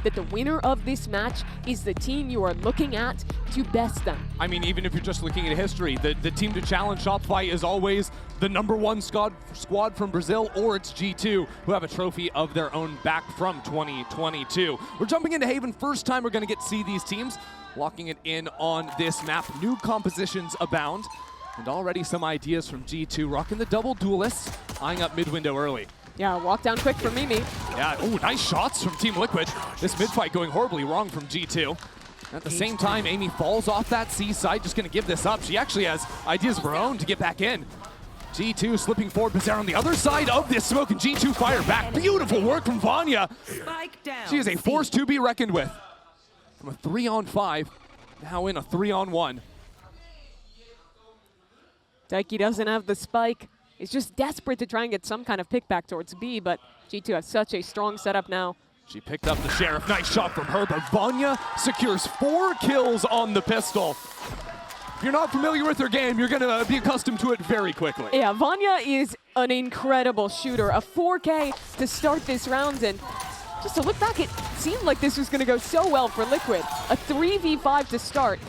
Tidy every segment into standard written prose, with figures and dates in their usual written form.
that the winner of this match is the team you are looking at to best them. I mean, even if you're just looking at history, the team to challenge Shopify is always the #1 squad from Brazil, or it's G2, who have a trophy of their own back from 2022. We're jumping into Haven. First time we're going to get to see these teams locking it in on this map. New compositions abound, and already some ideas from G2, rocking the double duelists, eyeing up mid-window early. Yeah, walk down quick for Mimi. Yeah, oh, nice shots from Team Liquid. This mid-fight going horribly wrong from G2. At the same time, Amy falls off that C side, just going to give this up. She actually has ideas of her own to get back in. G2 slipping forward, Bizarre on the other side of this smoke, and G2 fire back. Beautiful work from Vanya. She is a force to be reckoned with. From a 3-on-5, now in a 3-on-1. Daiki doesn't have the spike. He's just desperate to try and get some kind of pick back towards B, but G2 has such a strong setup now. She picked up the Sheriff. Nice shot from her, but Vanya secures 4 kills on the pistol. If you're not familiar with her game, you're going to be accustomed to it very quickly. Yeah, Vanya is an incredible shooter. A 4K to start this round, and just to look back, it seemed like this was going to go so well for Liquid. A 3v5 to start.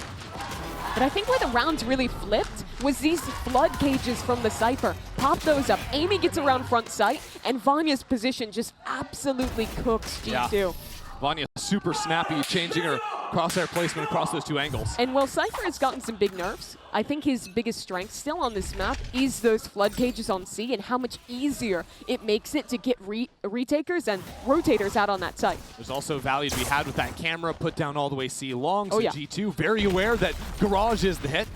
But I think where the rounds really flipped was these flood cages from the Cypher. Pop those up. Amy gets around front sight, and Vanya's position just absolutely cooks G2. Yeah. Vanya super snappy, changing her crosshair placement across those 2 angles. And while Cypher has gotten some big nerfs, I think his biggest strength still on this map is those flood cages on C and how much easier it makes it to get retakers and rotators out on that site. There's also value to be had with that camera put down all the way C long, so yeah. G2 very aware that Garage is the hit.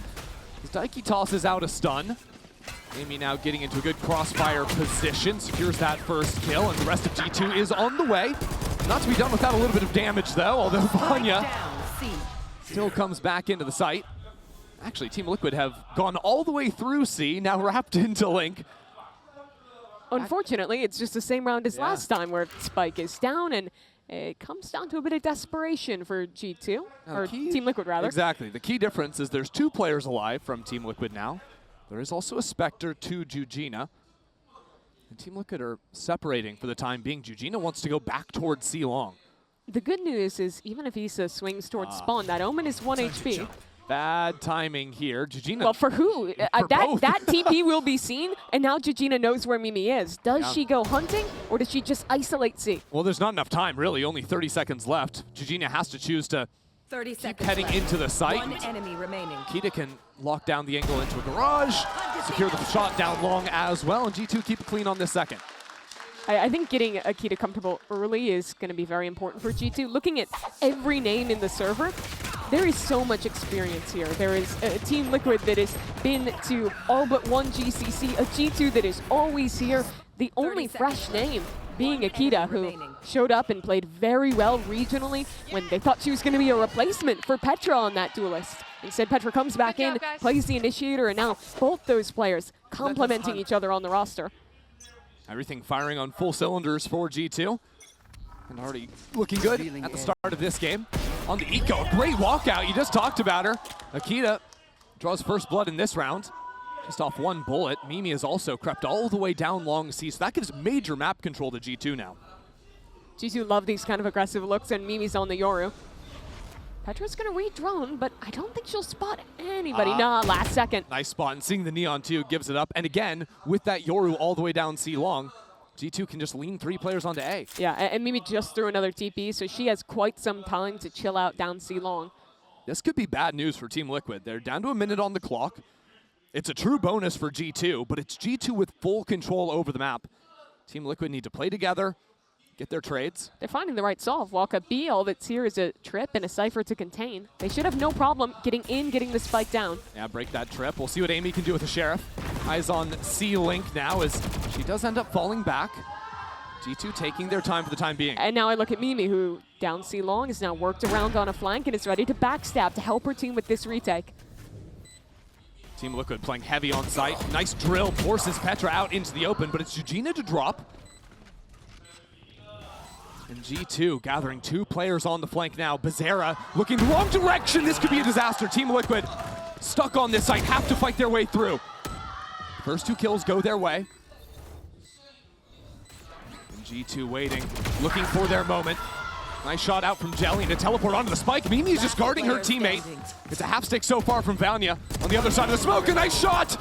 As Daiki tosses out a stun. Amy now getting into a good crossfire position, secures that first kill, and the rest of G2 is on the way. Not to be done without a little bit of damage, though, although Vanya still comes back into the site. Actually, Team Liquid have gone all the way through C, now wrapped into Link. Unfortunately, it's just the same round as last time, where Spike is down, and it comes down to a bit of desperation for G2, or Team Liquid, rather. Exactly. The key difference is there's 2 players alive from Team Liquid now. There is also a Spectre to Jujina. And Team Liquid are separating for the time being. Jujina wants to go back towards C long. The good news is, even if Issa swings towards spawn, that Omen is 1 HP. Bad timing here. Jujina. Well, for who? That TP will be seen, and now Jujina knows where Mimi is. Does she go hunting, or does she just isolate C? Well, there's not enough time, really. Only 30 seconds left. Jujina has to choose to 30 keep heading into the site. 1 enemy remaining. Kita can lock down the angle into a garage, secure the shot down long as well, and G2 keep it clean on this second. I think getting Akita comfortable early is going to be very important for G2. Looking at every name in the server, there is so much experience here. There is a Team Liquid that has been to all but 1 GCC, a G2 that is always here. The only fresh name being Akita, who showed up and played very well regionally when they thought she was going to be a replacement for Petra on that duelist. Instead, Petra comes back in, plays the initiator, and now both those players complementing each other on the roster. Everything firing on full cylinders for G2. And already looking good at the start of this game. On the eco, great walkout. You just talked about her. Akita draws first blood in this round. Just off 1 bullet. Mimi has also crept all the way down long C, so that gives major map control to G2 now. G2 love these kind of aggressive looks, and Mimi's on the Yoru. Petra's going to re-drone, but I don't think she'll spot anybody. Nah, last second. Nice spot, and seeing the Neon too gives it up. And again, with that Yoru all the way down C long, G2 can just lean 3 players onto A. Yeah, and Mimi just threw another TP, so she has quite some time to chill out down C long. This could be bad news for Team Liquid. They're down to a minute on the clock. It's a true bonus for G2, but it's G2 with full control over the map. Team Liquid need to play together, get their trades. They're finding the right solve. Walk up B, all that's here is a trip and a Cypher to contain. They should have no problem getting in, getting the spike down. Yeah, break that trip. We'll see what Amy can do with the Sheriff. Eyes on C-Link now as she does end up falling back. G2 taking their time for the time being. And now I look at Mimi, who down C long is now worked around on a flank and is ready to backstab to help her team with this retake. Team Liquid playing heavy on site. Nice drill, forces Petra out into the open, but it's Jujina to drop. And G2 gathering 2 players on the flank now. Bizarra looking the wrong direction. This could be a disaster. Team Liquid stuck on this site, have to fight their way through. First 2 kills go their way. And G2 waiting, looking for their moment. Nice shot out from Jelly to teleport onto the spike. Mimi's just guarding her teammate. It's a half stick so far from Vanya. On the other side of the smoke, a nice shot.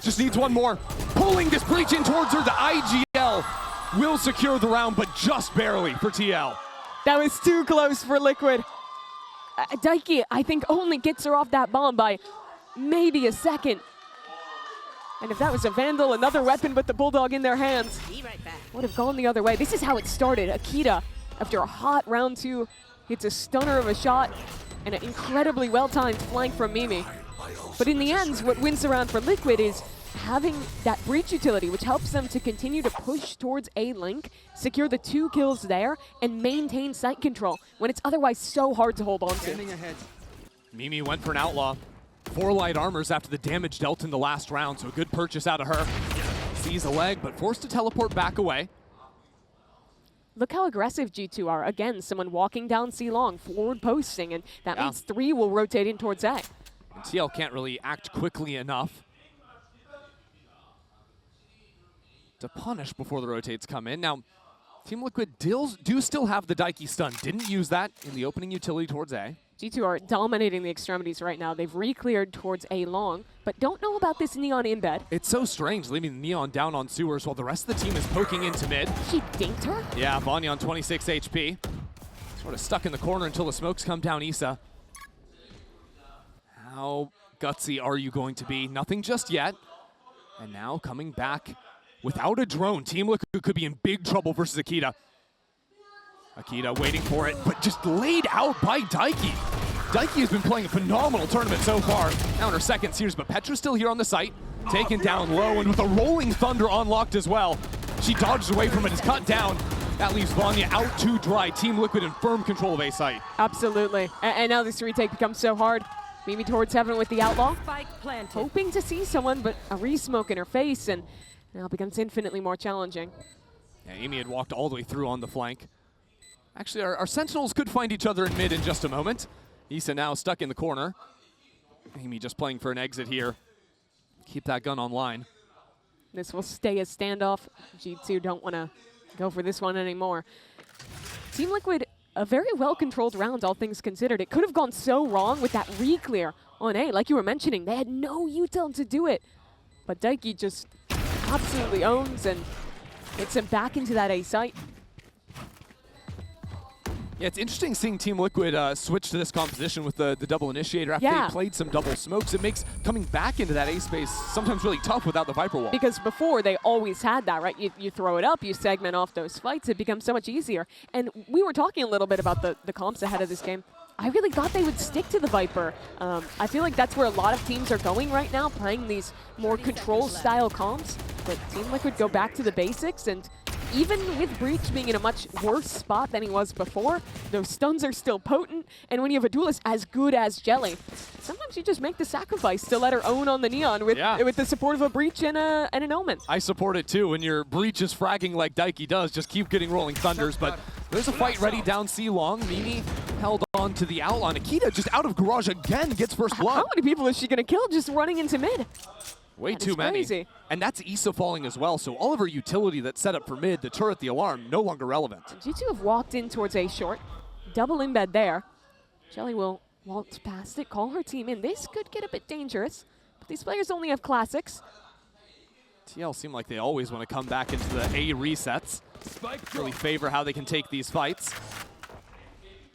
Just needs one more. Pulling this breach in towards her. The IGL will secure the round, but just barely for TL. That was too close for Liquid. Daiki, I think, only gets her off that bomb by maybe a second. And if that was a Vandal, another weapon but the Bulldog in their hands, would have gone the other way. This is how it started. Akita, after a hot round 2, hits a stunner of a shot and an incredibly well-timed flank from Mimi. But in the end, what wins the round for Liquid is having that breach utility, which helps them to continue to push towards A link, secure the 2 kills there, and maintain site control when it's otherwise so hard to hold on to. Mimi went for an outlaw. 4 light armors after the damage dealt in the last round, so a good purchase out of her. Sees a leg, but forced to teleport back away. Look how aggressive G2 are. Again, someone walking down C long, forward posting, and that means 3 will rotate in towards A. And TL can't really act quickly enough to punish before the rotates come in. Now, Team Liquid do still have the Daiki stun. Didn't use that in the opening utility towards A. G2 are dominating the extremities right now. They've re-cleared towards A long, but don't know about this Neon embed. It's so strange leaving Neon down on sewers while the rest of the team is poking into mid. He dinked her? Yeah, Vanya on 26 HP. Sort of stuck in the corner until the smokes come down Issa. How gutsy are you going to be? Nothing just yet. And now coming back without a drone, Team Liquid could be in big trouble versus Akita. Akita waiting for it, but just laid out by Daiki. Daiki has been playing a phenomenal tournament so far. Now in her second series, but Petra's still here on the site. Taken down low, and with a rolling thunder unlocked as well. She dodged away from it, is cut down. That leaves Vanya out to dry. Team Liquid in firm control of A site. Absolutely. And now this retake becomes so hard. Mimi towards heaven with the outlaw. Hoping to see someone, but a re-smoke in her face, and now it becomes infinitely more challenging. Yeah, Amy had walked all the way through on the flank. Actually, our Sentinels could find each other in mid in just a moment. Issa now stuck in the corner. Amy just playing for an exit here. Keep that gun online. This will stay a standoff. G2 don't want to go for this one anymore. Team Liquid, a very well-controlled round, all things considered. It could have gone so wrong with that re-clear on A. Like you were mentioning, they had no util to do it. But Daiki just absolutely owns and gets him back into that A site. Yeah, it's interesting seeing Team Liquid switch to this composition with the double initiator after they played some double smokes. It makes coming back into that A space sometimes really tough without the Viper wall. Because before, they always had that, right? You throw it up, you segment off those fights, it becomes so much easier. And we were talking a little bit about the comps ahead of this game. I really thought they would stick to the Viper. I feel like that's where a lot of teams are going right now, playing these more control-style comps. But Team Liquid go back to the basics, and even with Breach being in a much worse spot than he was before, those stuns are still potent, and when you have a duelist as good as Jelly, sometimes you just make the sacrifice to let her own on the Neon with the support of a Breach and an Omen. I support it too. When your Breach is fragging like Daiki does, just keep getting rolling thunders, but there's a fight ready down C long. Mimi held on to the outlaw. Akita just out of garage again, gets first blood. How many people is she gonna kill just running into mid? Way too many. Crazy. And that's Issa falling as well, so all of her utility that's set up for mid, the turret, the alarm, no longer relevant. G2 have walked in towards A short. Double embed there. Jelly will waltz past it, call her team in. This could get a bit dangerous, but these players only have classics. TL seem like they always want to come back into the A resets. Really favor how they can take these fights.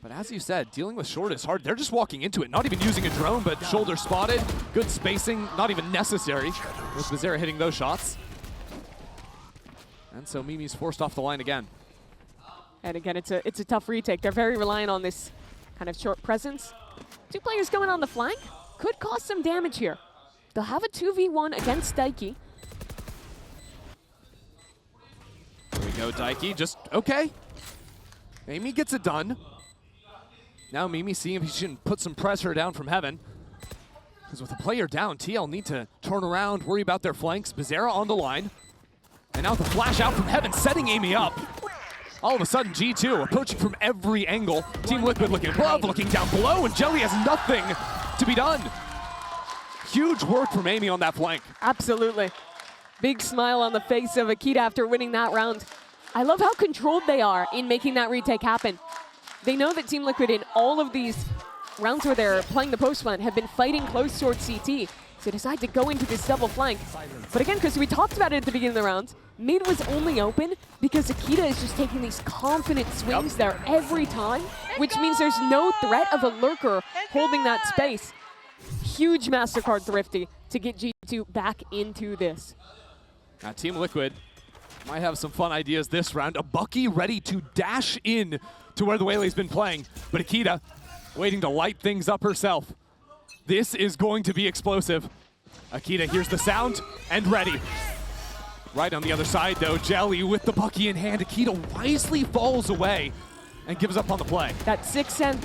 But as you said, dealing with short is hard. They're just walking into it, not even using a drone, but shoulder spotted. Good spacing, not even necessary. With Bizarra hitting those shots. And so Mimi's forced off the line again. And again, it's a tough retake. They're very reliant on this kind of short presence. 2 players going on the flank could cause some damage here. They'll have a 2v1 against Daiki. Here we go, Daiki, just okay. Amy gets it done. Now Mimi seeing if he can put some pressure down from heaven. Because with a player down, TL need to turn around, worry about their flanks. Bizarra on the line. And now the flash out from heaven, setting Amy up. All of a sudden, G2 approaching from every angle. Team Liquid looking above, looking down below, and Jelly has nothing to be done. Huge work from Amy on that flank. Absolutely. Big smile on the face of Akita after winning that round. I love how controlled they are in making that retake happen. They know that Team Liquid in all of these rounds where they're playing the post plant have been fighting close towards CT. So they decide to go into this double flank. But again, because we talked about it at the beginning of the round, mid was only open because Akita is just taking these confident swings there every time, which means there's no threat of a lurker holding that space. Huge MasterCard Thrifty to get G2 back into this. Now Team Liquid might have some fun ideas this round. A Bucky ready to dash in to where the Whaley's been playing, but Akita waiting to light things up herself. This is going to be explosive. Akita hears the sound and ready. Right on the other side though, Jelly with the Bucky in hand. Akita wisely falls away and gives up on the play. That 6-10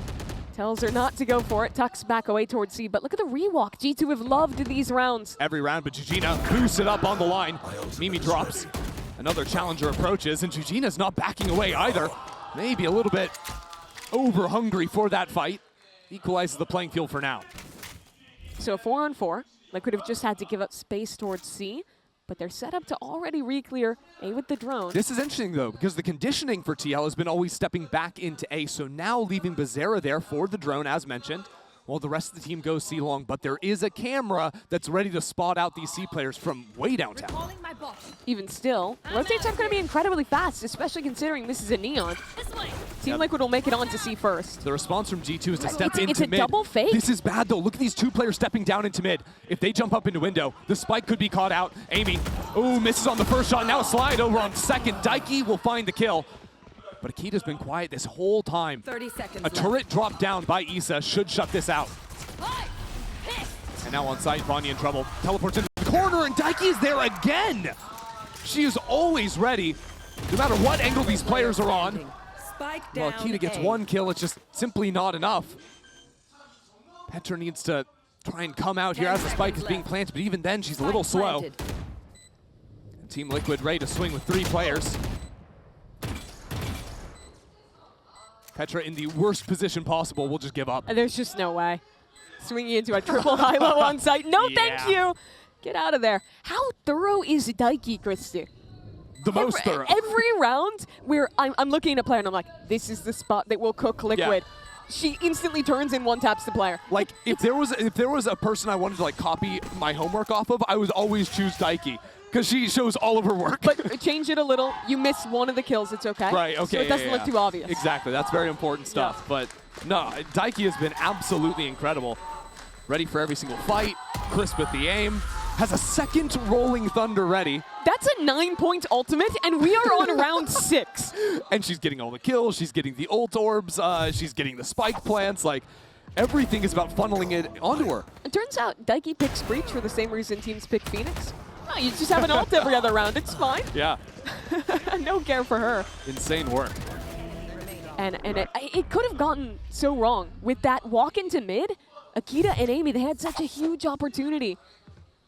tells her not to go for it, tucks back away towards C, but look at the rewalk. G2 have loved these rounds. Every round, but Jujina boosts it up on the line. Mimi drops. Another challenger approaches, and Jujina's not backing away either. Maybe a little bit over-hungry for that fight. Equalizes the playing field for now. So 4-on-4. Liquid have just had to give up space towards C, but they're set up to already re-clear A with the drone. This is interesting, though, because the conditioning for TL has been always stepping back into A, so now leaving Bazera there for the drone, as mentioned, while the rest of the team goes C long, but there is a camera that's ready to spot out these C players from way downtown. Even still, rotates are going to be incredibly fast, especially considering this is a Neon. Team Liquid will make it on to C first. The response from G2 is to step into mid. It's a double fake. This is bad, though. Look at these two players stepping down into mid. If they jump up into window, the spike could be caught out. Amy, ooh, misses on the first shot. Now a slide over on second. Daiki will find the kill. But Akita's been quiet this whole time. 30 seconds A turret dropped down by Issa should shut this out. And now on site, Vanya in trouble. Teleports into the corner, and Daiki is there again. She is always ready, no matter what angle these players are on. Spike Well, down Akita gets A. one kill, it's just simply not enough. Petra needs to try and come out here as the spike is being planted, but even then, she's a little slow. Planted. And Team Liquid ready to swing with 3 players. Petra in the worst position possible will just give up. There's just no way. Swinging into a triple high-low on site. No, thank you. Get out of there. How thorough is Daiki, Christy? The most thorough. Every round where I'm looking at a player and I'm like, this is the spot that will cook Liquid. Yeah. She instantly turns and one-taps the player. Like, if there was a person I wanted to like copy my homework off of, I would always choose Daiki, because she shows all of her work. But change it a little. You miss one of the kills, it's okay. Right, okay. So it doesn't look too obvious. Exactly, that's very important stuff. Yeah. But no, Daiki has been absolutely incredible. Ready for every single fight, crisp with the aim, has a second Rolling Thunder ready. That's a 9-point ultimate, and we are on round 6. And she's getting all the kills, she's getting the ult orbs, she's getting the spike plants, like, everything is about funneling it onto her. It turns out Daiki picks Breach for the same reason teams pick Phoenix. Oh, you just have an ult every other round, it's fine. Yeah. No care for her. Insane work. And it could have gotten so wrong. With that walk into mid, Akita and Amy, they had such a huge opportunity.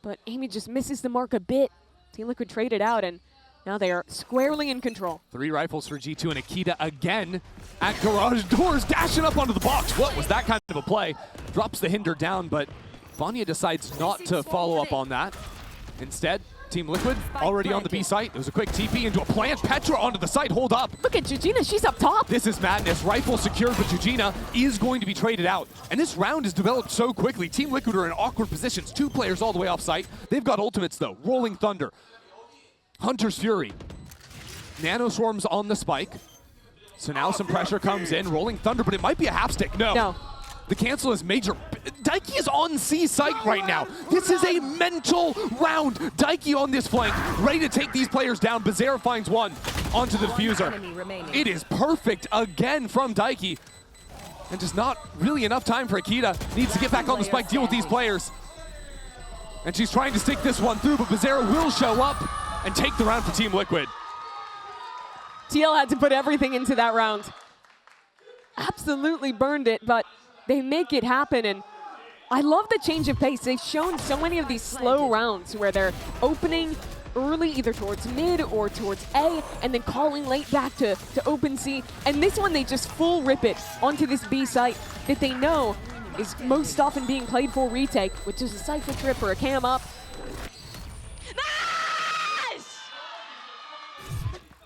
But Amy just misses the mark a bit. Team Liquid traded out, and now they are squarely in control. 3 rifles for G2, and Akita again at garage doors, dashing up onto the box. What was that kind of a play? Drops the hinder down, but Vanya decides not to follow up on that. Instead, Team Liquid already on the B site. It was a quick TP into a plant. Petra onto the site. Hold up. Look at Jujina. She's up top. This is madness. Rifle secured, but Jujina is going to be traded out. And this round has developed so quickly. Team Liquid are in awkward positions. 2 players all the way off site. They've got ultimates, though. Rolling Thunder. Hunter's Fury. Nano Swarms on the spike. So now some pressure comes in. Rolling Thunder, but it might be a half stick. No. The cancel is major. Daiki is on C site right now. This is a mental round. Daiki on this flank, ready to take these players down. Bazera finds one onto the diffuser. It is perfect again from Daiki. And just not really enough time for Akita. Needs to get back on the spike, deal with these players. And she's trying to stick this one through, but Bazera will show up and take the round for Team Liquid. TL had to put everything into that round. Absolutely burned it, but they make it happen, and I love the change of pace. They've shown so many of these slow rounds where they're opening early either towards mid or towards A, and then calling late back to open C. And this one, they just full rip it onto this B site that they know is most often being played for retake, which is a Cypher trip or a cam up.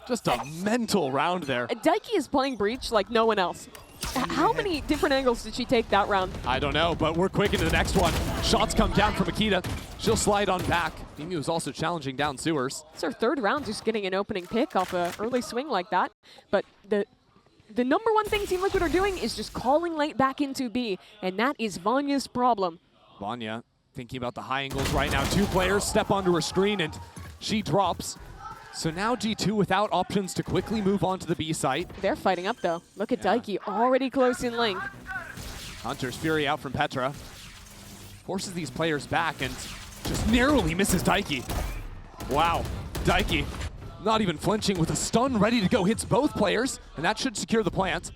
Just a mental round there. Daiki is playing Breach like no one else. How many different angles did she take that round? I don't know, but we're quick into the next one. Shots come down from Akita. She'll slide on back. Mimi was also challenging down sewers. It's her third round just getting an opening pick off an early swing like that. But the number one thing Team Liquid are doing is just calling late back into B, and that is Vanya's problem. Vanya thinking about the high angles right now. Two players step onto her screen, and she drops. So now G2 without options to quickly move on to the B site. They're fighting up, though. Look at Daiki already close in link. Hunter's Fury out from Petra. Forces these players back and just narrowly misses Daiki. Wow, Daiki not even flinching with a stun ready to go. Hits both players, and that should secure the plant.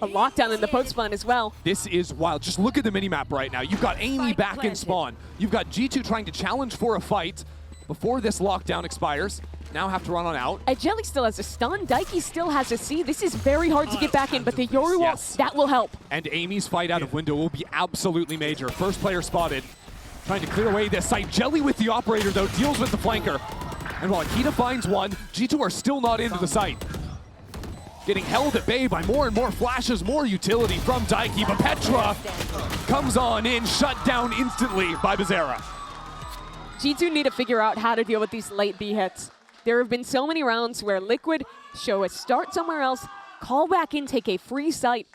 A lockdown in the post spawn as well. This is wild. Just look at the minimap right now. You've got Amy back in spawn. You've got G2 trying to challenge for a fight before this lockdown expires. Now have to run on out. Jelly still has a stun. Daiki still has a C. This is very hard to get back in, but the Yoru wall, that will help. And Amy's fight out of window will be absolutely major. First player spotted. Trying to clear away this site. Jelly with the operator, though, deals with the flanker. And while Akita finds one, G2 are still not into the site. Getting held at bay by more and more flashes, more utility from Daiki, but Petra comes on in, shut down instantly by Bizarra. G2 need to figure out how to deal with these late B hits. There have been so many rounds where Liquid show a start somewhere else, call back in, take a free site.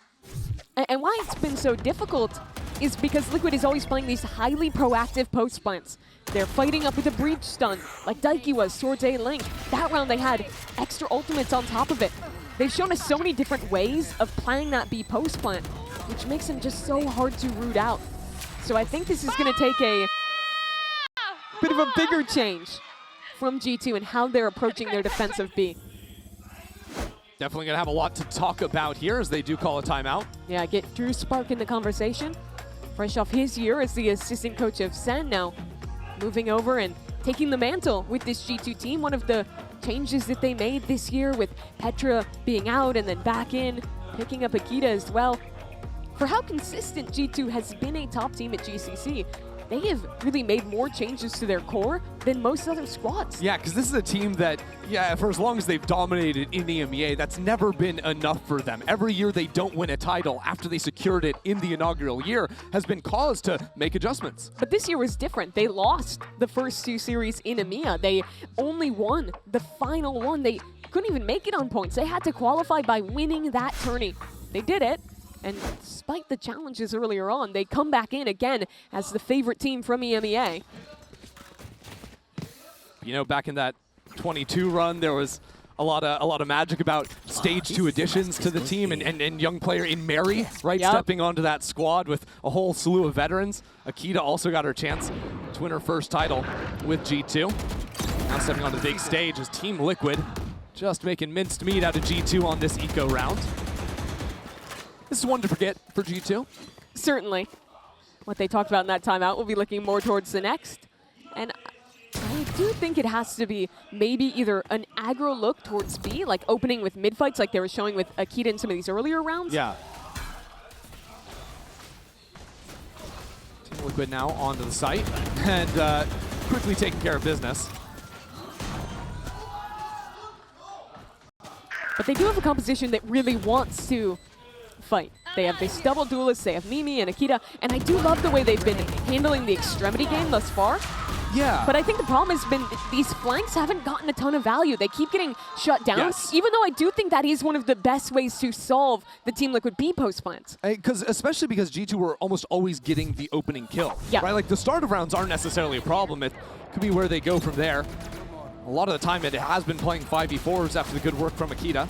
And why it's been so difficult is because Liquid is always playing these highly proactive post plants. They're fighting up with a breach stun, like Daiki was towards A link. That round they had extra ultimates on top of it. They've shown us so many different ways of playing that B post plant, which makes them just so hard to root out. So I think this is going to take a bit of a bigger change from G2 and how they're approaching their defensive B. Definitely going to have a lot to talk about here as they do call a timeout. Yeah, get Drew Spark in the conversation. Fresh off his year as the assistant coach of Sen now, moving over and taking the mantle with this G2 team. One of the changes that they made this year with Petra being out and then back in, picking up Akita as well. For how consistent G2 has been a top team at GCC, they have really made more changes to their core than most other squads. Yeah, because this is a team that, for as long as they've dominated in EMEA, that's never been enough for them. Every year they don't win a title after they secured it in the inaugural year has been cause to make adjustments. But this year was different. They lost the first two series in EMEA. They only won the final one. They couldn't even make it on points. They had to qualify by winning that tourney. They did it. And despite the challenges earlier on, they come back in again as the favorite team from EMEA. You know, back in that 22 run, there was a lot of magic about stage 2 additions to the team and young player in Mary, right, stepping onto that squad with a whole slew of veterans. Akita also got her chance to win her first title with G2. Now stepping on the big stage is Team Liquid, just making minced meat out of G2 on this eco round. This is one to forget for G2. Certainly. What they talked about in that timeout, we'll be looking more towards the next. And I do think it has to be maybe either an aggro look towards B, like opening with mid-fights like they were showing with Akita in some of these earlier rounds. Yeah. Team Liquid now onto the site and quickly taking care of business. But they do have a composition that really wants to fight. They have this double duelist, they have Mimi and Akita, and I do love the way they've been handling the extremity game thus far. Yeah. But I think the problem has been these flanks haven't gotten a ton of value. They keep getting shut down, even though I do think that is one of the best ways to solve the Team Liquid B post plants. Especially because G2 were almost always getting the opening kill. Right? Like the start of rounds aren't necessarily a problem. It could be where they go from there. A lot of the time it has been playing 5v4s after the good work from Akita.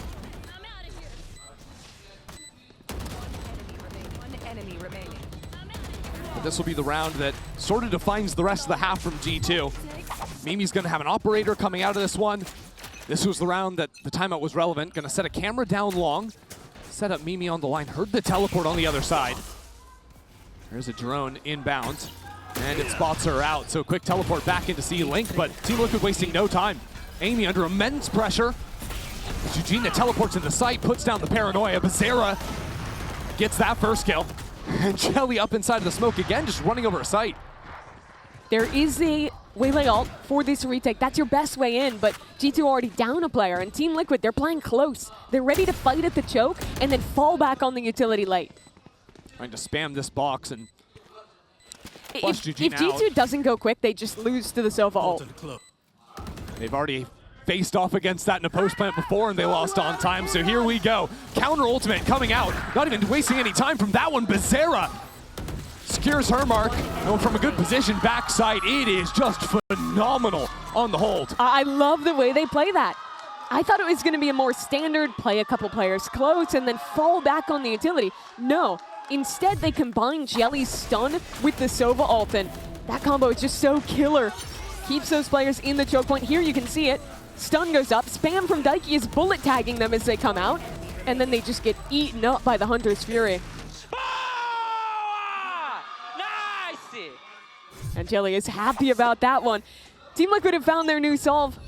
But this will be the round that sort of defines the rest of the half from G2. Mimi's going to have an operator coming out of this one. This was the round that the timeout was relevant. Going to set a camera down long. Set up Mimi on the line. Heard the teleport on the other side. There's a drone inbound. And it spots her out. So quick teleport back into C-Link. But Team Liquid wasting no time. Amy under immense pressure. Eugene teleports in the site. Puts down the paranoia. Bizarra gets that first kill. And Jelly up inside of the smoke again, just running over a site. There is a waylay ult for this retake. That's your best way in, but G2 already down a player, and Team Liquid, they're playing close. They're ready to fight at the choke and then fall back on the utility late. Trying to spam this box and If flush Eugene G2 out. doesn't go quick, they just lose to the Sova ult. They've already faced off against that in a post plant before, and they lost on time, so here we go. Counter ultimate coming out, not even wasting any time from that one. Becerra secures her mark, and from a good position backside, it is just phenomenal on the hold. I love the way they play that. I thought it was going to be a more standard play a couple players close and then fall back on the utility. No, instead they combine Jelly's stun with the Sova ult, and that combo is just so killer. Keeps those players in the choke point. Here you can see it. Stun goes up. Spam from Daiki is bullet tagging them as they come out, and then they just get eaten up by the Hunter's Fury. And Jelly is happy about that one. Team Liquid have found their new solve.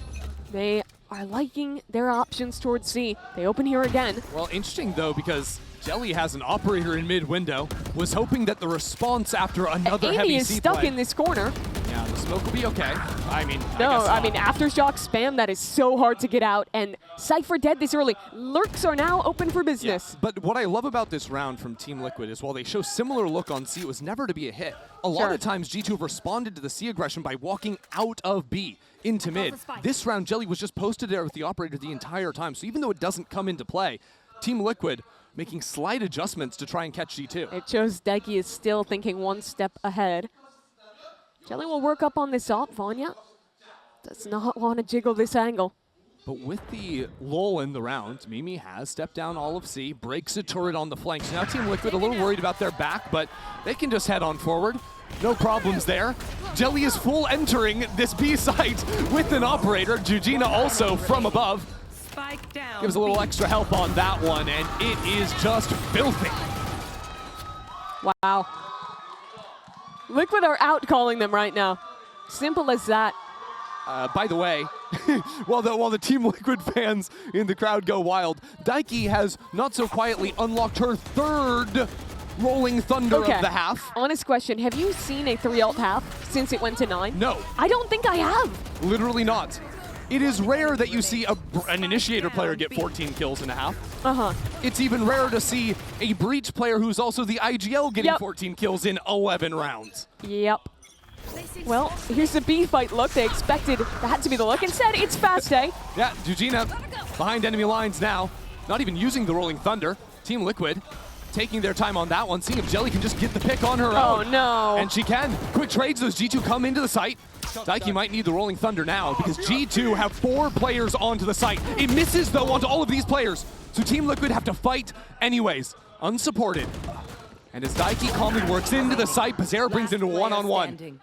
They are liking their options towards C. They open here again. Well, interesting though, because Jelly has an operator in mid window, was hoping that the response after another Amy heavy is C stuck play. in this corner. Yeah, the smoke will be okay. I mean, No, I guess I mean, not. Aftershock spam, that is so hard to get out, and Cypher dead this early. Lurks are now open for business. But what I love about this round from Team Liquid is while they show similar look on C, it was never to be a hit. A lot of times G2 have responded to the C aggression by walking out of B into mid. This round, Jelly was just posted there with the operator the entire time, so even though it doesn't come into play, Team Liquid making slight adjustments to try and catch G2. It shows Daiki is still thinking one step ahead. Jelly will work up on this op. Vanya does not want to jiggle this angle. But with the lull in the round, Mimi has stepped down all of C, breaks a turret on the flanks. Now Team Liquid a little worried about their back, but they can just head on forward. No problems there. Jelly is full entering this B site with an operator. Jujina also from above. Gives a little extra help on that one, and it is just filthy. Wow. Liquid are out calling them right now. Simple as that. By the way, while the Team Liquid fans in the crowd go wild, Daiki has not so quietly unlocked her third Rolling Thunder of the half. Honest question, have you seen a 3 ult half since it went to 9? No. I don't think I have. Literally not. It is rare that you see an Initiator player get 14 kills in a half. It's even rarer to see a Breach player who's also the IGL getting 14 kills in 11 rounds. Yep. Well, here's the B fight look. They expected that to be the look. Instead, it's Fast A. Yeah, Jujina behind enemy lines now. Not even using the Rolling Thunder. Team Liquid taking their time on that one, seeing if Jelly can just get the pick on her own. Oh, no. And she can. Quick trades, those G2 come into the site. Daiki might need the Rolling Thunder now because G2 have 4 players onto the site. It misses, though, onto all of these players. So Team Liquid have to fight anyways, unsupported. And as Daiki calmly works into the site, Becerra brings into one-on-one.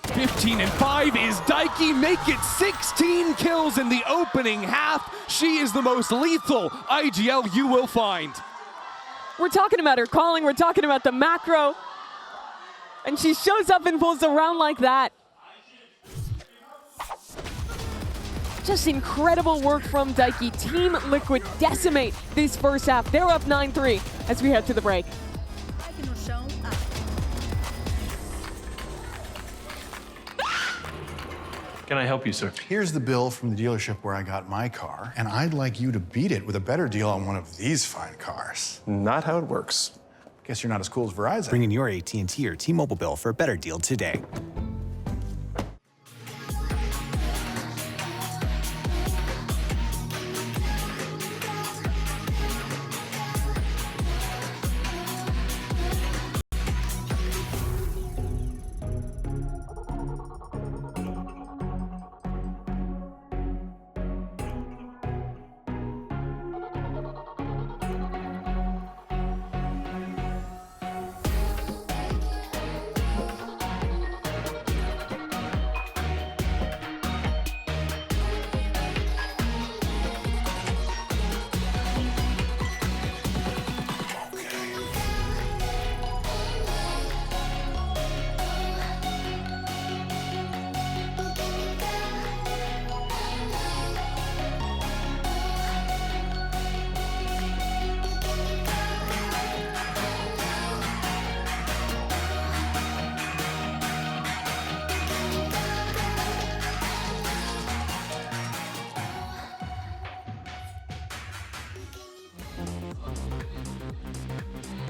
15 and 5 is Daiki. Make it 16 kills in the opening half. She is the most lethal IGL you will find. We're talking about her calling. We're talking about the macro. And she shows up and pulls the round like that. Just incredible work from Daiki. Team Liquid decimate this first half. They're up 9-3 as we head to the break. Can I help you, sir? Here's the bill from the dealership where I got my car, and I'd like you to beat it with a better deal on one of these fine cars. Not how it works. Guess you're not as cool as Verizon. Bring in your AT&T or T-Mobile bill for a better deal today.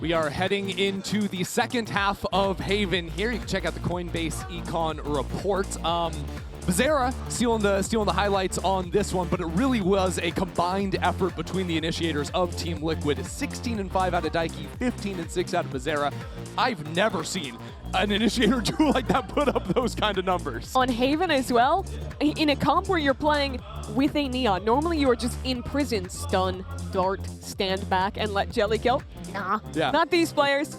We are heading into the second half of Haven here. You can check out the Coinbase Econ report. Bizarra stealing the highlights on this one, but it really was a combined effort between the initiators of Team Liquid. 16-5 out of Daiki, 15-6 out of Bizarra. I've never seen an initiator duo like that put up those kind of numbers. On Haven as well, in a comp where you're playing with a Neon, normally you are just in prison, stun, dart, stand back, and let Jelly kill. Nah, Yeah. not these players.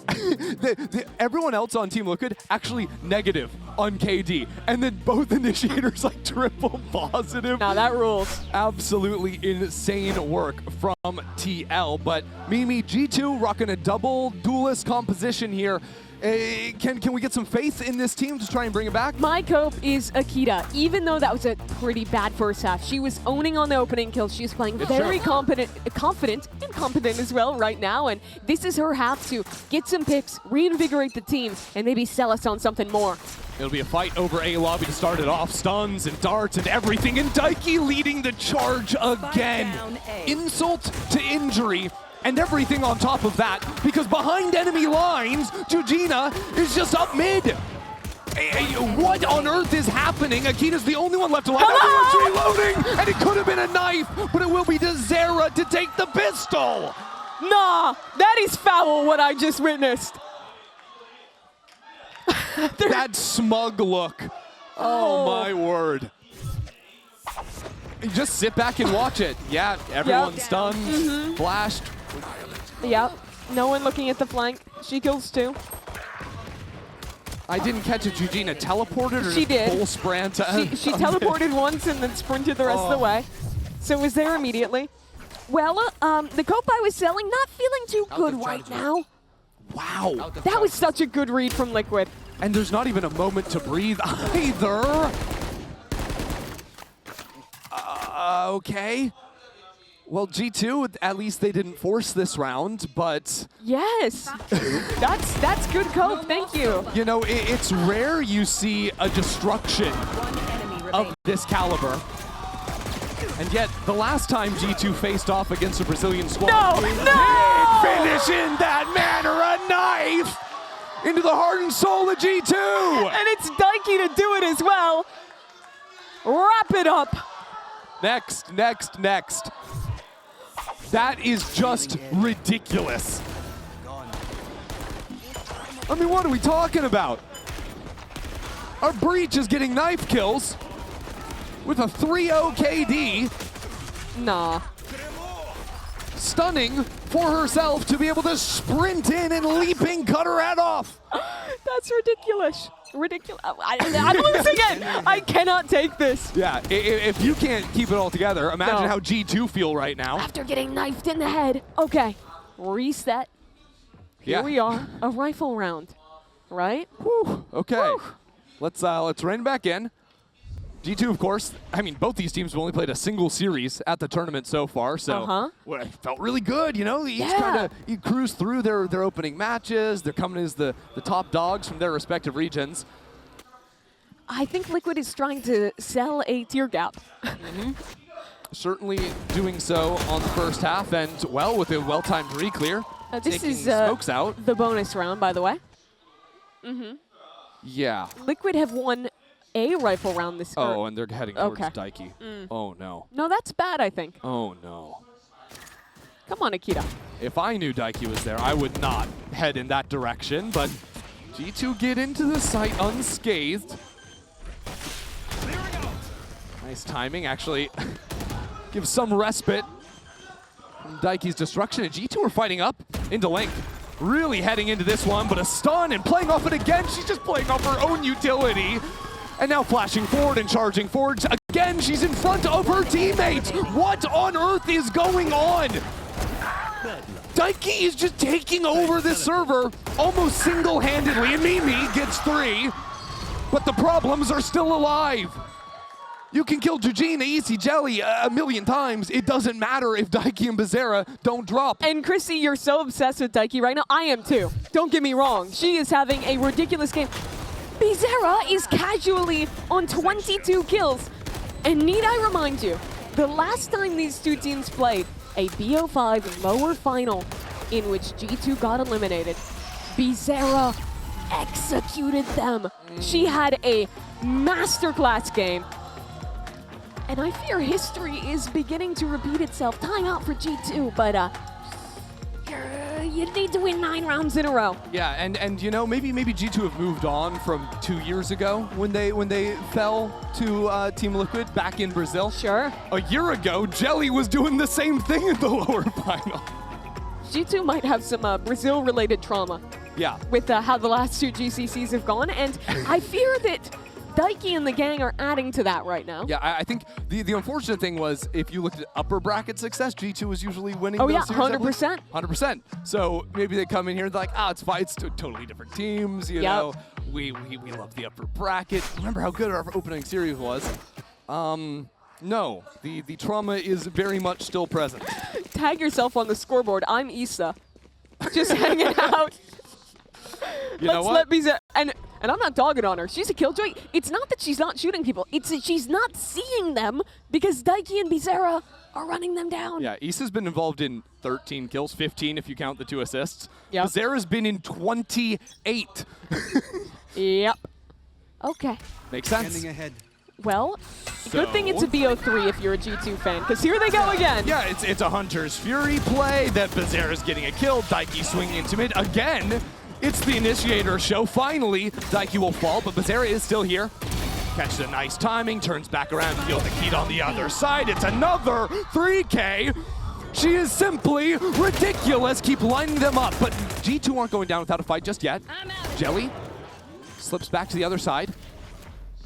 Everyone else on Team Liquid actually negative on KD, and then both initiators like triple positive. Now that rules. Absolutely insane work from TL, but Mimi, G2 rocking a double duelist composition here. Can we get some faith in this team to try and bring it back? My cope is Akita. Even though that was a pretty bad first half, she was owning on the opening kills. She's playing very confident and competent as well right now, and this is her half to get some picks, reinvigorate the team, and maybe sell us on something more. It'll be a fight over A lobby to start it off. Stuns and darts and everything, and Daiki leading the charge again. Insult to injury. And everything on top of that, because behind enemy lines, Jujina is just up mid. What on earth is happening? Akita's the only one left alive. Everyone's reloading, and it could have been a knife, but it will be to Zera to take the pistol. Nah, that is foul what I just witnessed. That smug look. Oh my word. You just sit back and watch it. Yeah, everyone's stunned, flashed. Yep, no one looking at the flank. She kills two. I didn't catch it. Jujina teleported or She did. full sprint? She teleported once and then sprinted the rest of the way. So it was there immediately. Well, the cope I was selling, not feeling too good right now. Wow. That was such a good read from Liquid. And there's not even a moment to breathe either. Okay. Well, G2, at least they didn't force this round, but... Yes, that's good cope, thank you. You know, it's rare you see a destruction of this caliber. And yet, the last time G2 faced off against a Brazilian squad, No! finish in that manner, a knife into the heart and soul of G2. And it's Daiki to do it as well. Wrap it up. Next. That is just ridiculous. I mean, what are we talking about? Our Breach is getting knife kills with a 3-0 KD. Nah. Stunning for herself to be able to sprint in and leaping cut her head off. That's ridiculous. Ridiculous. I'm losing it. I cannot take this. Yeah, if you can't keep it all together, imagine No. how G2 feel right now. After getting knifed in the head. Okay, reset. Here we are, a rifle round, right? Whew. Okay, Whew. let's rein back in. G2, of course, I mean, both these teams have only played a single series at the tournament so far, so well, it felt really good, you know? Each kind of cruise through their opening matches. They're coming as the top dogs from their respective regions. I think Liquid is trying to sell a tier gap. Certainly doing so on the first half, and, well, with a well-timed re-clear. This taking is smokes out. the bonus round, by the way. Yeah. Liquid have won a rifle round this year. Oh, and they're heading towards Daiki. Oh, no. No, that's bad, I think. Oh, no. Come on, Akita. If I knew Daiki was there, I would not head in that direction, but G2 get into the site unscathed. Nice timing, actually. Gives some respite from Daiki's destruction, and G2 are fighting up into link. Really heading into this one, but a stun and playing off it again. She's just playing off her own utility. And now flashing forward and charging forward. Again, she's in front of her teammates. What on earth is going on? Daiki is just taking over this server almost single-handedly, and Mimi gets 3. But the problems are still alive. You can kill Jujina, Easy Jelly a million times. It doesn't matter if Daiki and Bizarra don't drop. And Chrissy, you're so obsessed with Daiki right now. I am too. Don't get me wrong. She is having a ridiculous game. Bizarra is casually on 22 kills. And need I remind you, the last time these two teams played a BO5 lower final, in which G2 got eliminated, Bizarra executed them. She had a masterclass game. And I fear history is beginning to repeat itself. Tying out for G2, but you need to win 9 rounds in a row. Yeah, and you know, maybe G2 have moved on from 2 years ago when they fell to Team Liquid back in Brazil. Sure. A year ago, Jelly was doing the same thing in the lower final. G2 might have some Brazil-related trauma. Yeah. With how the last 2 GCCs have gone, and I fear that Daiki and the gang are adding to that right now. Yeah, I think the unfortunate thing was if you looked at upper bracket success, G2 was usually winning. Oh those yeah, series, 100%. 100%. So maybe they come in here and they're like, it's fine. It's totally different teams. You know, we love the upper bracket. Remember how good our opening series was? No, the trauma is very much still present. Tag yourself on the scoreboard. I'm Issa, just hanging out. You know what? And I'm not dogging on her. She's a killjoy. It's not that she's not shooting people. It's that she's not seeing them because Daiki and Bizarra are running them down. Yeah, Issa's been involved in 13 kills, 15 if you count the 2 assists. Yep. Bizarra's been in 28. Yep. Okay. Makes sense. Standing ahead. Well, good thing it's a BO3 if you're a G2 fan, because here they go again. Yeah, it's a Hunter's Fury play that Bizarra's getting a kill. Daiki swinging into mid again. It's the initiator show. Finally, Daiki will fall, but Bizarra is still here. Catches a nice timing, turns back around to deal the key on the other side. It's another 3K. She is simply ridiculous. Keep lining them up, but G2 aren't going down without a fight just yet. Jelly slips back to the other side.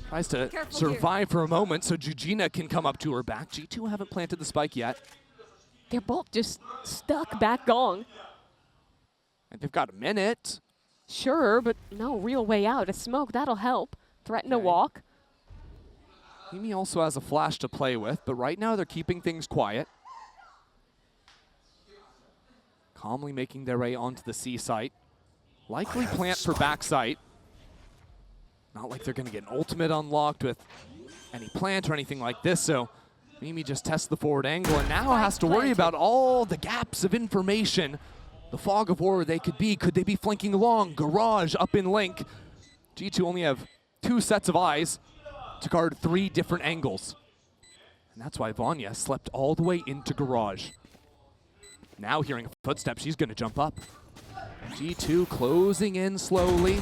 Tries to survive for a moment so Jujina can come up to her back. G2 haven't planted the spike yet. They're both just stuck back gong. And they've got a minute. Sure, but no real way out. A smoke, that'll help. Threaten to walk. Amy also has a flash to play with, but right now they're keeping things quiet. Calmly making their way onto the C site. Likely plant for back site. Not like they're going to get an ultimate unlocked with any plant or anything like this, so Mimi just tests the forward angle and now has to worry about all the gaps of information. The fog of war they could be. Could they be flanking along? Garage up in link. G2 only have 2 sets of eyes to guard 3 different angles. And that's why Vanya slept all the way into garage. Now hearing a footstep, she's going to jump up. G2 closing in slowly.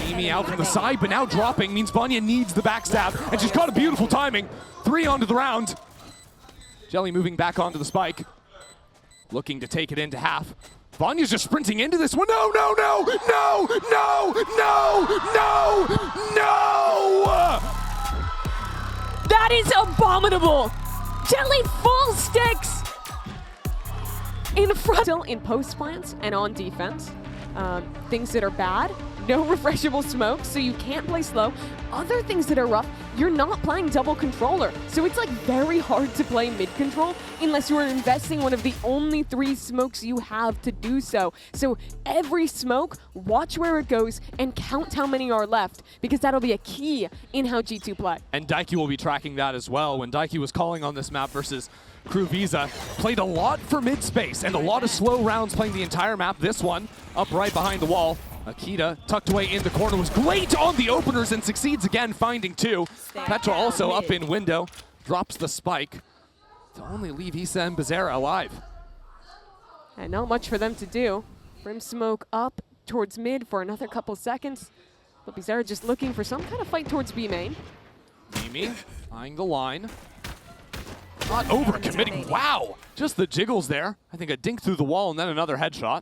Mimi out from the side, but now dropping means Vanya needs the backstab, and she's got a beautiful timing. 3 onto the round. Jelly moving back onto the spike. Looking to take it into half. Vanya's just sprinting into this one. No, no, no, no, no, no, no, no! That is abominable! Jelly full sticks! In front, still in post plants and on defense. Things that are bad, no refreshable smoke, so you can't play slow. Other things that are rough, you're not playing double controller. So it's like very hard to play mid control unless you are investing one of the only 3 smokes you have to do so. So every smoke, watch where it goes and count how many are left, because that'll be a key in how G2 play. And Daiki will be tracking that as well. When Daiki was calling on this map versus Crew Visa, played a lot for mid space and a lot of slow rounds playing the entire map. This one up right behind the wall. Akita tucked away in the corner was great on the openers and succeeds again, finding 2. Petra also up in window, drops the spike to only leave Issa and Bizarra alive. And not much for them to do. Brim smoke up towards mid for another couple seconds. But Bizarra just looking for some kind of fight towards B main. Mimi eyeing the line. Not over-committing. Wow! Just the jiggles there. I think a dink through the wall and then another headshot.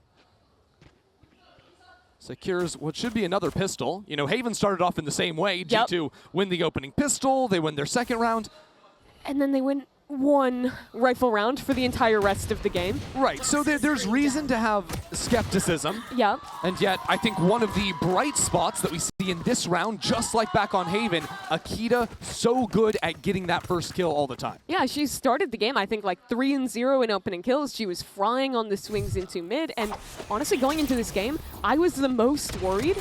Secures what should be another pistol. You know, Haven started off in the same way. G2 win the opening pistol. They win their second round. And then they win 1 rifle round for the entire rest of the game. Right, so there's reason to have skepticism. Yep. And yet, I think one of the bright spots that we see in this round, just like back on Haven, Akita so good at getting that first kill all the time. Yeah, she started the game, I think, like 3-0 in opening kills. She was frying on the swings into mid, and honestly, going into this game, I was the most worried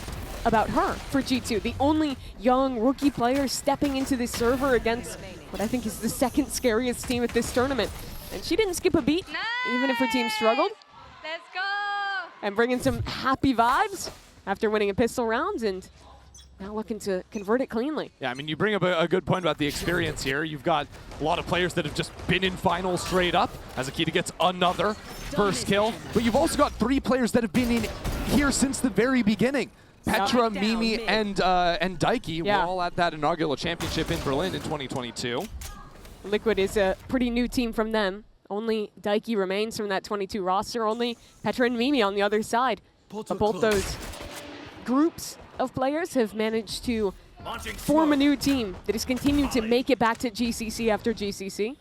about her for G2. The only young rookie player stepping into this server against what I think is the 2nd scariest team at this tournament. And she didn't skip a beat, even if her team struggled. Let's go! and bringing some happy vibes after winning a pistol round, and now looking to convert it cleanly. Yeah, I mean, you bring up a good point about the experience here. You've got a lot of players that have just been in finals straight up, as Akita gets another first kill. But you've also got 3 players that have been in here since the very beginning. Petra, Mimi, and Daiki were all at that inaugural championship in Berlin in 2022. Liquid is a pretty new team from them. Only Daiki remains from that 22 roster, only Petra and Mimi on the other side. But both those groups of players have managed to form a new team that has continued to make it back to GCC after GCC.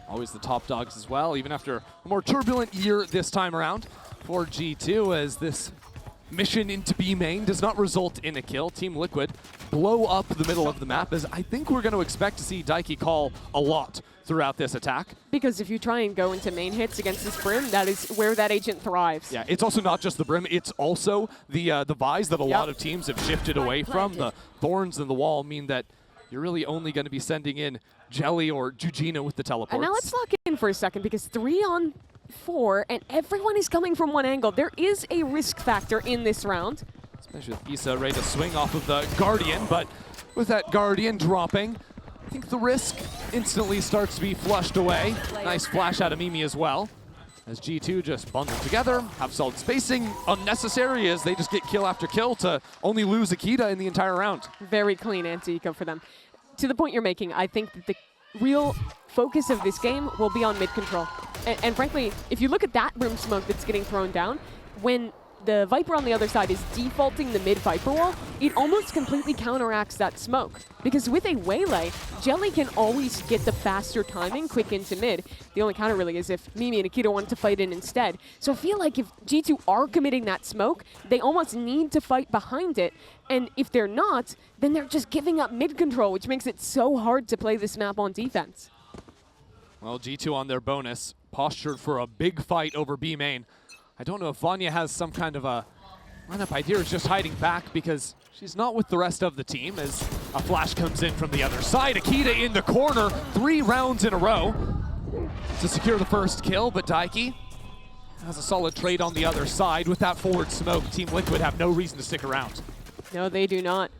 Always the top dogs as well, even after a more turbulent year this time around for G2, as this mission into B main does not result in a kill. Team Liquid blow up the middle of the map, as I think we're going to expect to see Daiki call a lot throughout this attack. Because if you try and go into main hits against this Brim, that is where that agent thrives. Yeah, it's also not just the Brim, it's also the Vise that a lot of teams have shifted away from. The Thorns and the Wall mean that you're really only going to be sending in Jelly or Jujina with the teleports. And now let's lock in for a second, because 3 on 4, and everyone is coming from one angle. There is a risk factor in this round. Especially with Issa ready to swing off of the Guardian, but with that Guardian dropping, I think the risk instantly starts to be flushed away. Nice flash out of Mimi as well, as G2 just bundle together, have solid spacing, unnecessary as they just get kill after kill to only lose Akita in the entire round. Very clean anti-eco for them. To the point you're making, I think that the real focus of this game will be on mid control. And frankly, if you look at that Brim smoke that's getting thrown down, when the Viper on the other side is defaulting the mid Viper wall, it almost completely counteracts that smoke. Because with a Waylay, Jelly can always get the faster timing quick into mid. The only counter really is if Mimi and Akita want to fight in instead. So I feel like if G2 are committing that smoke, they almost need to fight behind it. And if they're not, then they're just giving up mid control, which makes it so hard to play this map on defense. Well, G2 on their bonus, postured for a big fight over B main. I don't know if Vanya has some kind of a lineup idea, or is just hiding back because she's not with the rest of the team, as a flash comes in from the other side. Akita in the corner, 3 rounds in a row to secure the first kill, but Daiki has a solid trade on the other side. With that forward smoke, Team Liquid have no reason to stick around. No, they do not.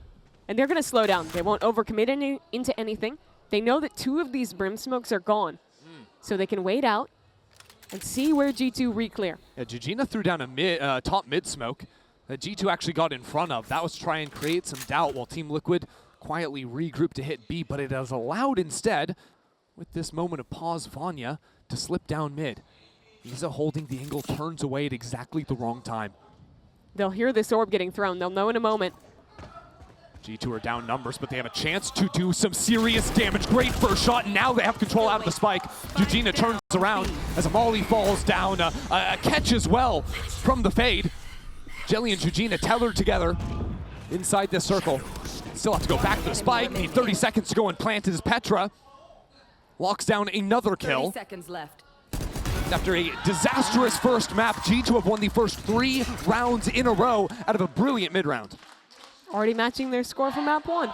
And they're going to slow down. They won't overcommit into anything. They know that 2 of these Brim smokes are gone, so they can wait out and see where G2 re-clear. Yeah, Jujina threw down a top mid smoke that G2 actually got in front of. That was to try and create some doubt while Team Liquid quietly regrouped to hit B, but it has allowed instead, with this moment of pause, Vanya to slip down mid. Isa holding the angle, turns away at exactly the wrong time. They'll hear this orb getting thrown. They'll know in a moment. G2 are down numbers, but they have a chance to do some serious damage. Great first shot, and now they have control out of the spike. Jujina turns around as a Molly falls down. A catch as well from the fade. Jelly and Jujina tethered together inside this circle. Still have to go back to the spike. Need 30 seconds to go and plant as Petra locks down another kill. 30 seconds left. After a disastrous first map, G2 have won the first 3 rounds in a row out of a brilliant mid-round. Already matching their score from map 1.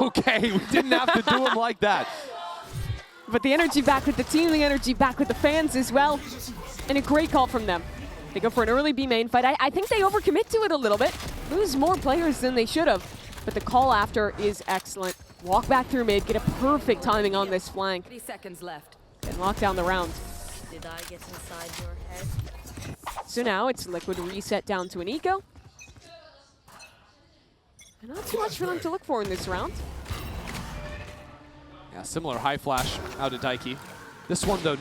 Okay, we didn't have to do them like that. But the energy back with the team, the energy back with the fans as well. And a great call from them. They go for an early B main fight. I think they overcommit to it a little bit. Lose more players than they should have. But the call after is excellent. Walk back through mid, get a perfect timing on this flank. 30 seconds left. And lock down the round. Did I get inside your head? So now it's Liquid reset down to an eco. And not too much for them to look for in this round. Yeah, similar high flash out of Daiki. This one, though,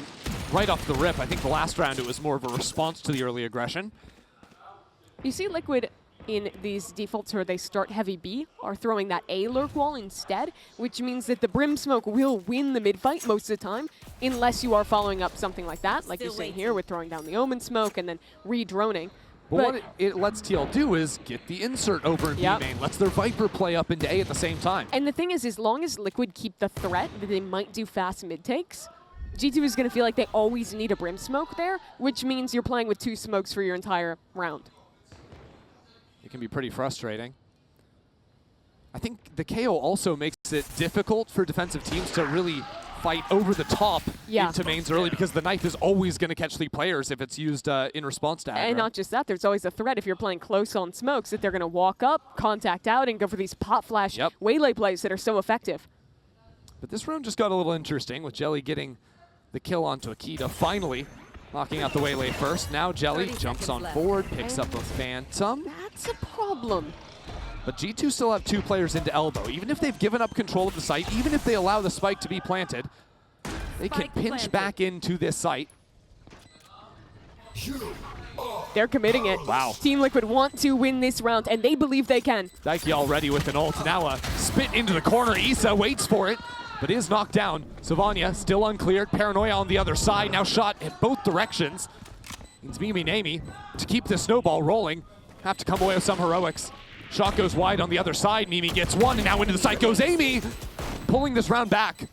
right off the rip. I think the last round it was more of a response to the early aggression. You see Liquid in these defaults where they start heavy B are throwing that A lurk wall instead, which means that the Brim smoke will win the mid fight most of the time, unless you are following up something like that, like you're saying here with throwing down the Omen smoke and then re-droning. But what it lets TL do is get the insert over in B main, lets their Viper play up into A at the same time. And the thing is, as long as Liquid keep the threat that they might do fast mid takes, G2 is going to feel like they always need a Brim smoke there, which means you're playing with 2 smokes for your entire round. It can be pretty frustrating. I think the KO also makes it difficult for defensive teams to really fight over the top Yeah. into mains early because the knife is always going to catch 3 players if it's used in response to aggro. And not just that, there's always a threat if you're playing close on smokes that they're going to walk up, contact out, and go for these pop flash waylay plays that are so effective. But this round just got a little interesting with Jelly getting the kill onto Akita, finally knocking out the waylay first. Now Jelly jumps on forward, picks up a Phantom. That's a problem. But G2 still have 2 players into elbow. Even if they've given up control of the site, even if they allow the spike to be planted, they can pinch back into this site. They're committing it. Wow. Team Liquid want to win this round, and they believe they can. Daiki already with an ult. Now a spit into the corner. Issa waits for it, but is knocked down. Savanya still uncleared. Paranoia on the other side. Now shot in both directions. It's Mimi and Amy to keep this snowball rolling. Have to come away with some heroics. Shot goes wide on the other side. Mimi gets one, and now into the site goes Amy, pulling this round back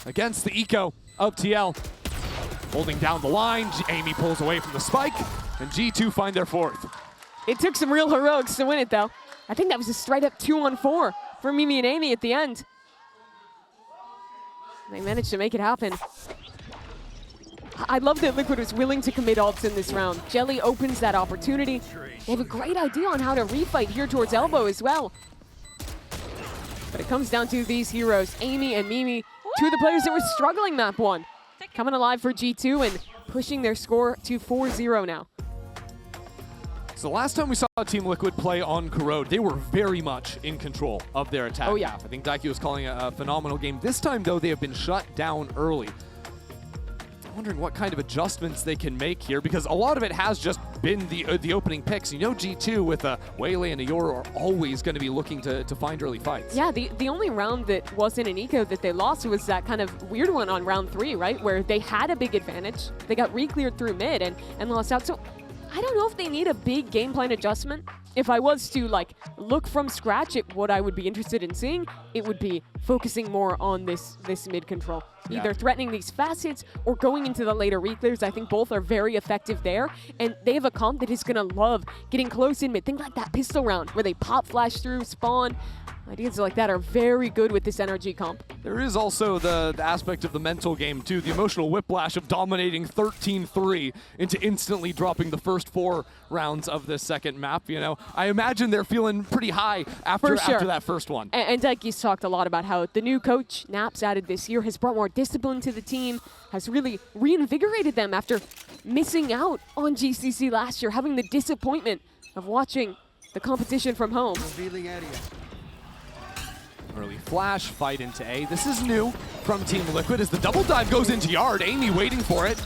against the eco of TL. Holding down the line, Amy pulls away from the spike, and G2 find their 4th. It took some real heroics to win it, though. I think that was a straight-up 2-on-4 for Mimi and Amy at the end. They managed to make it happen. I love that Liquid was willing to commit ults in this round. Jelly opens that opportunity. They have a great idea on how to refight here towards elbow as well. But it comes down to these heroes, Amy and Mimi, 2 of the players that were struggling map 1. Coming alive for G2 and pushing their score to 4-0 now. So the last time we saw Team Liquid play on Corrode, they were very much in control of their attack. Oh, yeah. Half. I think Daiki was calling it a phenomenal game. This time, though, they have been shut down early. I'm wondering what kind of adjustments they can make here, because a lot of it has just been the opening picks. You know, G2 with Waylay and Ayora are always going to be looking to find early fights. Yeah, the only round that wasn't an eco that they lost was that kind of weird one on round 3, right? Where they had a big advantage. They got re-cleared through mid and lost out. So I don't know if they need a big game plan adjustment. If I was to like look from scratch at what I would be interested in seeing, it would be focusing more on this mid control. Either threatening these fast hits or going into the later re-clears. I think both are very effective there. And they have a comp that is going to love getting close in mid. Think like that pistol round where they pop flash through, spawn. Ideas like that are very good with this NRG comp. There is also the aspect of the mental game, too. The emotional whiplash of dominating 13-3 into instantly dropping the first 4 rounds of this second map. You know, I imagine they're feeling pretty high after that first one. And Daiki's talked a lot about how the new coach, Naps, added this year, has brought more discipline to the team, has really reinvigorated them after missing out on GCC last year, having the disappointment of watching the competition from home. Early flash, fight into A. This is new from Team Liquid as the double dive goes into yard. Amy waiting for it.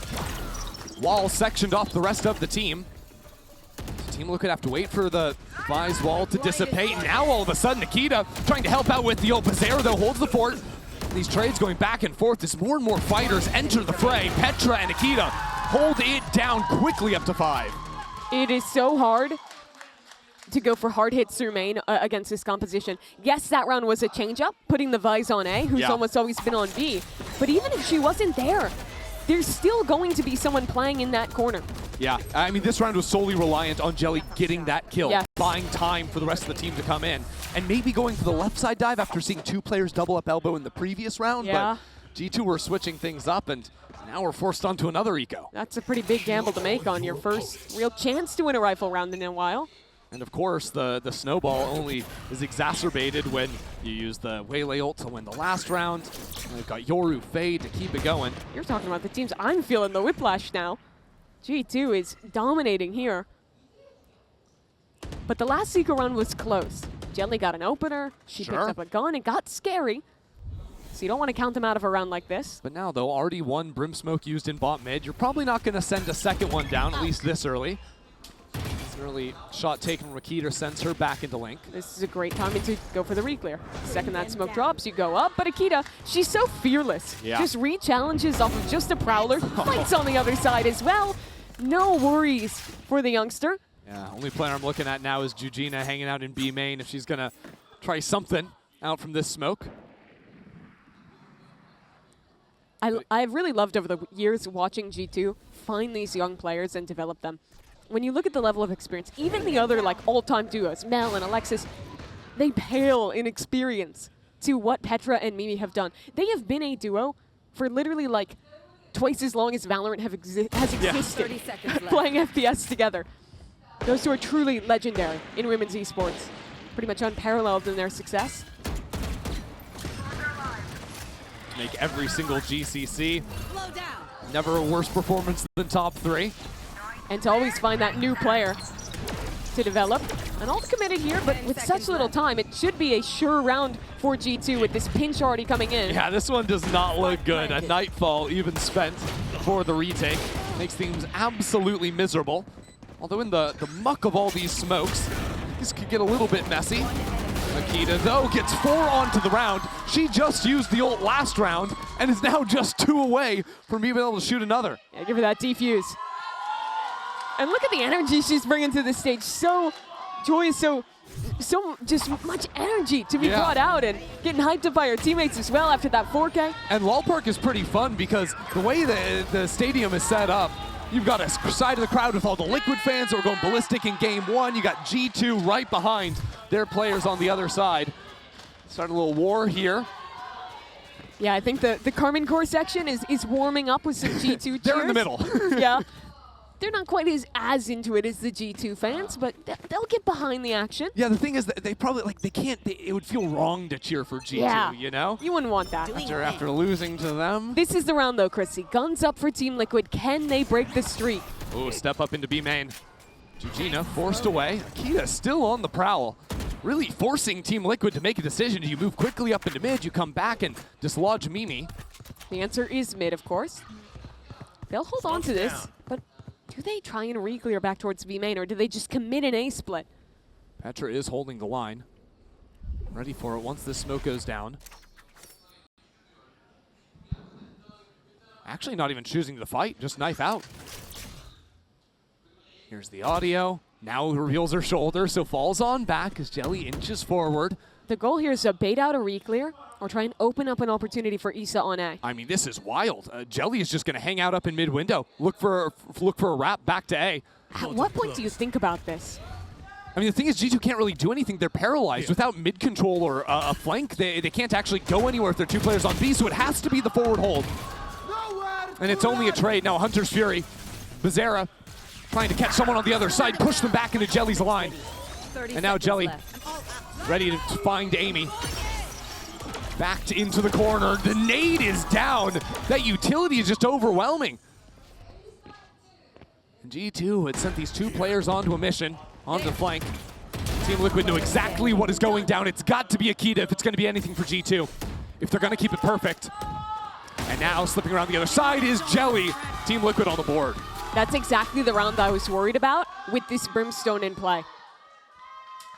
Wall sectioned off the rest of the team. Team Liquid have to wait for the Vise wall to dissipate. And now all of a sudden, Nikita trying to help out with the old Bazaar, though, holds the fort. These trades going back and forth as more and more fighters enter the fray. Petra and Nikita hold it down quickly up to 5. It is so hard to go for hard hits through main against this composition. Yes, that round was a change-up, putting the Vise on A, who's almost always been on B. But even if she wasn't there, there's still going to be someone playing in that corner. Yeah, I mean, this round was solely reliant on Jelly getting that kill, buying time for the rest of the team to come in, and maybe going for the left side dive after seeing 2 players double up elbow in the previous round. But G2 were switching things up, and now we're forced onto another eco. That's a pretty big gamble to make on your first real chance to win a rifle round in a while. And of course, the snowball only is exacerbated when you use the Waylay ult to win the last round. And they've got Yoru, Fade to keep it going. You're talking about the teams. I'm feeling the whiplash now. G2 is dominating here. But the last eco round was close. Jelly got an opener. She picked up a gun. It got scary. So you don't want to count them out of a round like this. But now, though, already 1 Brim Smoke used in bot mid. You're probably not going to send a second one down, at least this early. An early shot taken from Rakita sends her back into link. This is a great timing to go for the re-clear. Second that smoke drops, you go up. But Akita, she's so fearless. Just re-challenges off of just a Prowler. Fights on the other side as well. No worries for the youngster. Yeah, only player I'm looking at now is Jujina hanging out in B main if she's going to try something out from this smoke. I've really loved over the years watching G2 find these young players and develop them. When you look at the level of experience, even the other like all-time duos, Mel and Alexis, they pale in experience to what Petra and Mimi have done. They have been a duo for literally like twice as long as Valorant has existed 30 seconds left. playing FPS together. Those two are truly legendary in women's esports. Pretty much unparalleled in their success. Make every single GCC. Slow down. Never a worse performance than top 3. And to always find that new player to develop. And all committed here, but with such little time, it should be a sure round for G2 with this pinch already coming in. Yeah, this one does not look good. A Nightfall even spent for the retake. Makes things absolutely miserable. Although in the muck of all these smokes, this could get a little bit messy. Akita, though, gets 4 onto the round. She just used the ult last round and is now just 2 away from being able to shoot another. Yeah, give her that defuse. And look at the energy she's bringing to the stage. So joyous, so just much energy to be brought out and getting hyped up by her teammates as well after that 4K. And Lol Park is pretty fun because the way the stadium is set up, you've got a side of the crowd with all the Liquid fans who are going ballistic in game 1. You got G2 right behind their players on the other side. Start a little war here. Yeah, I think the Carmen Core section is warming up with some G2 cheers. They're in the middle. Yeah. They're not quite as into it as the G2 fans, but they'll get behind the action. Yeah, the thing is that they probably, like, it would feel wrong to cheer for G2, you know? You wouldn't want that. After losing to them. This is the round though, Chrissy. Guns up for Team Liquid. Can they break the streak? Oh, step up into B main. Gugina forced away. Akita still on the prowl. Really forcing Team Liquid to make a decision. Do you move quickly up into mid? You come back and dislodge Mimi. The answer is mid, of course. They'll hold on to this, but do they try and re-clear back towards B main, or do they just commit an A split? Petra is holding the line. Ready for it once this smoke goes down. Actually not even choosing to fight, just knife out. Here's the audio. Now reveals her shoulder, so falls on back as Jelly inches forward. The goal here is to bait out a re-clear or try and open up an opportunity for Issa on A. I mean, this is wild. Jelly is just going to hang out up in mid window. Look for a wrap back to A. At what point do you think about this? I mean, the thing is, G2 can't really do anything. They're paralyzed. Without mid control or a flank, they can't actually go anywhere if they're 2 players on B, so it has to be the forward hold. And it's only a trade. Now Hunter's Fury. Bizarra trying to catch someone on the other side, push them back into Jelly's line. And now Jelly ready to find Amy. Backed into the corner. The nade is down. That utility is just overwhelming. And G2 had sent these 2 players onto a mission, onto the flank. Team Liquid knew exactly what is going down. It's got to be Akita if it's going to be anything for G2, if they're going to keep it perfect. And now slipping around the other side is Jelly. Team Liquid on the board. That's exactly the round I was worried about with this Brimstone in play.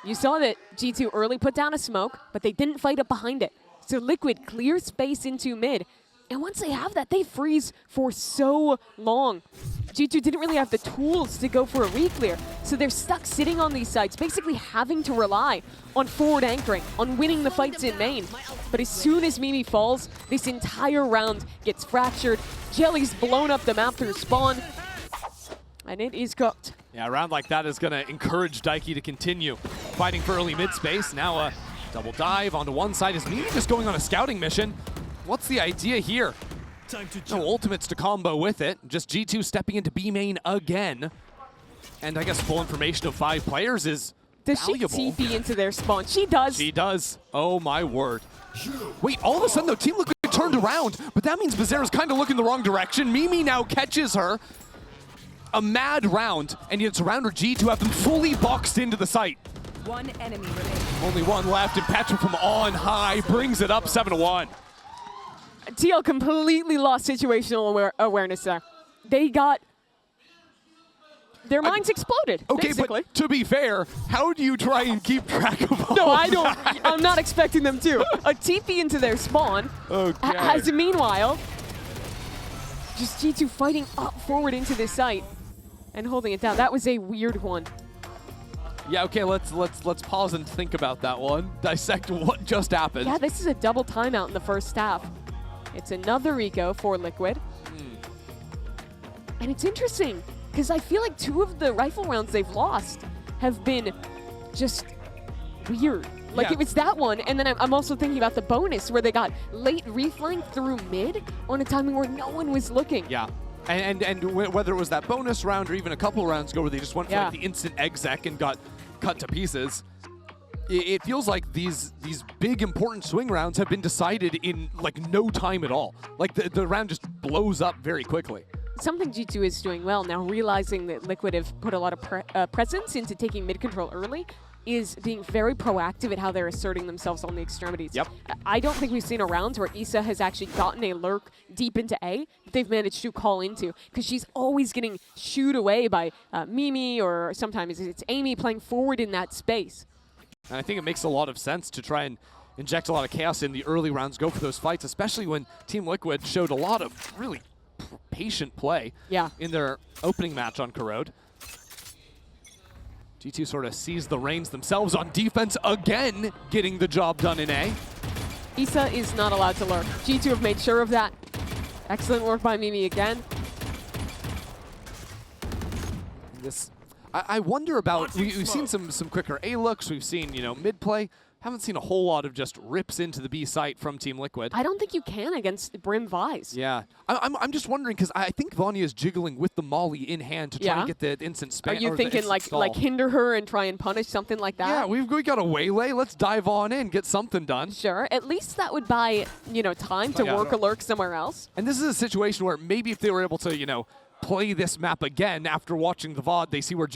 You saw that G2 early put down a smoke, but they didn't fight up behind it. So Liquid clear space into mid. And once they have that, they freeze for so long. G2 didn't really have the tools to go for a re-clear, so they're stuck sitting on these sites, basically having to rely on forward anchoring, on winning the fights in main. But as soon as Mimi falls, this entire round gets fractured. Jelly's blown up the map through spawn, and it is cooked. Yeah, a round like that is going to encourage Daiki to continue fighting for early mid space. Now a double dive onto one side. Is Mimi just going on a scouting mission? What's the idea here? No ultimates to combo with it. Just G2 stepping into B main again. And I guess full information of 5 players is valuable. Does she TP into their spawn? She does. She does. Oh my word. Wait, all of a sudden though, Team Liquid turned around, but that means Bizarra's kind of looking the wrong direction. Mimi now catches her. A mad round, and yet it's around her G2 have them fully boxed into the site. 1 enemy remaining. Only 1 left, and Petra from on high brings it up 7-1. TL completely lost situational awareness there. They got... Their minds exploded, Okay, basically. but to be fair, how do you try and keep track of all No, I of don't. that? I'm not expecting them to. A TP into their spawn. Okay. As meanwhile, just G2 fighting up forward into this site and holding it down. That was a weird one. Yeah, okay, let's pause and think about that one. Dissect what just happened. Yeah, this is a double timeout in the first half. It's another eco for Liquid. And it's interesting, because I feel like 2 of the rifle rounds they've lost have been just weird. Like, Yeah. it was that one, and then I'm also thinking about the bonus where they got late reflying through mid on a timing where no one was looking. Yeah. And whether it was that bonus round or even a couple rounds ago where they just went for like the instant exec and got cut to pieces, it feels like these big important swing rounds have been decided in like no time at all. Like the round just blows up very quickly. Something G2 is doing well now, realizing that Liquid have put a lot of presence into taking mid control early, is being very proactive at how they're asserting themselves on the extremities. Yep. I don't think we've seen a round where Issa has actually gotten a lurk deep into A that they've managed to call into, because she's always getting shooed away by Mimi, or sometimes it's Amy playing forward in that space. And I think it makes a lot of sense to try and inject a lot of chaos in the early rounds, go for those fights, especially when Team Liquid showed a lot of really patient play in their opening match on Corrode. G2 sort of seized the reins themselves on defense again, getting the job done in A. Issa is not allowed to lurk. G2 have made sure of that. Excellent work by Mimi again. I wonder about, we've seen some quicker A looks, we've seen, you know, mid play. Haven't seen a whole lot of just rips into the B site from Team Liquid. I don't think you can against Brim Vise. Yeah. I'm just wondering, because I think Vanya is jiggling with the Molly in hand to try and get the instant spam. Are you thinking like hinder her and try and punish something like that? Yeah, we got a waylay. Let's dive on in, get something done. Sure. At least that would buy, you know, time to work a lurk somewhere else. And this is a situation where maybe if they were able to, you know, play this map again after watching the VOD, they see where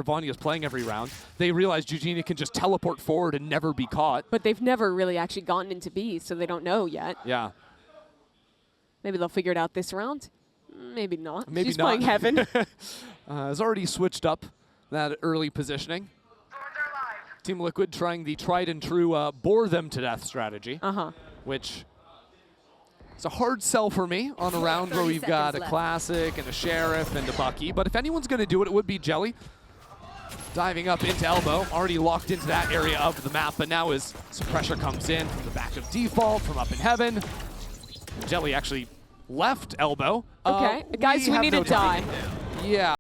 Vanya is playing every round. They realize Eugenia can just teleport forward and never be caught. But they've never really actually gotten into B, so they don't know yet. Yeah. Maybe they'll figure it out this round. Maybe not. Maybe She's not. playing Heaven. Has already switched up that early positioning. Team Liquid trying the tried and true bore them to death strategy, which it's a hard sell for me on a round where we've got a Classic and a Sheriff and a Bucky. But if anyone's going to do it, it would be Jelly. Diving up into Elbow, already locked into that area of the map, but now as some pressure comes in from the back of Default, from up in Heaven. Jelly actually left Elbow. Okay, guys, we need to die. Yeah,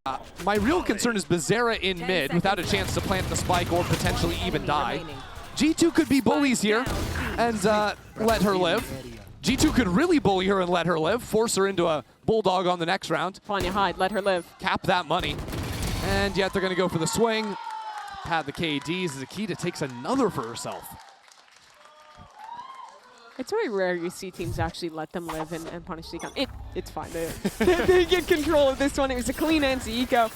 my real concern is Bizarra in mid without a chance to plant the spike or potentially even die. G2 could be bullies here and let her live. G2 could really bully her and let her live, force her into a Bulldog on the next round. Vanya hide, let her live. Cap that money. And yet they're going to go for the swing. Pad the KDs as Akita takes another for herself. It's very rare you see teams actually let them live and punish the account. It's fine. They get control of this one. It was a clean anti-eco.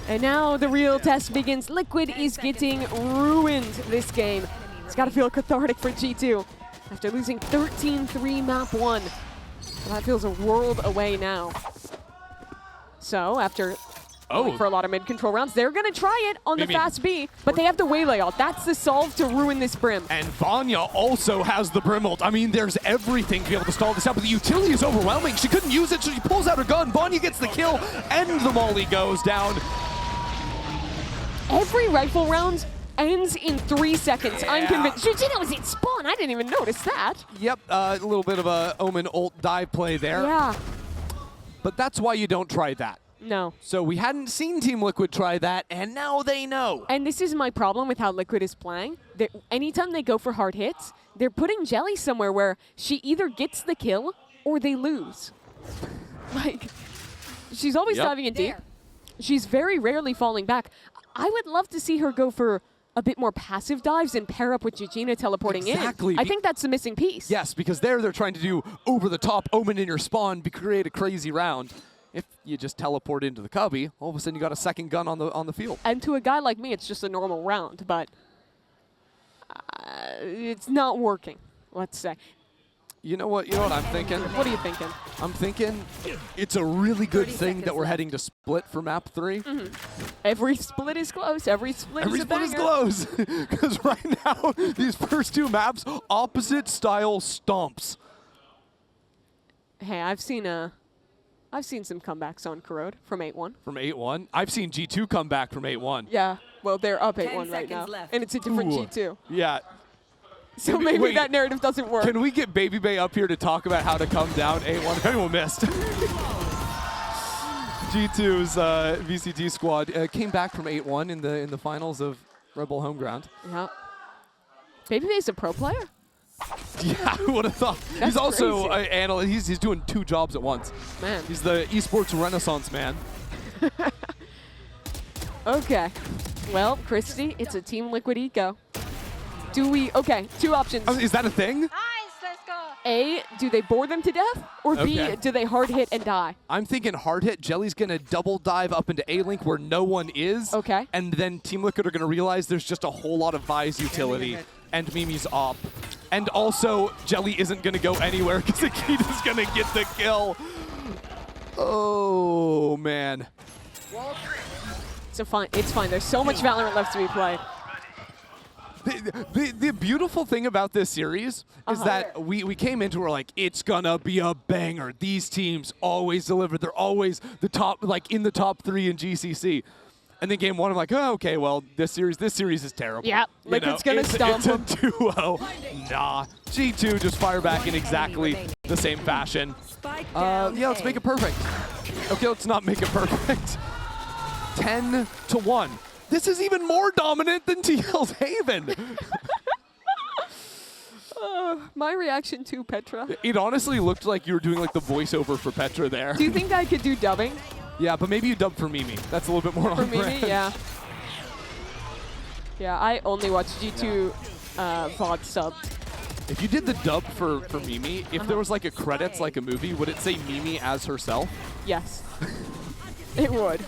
And now the real test begins. Liquid is getting ruined this game. It's got to feel cathartic for G2 after losing 13-3 map 1. Well, that feels a world away now. So after going for a lot of mid-control rounds, they're going to try it on the fast B, but they have the waylay ult. That's the solve to ruin this Brim. And Vanya also has the Brim ult. I mean, there's everything to be able to stall this out, but the utility is overwhelming. She couldn't use it, so she pulls out her gun. Vanya gets the kill, and the Molly goes down. Every rifle round ends in 3 seconds. I'm convinced. Georgina was in spawn. I didn't even notice that. Yep, a little bit of a Omen ult dive play there. Yeah. But that's why you don't try that. No. So we hadn't seen Team Liquid try that, and now they know. And this is my problem with how Liquid is playing. Anytime they go for hard hits, they're putting Jelly somewhere where she either gets the kill or they lose. Like, she's always diving in deep. She's very rarely falling back. I would love to see her go for a bit more passive dives and pair up with Georgina teleporting in. I think that's the missing piece. Yes, because they're trying to do over-the-top Omen in your spawn, create a crazy round. If you just teleport into the cubby, all of a sudden you got a second gun on the field. And to a guy like me, it's just a normal round, but it's not working, let's say. You know what I'm thinking? What are you thinking? I'm thinking it's a really good thing that we're heading to split for map 3. Every split is close. Every split is a banger. Every split is close. Because right now, these first 2 maps, opposite style stomps. Hey, I've seen some comebacks on Corrode from 8-1. From 8-1? I've seen G2 come back from 8-1. Yeah, well, they're up 8-1 right now. And it's a different G2. Yeah. So maybe that narrative doesn't work. Can we get Baby Bay up here to talk about how to come down 8-1? If anyone missed. G2's VCT squad came back from 8-1 in the finals of Red Bull Home Ground. Yeah. Babyface a pro player? Yeah, who would have thought? That's He's also crazy. an analyst. He's doing 2 jobs at once. Man. He's the esports renaissance man. Okay. Well, Christy, it's a Team Liquid eco. Do we... Okay, 2 options. Oh, is that a thing? A, do they bore them to death? Or B, Okay. do they hard hit and die? I'm thinking hard hit. Jelly's going to double dive up into A-Link where no one is. Okay. And then Team Liquid are going to realize there's just a whole lot of Vi's utility. And Mimi's op. And also, Jelly isn't going to go anywhere because Akita's going to get the kill. Oh, man. So fine. It's fine. There's so much Valorant left to be played. The beautiful thing about this series is that we came into it, we're like, it's gonna be a banger. These teams always deliver. They're always the top, like in the top 3 in GCC. And then game 1, I'm like, oh, okay, well, this series is terrible. Yeah, You Liquid's know, gonna stomp them. It's a duo. Nah, G2 just fire back in exactly the same fashion. Spike down. Yeah, let's make it perfect. Okay, let's not make it perfect. 10-1. This is even more dominant than TL's Haven. My reaction to Petra. It honestly looked like you were doing like the voiceover for Petra there. Do you think I could do dubbing Yeah, but maybe you dub for Mimi. That's a little bit more for on Mimi? brand. Yeah. Yeah, I only watch G2 VOD subbed. If you did the dub for Mimi, if there was like a credits like a movie, would it say Mimi as herself? Yes. It would.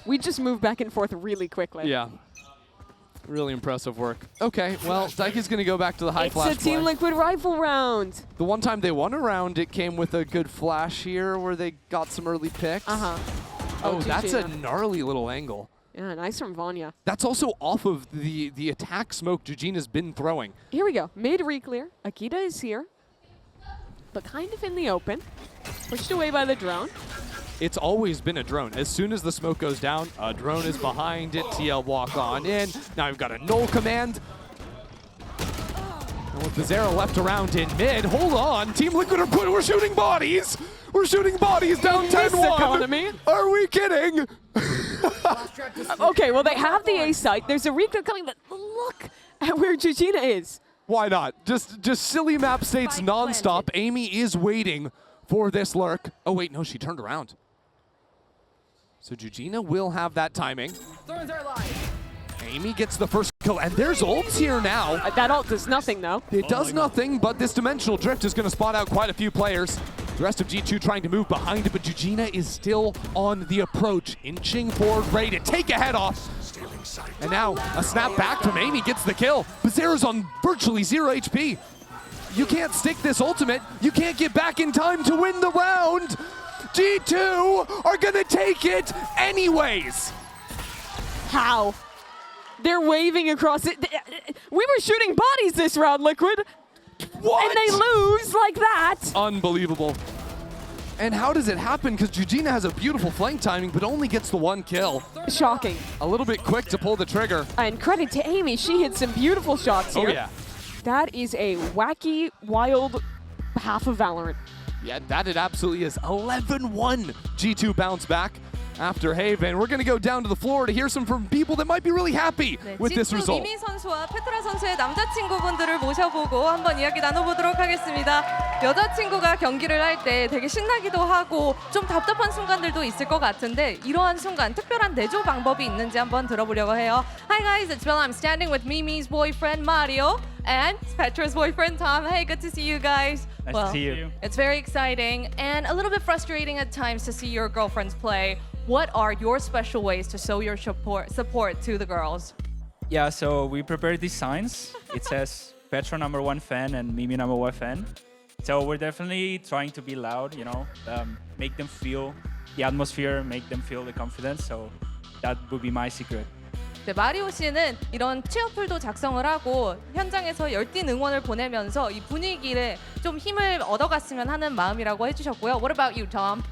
We just move back and forth really quickly. Yeah. Really impressive work. Okay, well, Daiki's going to go back to the high flash It's a Team play. Liquid rifle round. The one time they won a round, it came with a good flash here where they got some early picks. Uh-huh. Oh, that's a Jujina. gnarly little angle. Yeah, nice from Vanya. That's also off of the attack smoke Jujina's been throwing. Here we go. Mid re-clear. Akita is here, but kind of in the open. Pushed away by the drone. It's always been a drone. As soon as the smoke goes down, a drone is behind it. TL walk on in. Now we've got a null command. And with the Zera left around in mid, hold on. Team Liquid we're shooting bodies. We're shooting bodies down This 10-1. economy. Are we kidding? Okay, well, they have the A site. There's a re-clear coming, but look at where Jujina is. Why not? Just silly map states Spike nonstop. planted. Amy is waiting for this lurk. Oh wait, no, she turned around. So Jujina will have that timing. Amy gets the first kill, and there's ults here now. That ult does nothing, though. It does nothing, but this dimensional drift is going to spot out quite a few players. The rest of G2 trying to move behind it, but Jujina is still on the approach, inching forward, ready to take a head off. And now a snap back from Amy gets the kill. Bazera's on virtually 0 HP. You can't stick this ultimate. You can't get back in time to win the round. G2 are going to take it anyways. How? They're waving across it. We were shooting bodies this round, Liquid. What? And they lose like that. Unbelievable. And how does it happen? Because Jujina has a beautiful flank timing, but only gets the 1 kill. Shocking. A little bit quick to pull the trigger. And credit to Amy. She hit some beautiful shots here. Oh, yeah. That is a wacky, wild half of Valorant. Yeah, that it absolutely is. 11-1 G2 bounce back after Haven. We're going to go down to the floor to hear some from people that might be really happy with this G2 result. 미미 선수와 페트라 선수의 남자친구분들을 모셔보고 한번 이야기 나눠보도록 하겠습니다. 여자친구가 경기를 할 때 되게 신나기도 하고 좀 답답한 순간들도 있을 것 같은데 이러한 순간 특별한 내조 방법이 있는지 한번 들어보려고 해요. Hi guys, it's Bella. I'm standing with Mimi's boyfriend Mario and Petra's boyfriend Tom. Hey, good to see you guys. Nice well, to see you. It's very exciting and a little bit frustrating at times to see your girlfriends play. What are your special ways to show your support to the girls? Yeah, so we prepared these signs. It says Petra #1 fan and Mimi #1 fan. So we're definitely trying to be loud, you know, make them feel the atmosphere, make them feel the confidence. So that would be my secret. 네, 마리오 씨는 이런 취어풀도 작성을 하고 현장에서 열띤 응원을 보내면서 이 분위기에 좀 힘을 얻어갔으면 하는 마음이라고 해주셨고요. What about you, Tom?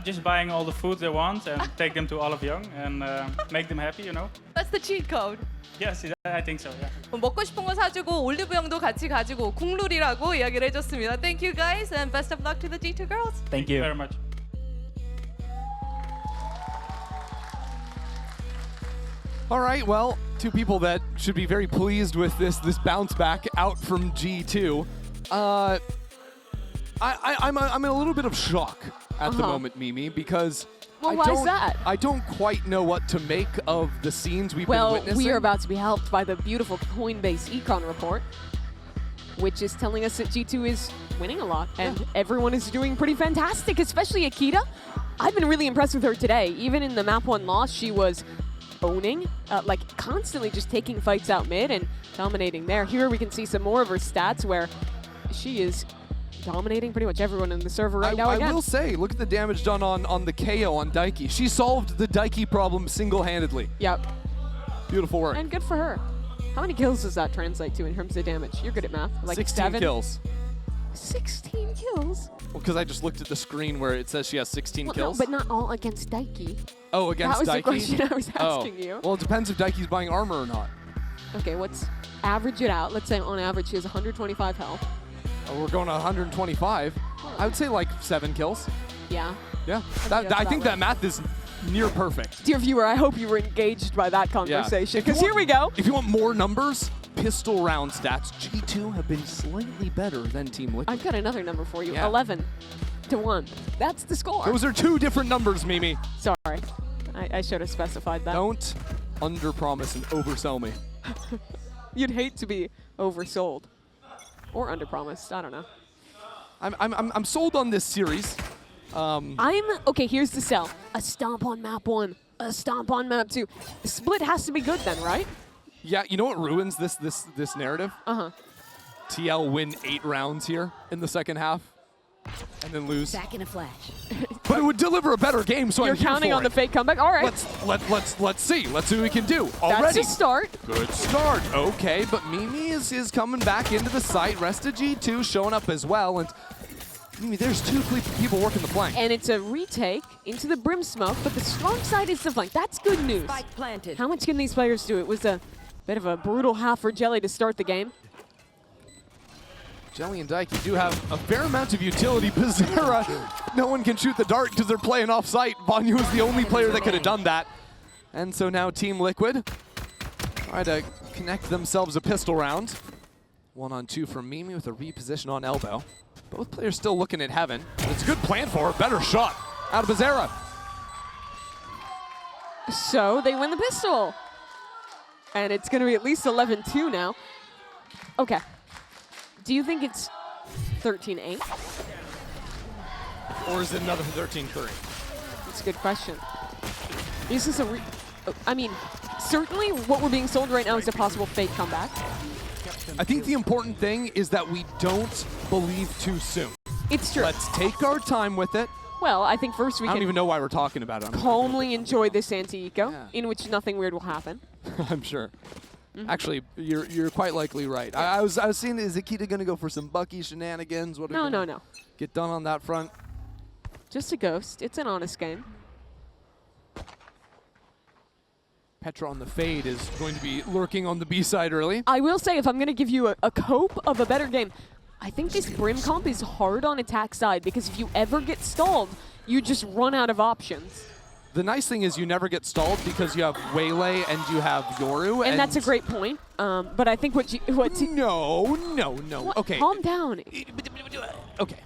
Just buying all the food they want and take them to Olive Young and make them happy, you know. That's the cheat code. Yes, I think so. Yeah. 먹고 싶은 거 사주고 올리브영도 같이 가지고 국룰이라고 이야기를 해줬습니다. Thank you guys and best of luck to the G2 girls. Thank you. Very much. All right, well, Two people that should be very pleased with this bounce back out from G2. I'm in a little bit of shock at the moment, Mimi, because Well, why is that? I don't quite know what to make of the scenes we've been witnessing. We are about to be helped by the beautiful Coinbase econ report, which is telling us that G2 is winning a lot, and everyone is doing pretty fantastic, especially Akita. I've been really impressed with her today. Even in the map 1 loss, she was owning, like constantly just taking fights out mid and dominating there. Here we can see some more of her stats where she is dominating pretty much everyone in the server right now again. I will say, look at the damage done on the KO on Daiki. She solved the Daiki problem single-handedly. Yep. Beautiful work. And good for her. How many kills does that translate to in terms of damage? You're good at math. Like 16 7? kills. 16 kills? Well, because I just looked at the screen where it says she has 16 kills. No, but not all against Daiki. Oh, against Daiki? That was the question I was asking you. Well, it depends if Daiki's buying armor or not. Okay, let's average it out. Let's say on average she has 125 health. Oh, we're going to 125. I would say like 7 kills. Yeah. Yeah. I think that math is near perfect. Dear viewer, I hope you were engaged by that conversation, because here we go. If you want more numbers, pistol round stats, G2 have been slightly better than Team Liquid. I've got another number for you. Yeah. 11-1. That's the score. Those are 2 different numbers, Mimi. Sorry. I should have specified that. Don't underpromise and oversell me. You'd hate to be oversold. Or underpromised. I don't know. I'm sold on this series. Okay, here's the sell. A stomp on map 1. A stomp on map 2. The split has to be good then, right? Yeah, you know what ruins this narrative? Uh-huh. TL win 8 rounds here in the second half, and then lose. Back in a flash. But it would deliver a better game, so You're I'm here counting for on it. the fake comeback. All right. Let's see. Let's see what we can do. Already. That's a start. Good start. Okay, but Mimi is coming back into the site. Rest of G2 showing up as well, and Mimi, there's 2 people working the flank. And it's a retake into the brim smoke, but the strong side is the flank. That's good news. Spike planted. How much can these players do? It was a bit of a brutal half for Jelly to start the game. Jelly and Daiki do have a fair amount of utility. Bizarra, no one can shoot the dart because they're playing off site. Banyu is the only player that could have done that. And so now Team Liquid try to connect themselves a pistol round. 1-on-2 from Mimi with a reposition on elbow. Both players still looking at heaven. But it's a good plan for her. Better shot out of Bizarra. So they win the pistol. And it's going to be at least 11-2 now. Okay. Do you think it's 13-8? Or is it another 13-3? That's a good question. Is this I mean, certainly what we're being sold right now is a possible fake comeback. I think the important thing is that we don't believe too soon. It's true. Let's take our time with it. Well, I think first we I don't can even know why we're talking about it. calmly enjoy this anti-eco, Yeah. in which nothing weird will happen. I'm sure. Actually, you're quite likely right. I was seeing, is Akita going to go for some Bucky shenanigans? What are we gonna No. get done on that front? Just a ghost. It's an honest game. Petra on the fade is going to be lurking on the B side early. I will say, if I'm going to give you a cope of a better game, I think this Brim comp is hard on attack side, because if you ever get stalled, you just run out of options. The nice thing is you never get stalled because you have Waylay and you have Yoru. And that's a great point. But I think No. What? Okay. Calm down. Okay.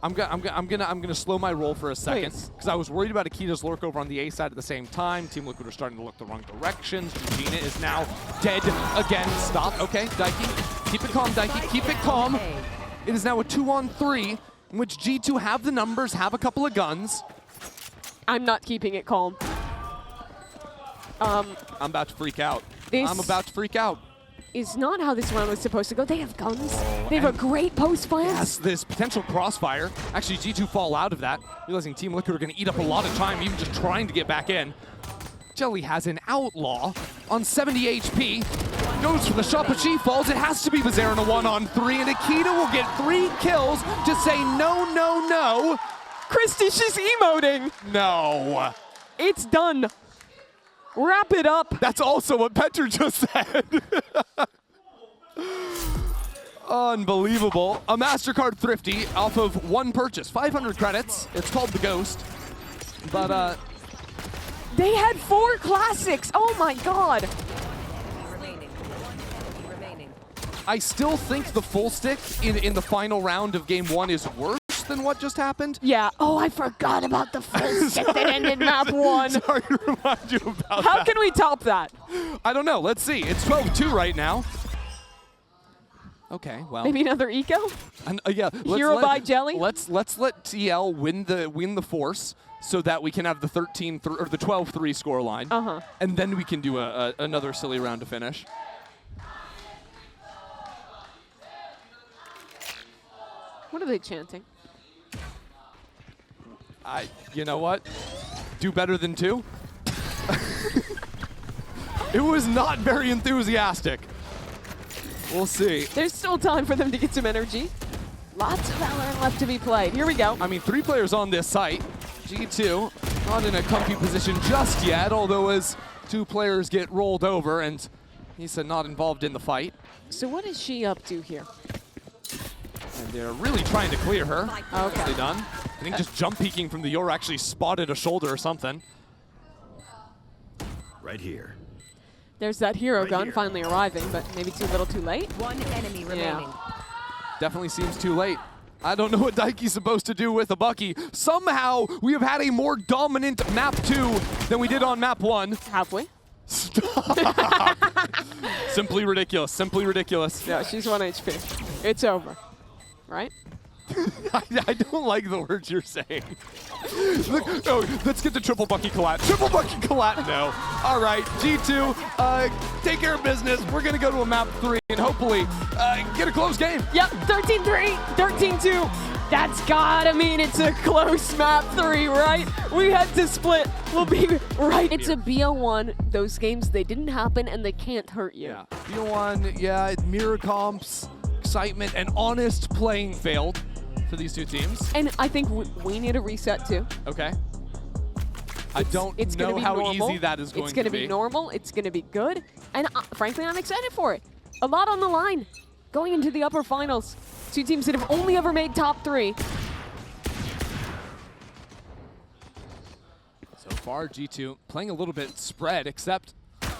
I'm gonna slow my roll for a second Please. because I was worried about Akita's lurk over on the A side at the same time. Team Liquid are starting to look the wrong directions. Gina is now dead again. Stop. Okay, Daiki. Keep it calm, Daiki. Keep it calm. It is now a 2-on-3 in which G2 have the numbers, have a couple of guns. I'm not keeping it calm. I'm about to freak out. This I'm about to freak out. is not how this round was supposed to go. They have guns. They have a great post plan. Yes, this potential crossfire. Actually, G2 fall out of that, realizing Team Liquid are going to eat up a lot of time, even just trying to get back in. Jelly has an outlaw on 70 HP. Goes for the shot, but she falls. It has to be Bizarra in a 1-on-3, and Akita will get 3 kills to say no, no, no. Christy, she's emoting. No. It's done. Wrap it up. That's also what Petra just said. Unbelievable. A MasterCard Thrifty off of 1 purchase. 500 credits. It's called the Ghost. But they had 4 classics. Oh my god. I still think the full stick in the final round of game 1 is worse than what just happened. Yeah. Oh, I forgot about the full stick that ended map 1. Sorry to remind you about How that. can we top that? I don't know. Let's see. It's 12-2 right now. Okay, well. Maybe another eco? And, yeah. Hero by Jelly? Let's let TL win the force so that we can have the 12-3 score line. And then we can do another silly round to finish. What are they chanting? You know what? Do better than 2? It was not very enthusiastic. We'll see. There's still time for them to get some energy. Lots of Valorant left to be played. Here we go. I mean, 3 players on this site. G2 not in a comfy position just yet, although as 2 players get rolled over and Issa not involved in the fight. So what is she up to here? And they're really trying to clear her. Okay. Nicely done. I think just jump peeking from the Yor actually spotted a shoulder or something. Right here. There's that hero gun finally arriving, but maybe too little too late. One enemy remaining. Definitely seems too late. I don't know what Daiki's supposed to do with a Bucky. Somehow, we have had a more dominant map 2 than we did on map 1. Have we? Stop. Simply ridiculous. Simply ridiculous. No, she's 1 HP. It's over. Right? I don't like the words you're saying. Look, oh, let's get the triple Bucky collat. Triple Bucky collat, no. All right, G2, take care of business. We're going to go to a map 3 and hopefully get a close game. Yep, 13-3, 13-2. That's gotta mean it's a close map 3, right? We had to split. We'll be right. It's a BO1. Those games, they didn't happen and they can't hurt you. Yeah, BO1, yeah, mirror comps, excitement, and honest playing failed for these 2 teams. And I think we need a reset too. Okay. I don't know how easy that is going to be. It's going to be normal. It's going to be good. And frankly, I'm excited for it. A lot on the line going into the upper finals. 2 teams that have only ever made top 3. So far, G2 playing a little bit spread, except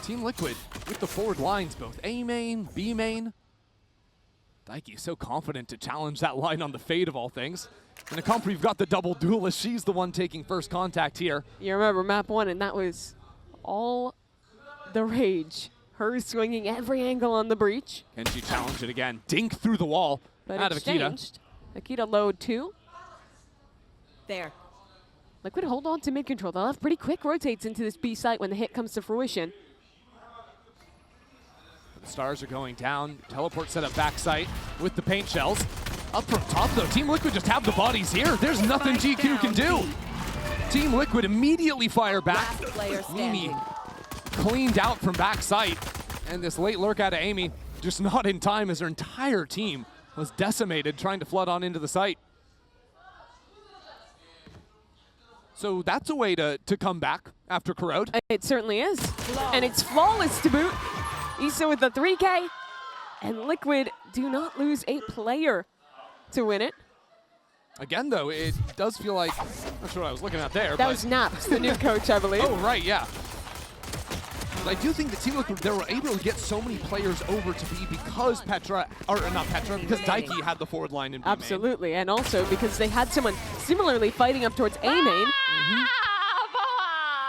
Team Liquid with the forward lines, both A main, B main. Daiki is so confident to challenge that line on the fade of all things. In a comp where you've got the double duelist, she's the one taking first contact here. You remember map 1, and that was all the rage. Her swinging every angle on the breach. Can she challenge it again? Dink through the wall But out of Akita. exchanged. Akita load 2. There. Liquid hold on to mid control. They'll have pretty quick rotates into this B site when the hit comes to fruition. The stars are going down. Teleport set up backside with the paint shells. Up from top though, Team Liquid just have the bodies here. There's nothing GQ can do. Team Liquid immediately fire back. Mimi cleaned out from backside. And this late lurk out of Amy, just not in time as her entire team was decimated trying to flood on into the site. So that's a way to come back after Corrode. It certainly is. And it's flawless to boot. Issa with the 3K. And Liquid do not lose a player to win it. Again, though, it does feel like, I'm not sure what I was looking at there. That was Naps, the new coach, I believe. Oh, right, yeah. But I do think the Team Liquid, they were able to get so many players over to B because Petra, or not Petra, because Daiki had the forward line in B main. Absolutely, and also because they had someone similarly fighting up towards A main.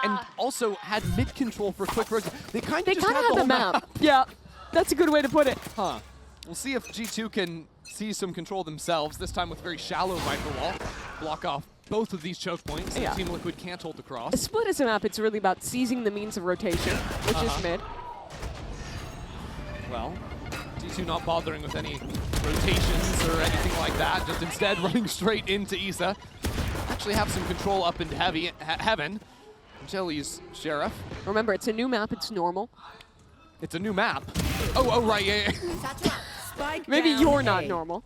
And also had mid control for quick roads. They kind of just had had the map. Yeah, that's a good way to put it. Huh. We'll see if G2 can see some control themselves, this time with very shallow Viper Wall. Block off both of these choke points, and Team Liquid can't hold the cross. A split as a map, it's really about seizing the means of rotation, which is mid. Well, G2 not bothering with any rotations or anything like that, just instead running straight into Issa. Actually have some control up into heaven. Jelly's Sheriff. Remember, it's a new map, it's normal. It's a new map. Oh, right, yeah. Maybe you're not normal.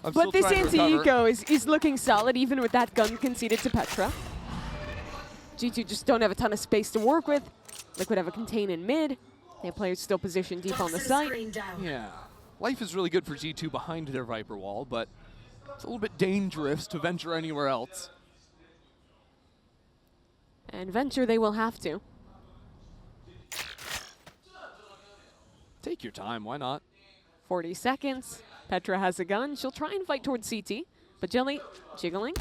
But this anti-eco is looking solid, even with that gun conceded to Petra. G2 just don't have a ton of space to work with. Liquid have a contain in mid. They have players still positioned deep on the site. Yeah. Life is really good for G2 behind their Viper Wall, but it's a little bit dangerous to venture anywhere else. And venture they will have to. Take your time, why not? 40 seconds. Petra has a gun. She'll try and fight towards CT, but Jelly jiggling.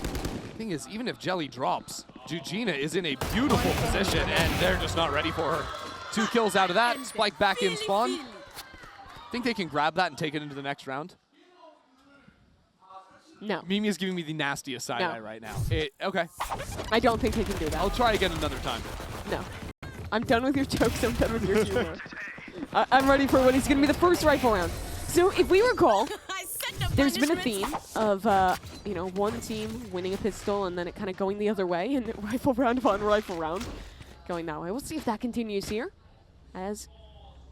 Thing is, even if Jelly drops, Jujina is in a beautiful position, and they're just not ready for her. 2 kills out of that. Spike back in spawn. Think they can grab that and take it into the next round? No. Mimi is giving me the nastiest side eye right now. Okay. I don't think they can do that. I'll try again another time. No. I'm done with your jokes. I'm done with your humor. I'm ready for what is going to be the first rifle round. So if we recall, there's been a theme of, you know, one team winning a pistol and then it kind of going the other way, and rifle round upon rifle round going that way. We'll see if that continues here, as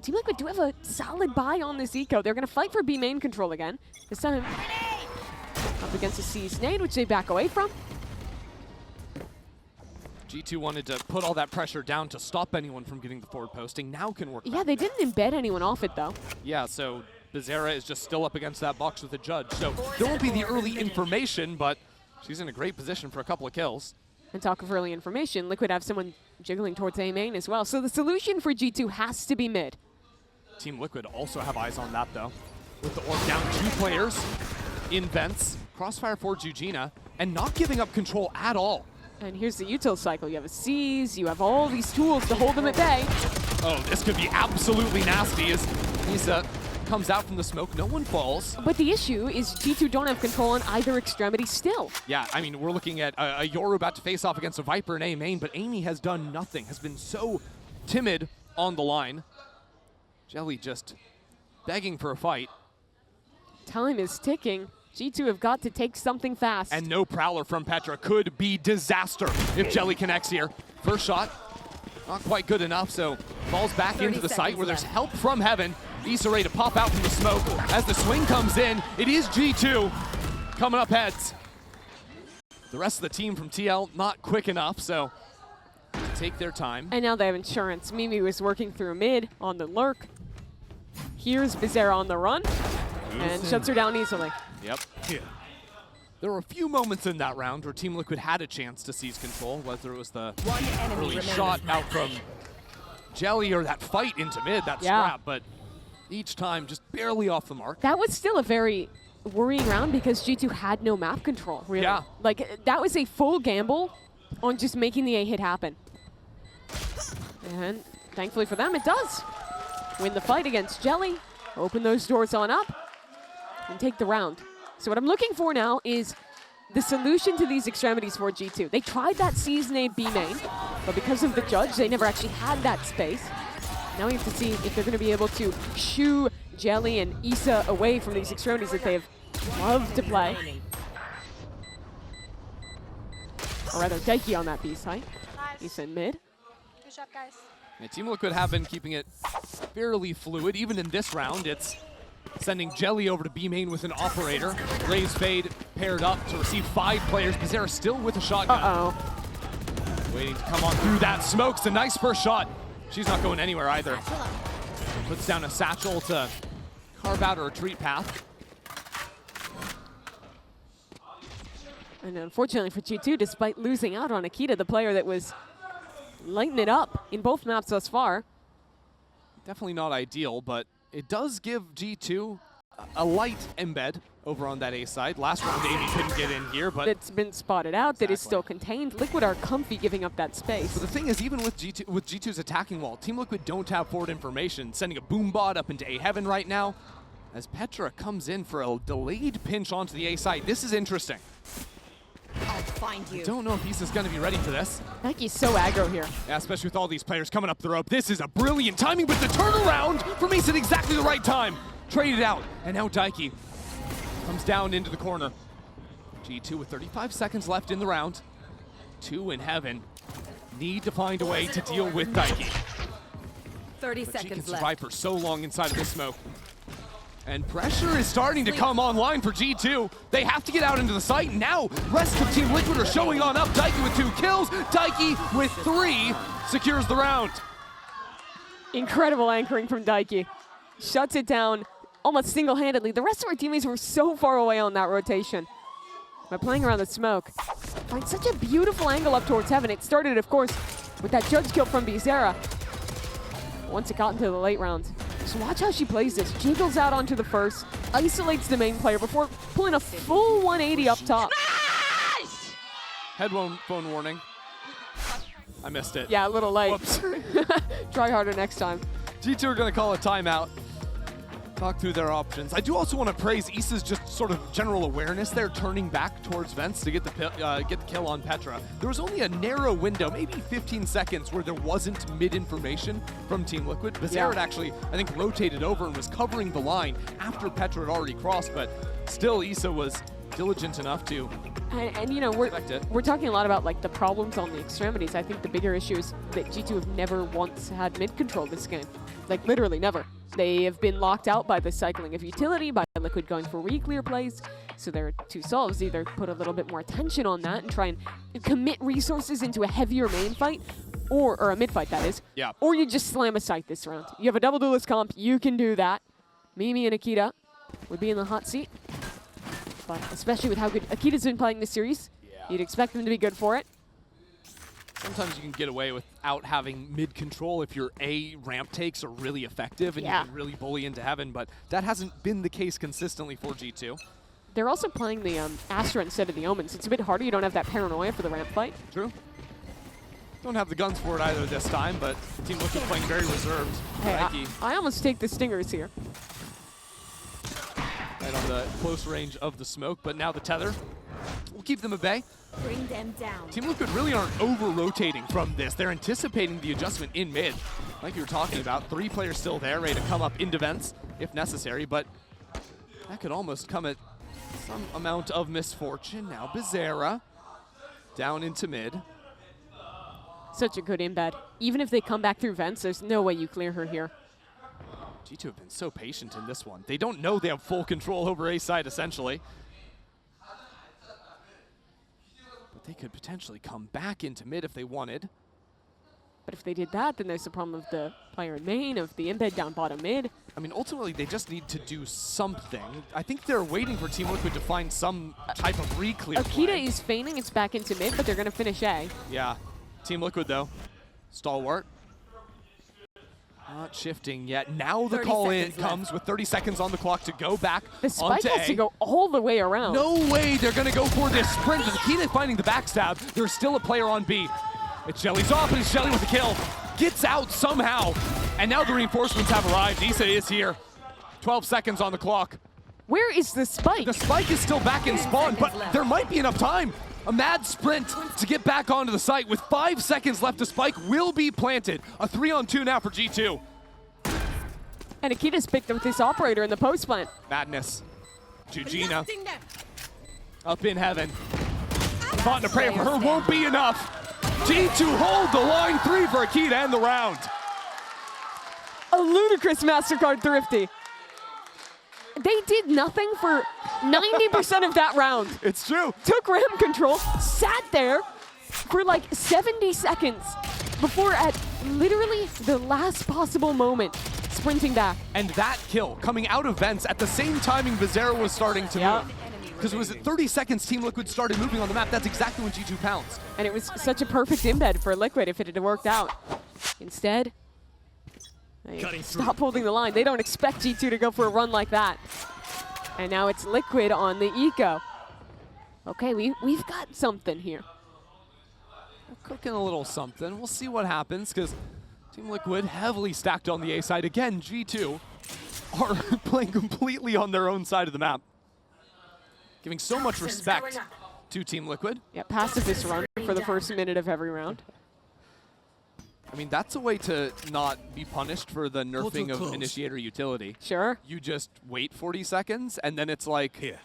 Team Liquid do have a solid buy on this eco. They're going to fight for B main control again. This time up against a C nade, which they back away from. G2 wanted to put all that pressure down to stop anyone from getting the forward posting. Now can work. Yeah, they didn't embed anyone off it, though. Yeah, so Bizarra is just still up against that box with the judge. So there won't be the early information, but she's in a great position for a couple of kills. And talk of early information, Liquid have someone jiggling towards A main as well. So the solution for G2 has to be mid. Team Liquid also have eyes on that, though. With the orb down 2 players in vents, crossfire for Jujina, and not giving up control at all. And here's the util cycle. You have a C's, you have all these tools to hold them at bay. Oh, this could be absolutely nasty as Nisa comes out from the smoke. No one falls. But the issue is G2 don't have control on either extremity still. Yeah, I mean, we're looking at a Yoru about to face off against a Viper in A main, but Amy has done nothing, has been so timid on the line. Jelly just begging for a fight. Time is ticking. G2 have got to take something fast. And no Prowler from Petra could be disaster if Jelly connects here. First shot, not quite good enough, so falls back into the site where there's help from heaven. Issa ready to pop out from the smoke. As the swing comes in, it is G2 coming up heads. The rest of the team from TL not quick enough, so take their time. And now they have insurance. Mimi was working through mid on the lurk. Here's Bizarra on the run, and shuts her down easily. Yep. Yeah. There were a few moments in that round where Team Liquid had a chance to seize control, whether it was the early shot out from Jelly or that fight into mid, that scrap, but each time just barely off the mark. That was still a very worrying round because G2 had no map control, really. Yeah. Like, that was a full gamble on just making the A hit happen. And thankfully for them, it does. Win the fight against Jelly, open those doors on up, and take the round. So what I'm looking for now is the solution to these extremities for G2. They tried that Seasonade B main, but because of the judge, they never actually had that space. Now we have to see if they're going to be able to shoo Jelly and Issa away from these extremities that they've loved to play. Or rather, Daiki on that B site. Issa in mid. Good job, guys. Yeah, Team Liquid have been keeping it fairly fluid. Even in this round, it's sending Jelly over to B main with an operator. Raise Fade paired up to receive 5 players. Bizarra still with a shotgun. Uh-oh. Waiting to come on through that smoke. It's a nice first shot. She's not going anywhere either. Puts down a satchel to carve out a retreat path. And unfortunately for G2, despite losing out on Akita, the player that was lighting it up in both maps thus far. Definitely not ideal, but it does give G2 a light embed over on that A side. Last round, Amy couldn't get in here, but it's been spotted out, that is still contained. Liquid are comfy giving up that space. But the thing is, even with G2's attacking wall, Team Liquid don't have forward information, sending a boom bot up into A heaven right now. As Petra comes in for a delayed pinch onto the A side. This is interesting. I'll find you. I don't know if Issa's going to be ready for this. Daki's so aggro here. Yeah, especially with all these players coming up the rope. This is a brilliant timing, but the turnaround from Issa at exactly the right time. Traded out, and now Daiki comes down into the corner. G2 with 35 seconds left in the round. 2 in heaven. Need to find a way to deal with Daiki. 30 But she can seconds survive left. for so long inside of this smoke. And pressure is starting to come online for G2. They have to get out into the site. Now, rest of Team Liquid are showing on up. Daiki with 2 kills. Daiki with 3 secures the round. Incredible anchoring from Daiki. Shuts it down almost single-handedly. The rest of our teammates were so far away on that rotation. By playing around the smoke, find such a beautiful angle up towards heaven. It started, of course, with that judge kill from Bizarra. Once it got into the late rounds, So watch how she plays this. Jiggles out onto the first, isolates the main player before pulling a full 180 up top. Headphone warning. I missed it. Yeah, a little late. Whoops. Try harder next time. G2 are going to call a timeout. Talk through their options. I do also want to praise Issa's just sort of general awareness there, turning back towards vents to get the kill on Petra. There was only a narrow window, maybe 15 seconds, where there wasn't mid-information from Team Liquid. Bizarre had actually, I think, rotated over and was covering the line after Petra had already crossed, but still Issa was diligent enough to and you know, we're talking a lot about like the problems on the extremities. I think the bigger issue is that G2 have never once had mid control this game. Like literally never. They have been locked out by the cycling of utility, by Liquid going for re-clear plays. So their two solves either put a little bit more attention on that and try and commit resources into a heavier main fight, or a mid fight that is. Yeah. Or you just slam a site this round. You have a double duelist comp, you can do that. Mimi and Akita would be in the hot seat. But especially with how good Akita's been playing this series, you'd expect them to be good for it. Sometimes you can get away without having mid-control if your A ramp takes are really effective and you can really bully into heaven, but that hasn't been the case consistently for G2. They're also playing the Astra instead of the Omens. It's a bit harder. You don't have that paranoia for the ramp fight. True. Don't have the guns for it either this time, but Team Liquid playing very reserved. Hey, I almost take the Stingers here. Right on the close range of the smoke, but now the tether will keep them at bay. Bring them down. Team Liquid really aren't over-rotating from this. They're anticipating the adjustment in mid. Like you were talking about, 3 players still there, ready to come up into vents if necessary, but that could almost come at some amount of misfortune. Now Bizarra down into mid. Such a good embed. Even if they come back through vents, there's no way you clear her here. G2 have been so patient in this one. They don't know they have full control over A side, essentially. But they could potentially come back into mid if they wanted. But if they did that, then there's the problem of the player in main, of the embed down bottom mid. I mean, ultimately, they just need to do something. I think they're waiting for Team Liquid to find some type of re-clear Akita play. is feigning it's back into mid, but they're going to finish A. Yeah. Team Liquid, though. Stalwart. Not shifting yet. Now the call in comes with 30 seconds on the clock to go back The spike has A. to go all the way around. No way they're going to go for this sprint. Akita finding the backstab. There's still a player on B. It's Shelly's off, and it's Shelly with the kill. Gets out somehow. And now the reinforcements have arrived. Issa is here. 12 seconds on the clock. Where is the spike? The spike is still back in spawn, but there might be enough time. A mad sprint to get back onto the site with 5 seconds left. The spike will be planted. A 3-on-2 now for G2. And Akita's picked up this operator in the post plant. Madness. Jujina up in heaven. Thought to pray for her won't be enough. G2 hold the line 3 for Akita and the round. A ludicrous MasterCard Thrifty. They did nothing for 90% of that round. It's true. Took ramp control, sat there for like 70 seconds before at literally the last possible moment, sprinting back. And that kill coming out of vents at the same timing Bizarra was starting to move. Because it was at 30 seconds Team Liquid started moving on the map. That's exactly when G2 pounced. And it was such a perfect embed for Liquid if it had worked out. Instead, they stop holding the line. They don't expect G2 to go for a run like that. And now it's Liquid on the eco. Okay, we've got something here. We're cooking a little something. We'll see what happens, because Team Liquid heavily stacked on the A side. Again, G2 are playing completely on their own side of the map. Giving so much respect to Team Liquid. Yeah, pacifist run for the first minute of every round. I mean, that's a way to not be punished for the nerfing of initiator utility. Sure. You just wait 40 seconds, and then it's like...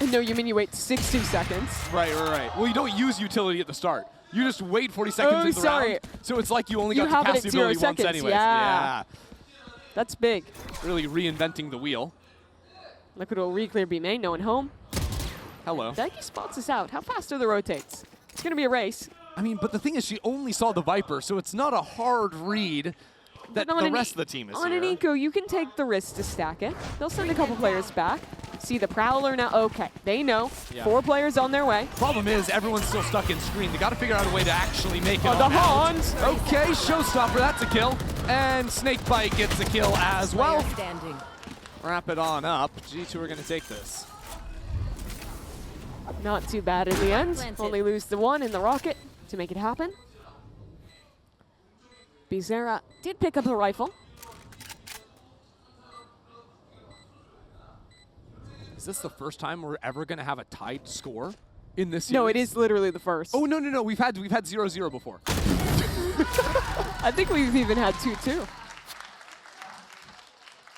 No, you mean you wait 60 seconds. Right. Well, you don't use utility at the start. You just wait 40 seconds into the round. So it's like you only got to cast the ability once anyways. Yeah. That's big. Really reinventing the wheel. Liquid will re-clear B main, no one home. Hello. Daggy spots us out. How fast are the rotates? It's going to be a race. I mean, but the thing is, she only saw the Viper, so it's not a hard read that the rest of the team is on here. an eco, you can take the risk to stack it. They'll send a couple players back. See the Prowler now. Okay, they know. Yeah. 4 players on their way. Problem is, everyone's still stuck in screen. They got to figure out a way to actually make it Oh, the on out. Hans! Okay, Showstopper, that's a kill. And Snakebite gets a kill as well. Player standing. Wrap it on up. G2 are going to take this. Not too bad in the end. Planted. Only lose the 1 in the rocket to make it happen. Bizarra did pick up a rifle. Is this the first time we're ever going to have a tied score in this series? No, it is literally the first. Oh, no. We've had 0-0 before. I think we've even had 2-2.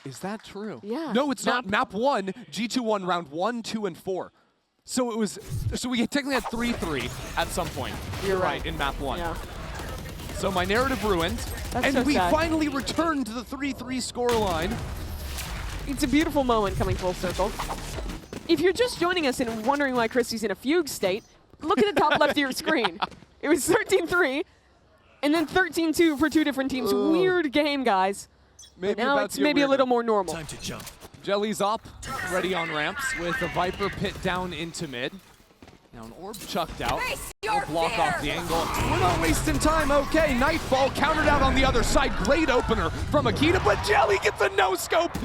Is that true? Yeah. No, it's not. Map 1, G2 won round 1, 2, and 4. So it was. So we technically had 3-3 at some point. You're right. In map 1. Yeah. So my narrative ruined. That's and so we sad. finally returned to the 3-3 scoreline. It's a beautiful moment coming full circle. If you're just joining us and wondering why Christy's in a fugue state, look at the top left of your screen. It was 13-3, and then 13-2 for 2 different teams. Ugh. Weird game, guys. But now about it's to get maybe a weirder. little more normal. Time to jump. Jelly's up, ready on ramps with the Viper pit down into mid. Now an orb chucked out. We'll block off the angle. We're not wasting time. Okay, Nightfall countered out on the other side. Great opener from Akita, but Jelly gets a no-scope.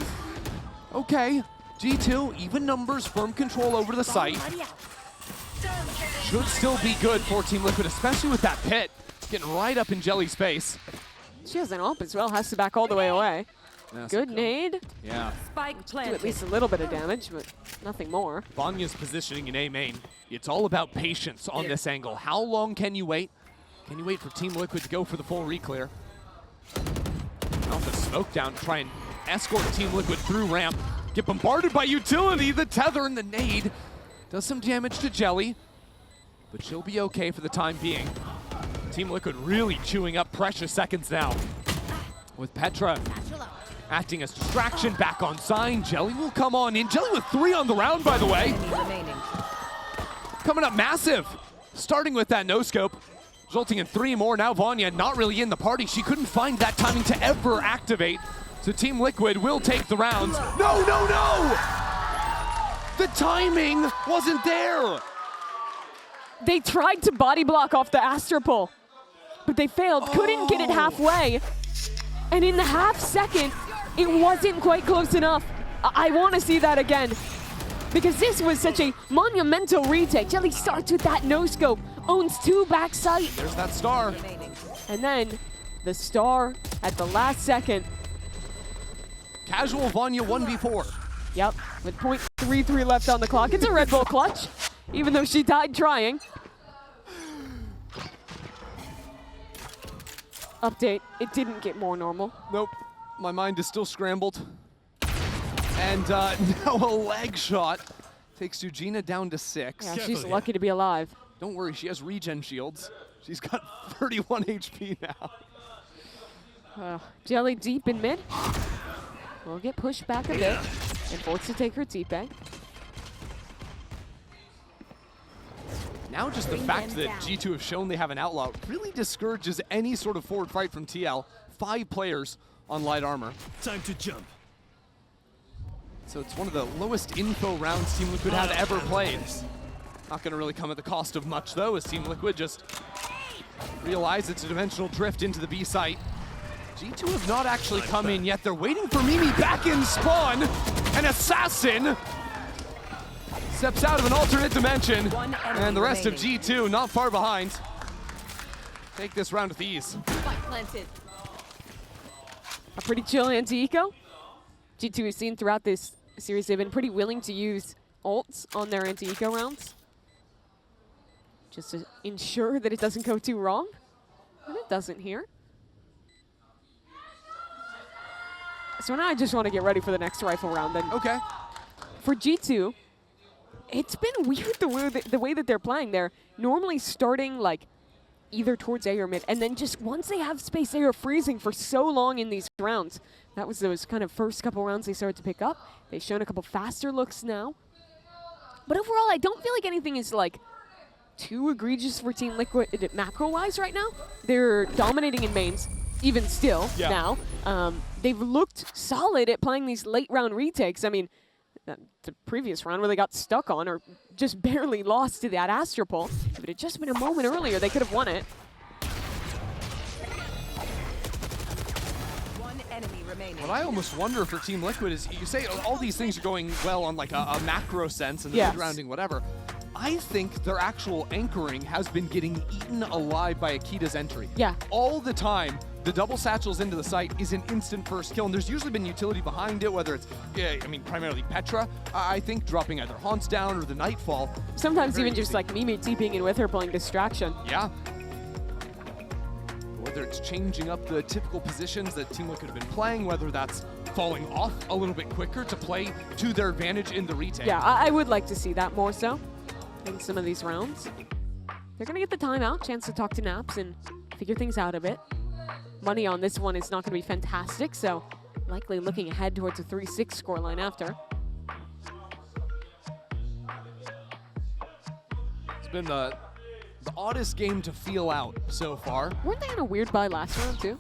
Okay, G2, even numbers, firm control over the site. Should still be good for Team Liquid, especially with that pit. Getting right up in Jelly's face. She has an ult as well, has to back all the way away. That's Good cool. nade. Yeah. Spike Do at planted. least a little bit of damage, but nothing more. Vanya's positioning in A main. It's all about patience on this angle. How long can you wait? Can you wait for Team Liquid to go for the full re-clear? Off the smoke down to try and escort Team Liquid through ramp. Get bombarded by utility. The tether and the nade does some damage to Jelly, but she'll be okay for the time being. Team Liquid really chewing up precious seconds now. With Petra acting as distraction back on sign. Jelly will come on in. Jelly with 3 on the round, by the way. Remaining. Coming up massive. Starting with that no-scope, resulting in 3 more. Now Vanya not really in the party. She couldn't find that timing to ever activate. So Team Liquid will take the rounds. No! The timing wasn't there. They tried to body block off the Astropole, but they failed. Couldn't get it halfway. And in the half second, it wasn't quite close enough. I want to see that again, because this was such a monumental retake. Jelly starts with that no-scope, owns 2 backside, There's that star. and then the star at the last second. Casual Vanya 1v4. Yep, with .33 left on the clock. It's a Red Bull clutch, even though she died trying. Update, it didn't get more normal. Nope, my mind is still scrambled. And now a leg shot takes Eugenia down to 6. Yeah, she's lucky to be alive. Don't worry, she has regen shields. She's got 31 HP now. Jelly deep in mid. Will get pushed back a bit and forced to take her TP. Now just the fact that G2 have shown they have an outlaw really discourages any sort of forward fight from TL. 5 players on light armor. Time to jump. So it's one of the lowest info rounds Team Liquid have ever played. Not going to really come at the cost of much, though, as Team Liquid just realize it's a dimensional drift into the B site. G2 have not actually come in yet. They're waiting for Mimi back in spawn. An assassin steps out of an alternate dimension. And the rest of G2 not far behind. Take this round with ease. Spike planted. A pretty chill anti-eco. G2 has seen throughout this series they've been pretty willing to use ults on their anti-eco rounds, just to ensure that it doesn't go too wrong. And it doesn't here. So now I just want to get ready for the next rifle round. And Okay. for G2, it's been weird the way that they're playing. They're normally starting like either towards A or mid, and then just once they have space, they are freezing for so long in these rounds. That was those kind of first couple rounds they started to pick up. They've shown a couple faster looks now. But overall, I don't feel like anything is like too egregious for Team Liquid macro-wise right now. They're dominating in mains, even still now. They've looked solid at playing these late round retakes. I mean, the previous round where they got stuck on or just barely lost to that Astropole. If it had just been a moment earlier, they could have won it. One enemy remaining. What I almost wonder for Team Liquid is, you say all these things are going well on like a macro sense and the Yes. mid-rounding, whatever. I think their actual anchoring has been getting eaten alive by Akita's entry. Yeah. All the time, the double satchels into the site is an instant first kill, and there's usually been utility behind it, whether it's, primarily Petra, I think, dropping either Haunts down or the Nightfall. Sometimes Very even just easy. like Mimi TPing in with her playing distraction. Yeah. Whether it's changing up the typical positions that Team Liquid have been playing, whether that's falling off a little bit quicker to play to their advantage in the retake. Yeah, I would like to see that more so in some of these rounds. They're going to get the timeout, chance to talk to Naps and figure things out a bit. Money on this one is not going to be fantastic, so likely looking ahead towards a 3-6 scoreline after. It's been the oddest game to feel out so far. Weren't they on a weird buy last round too?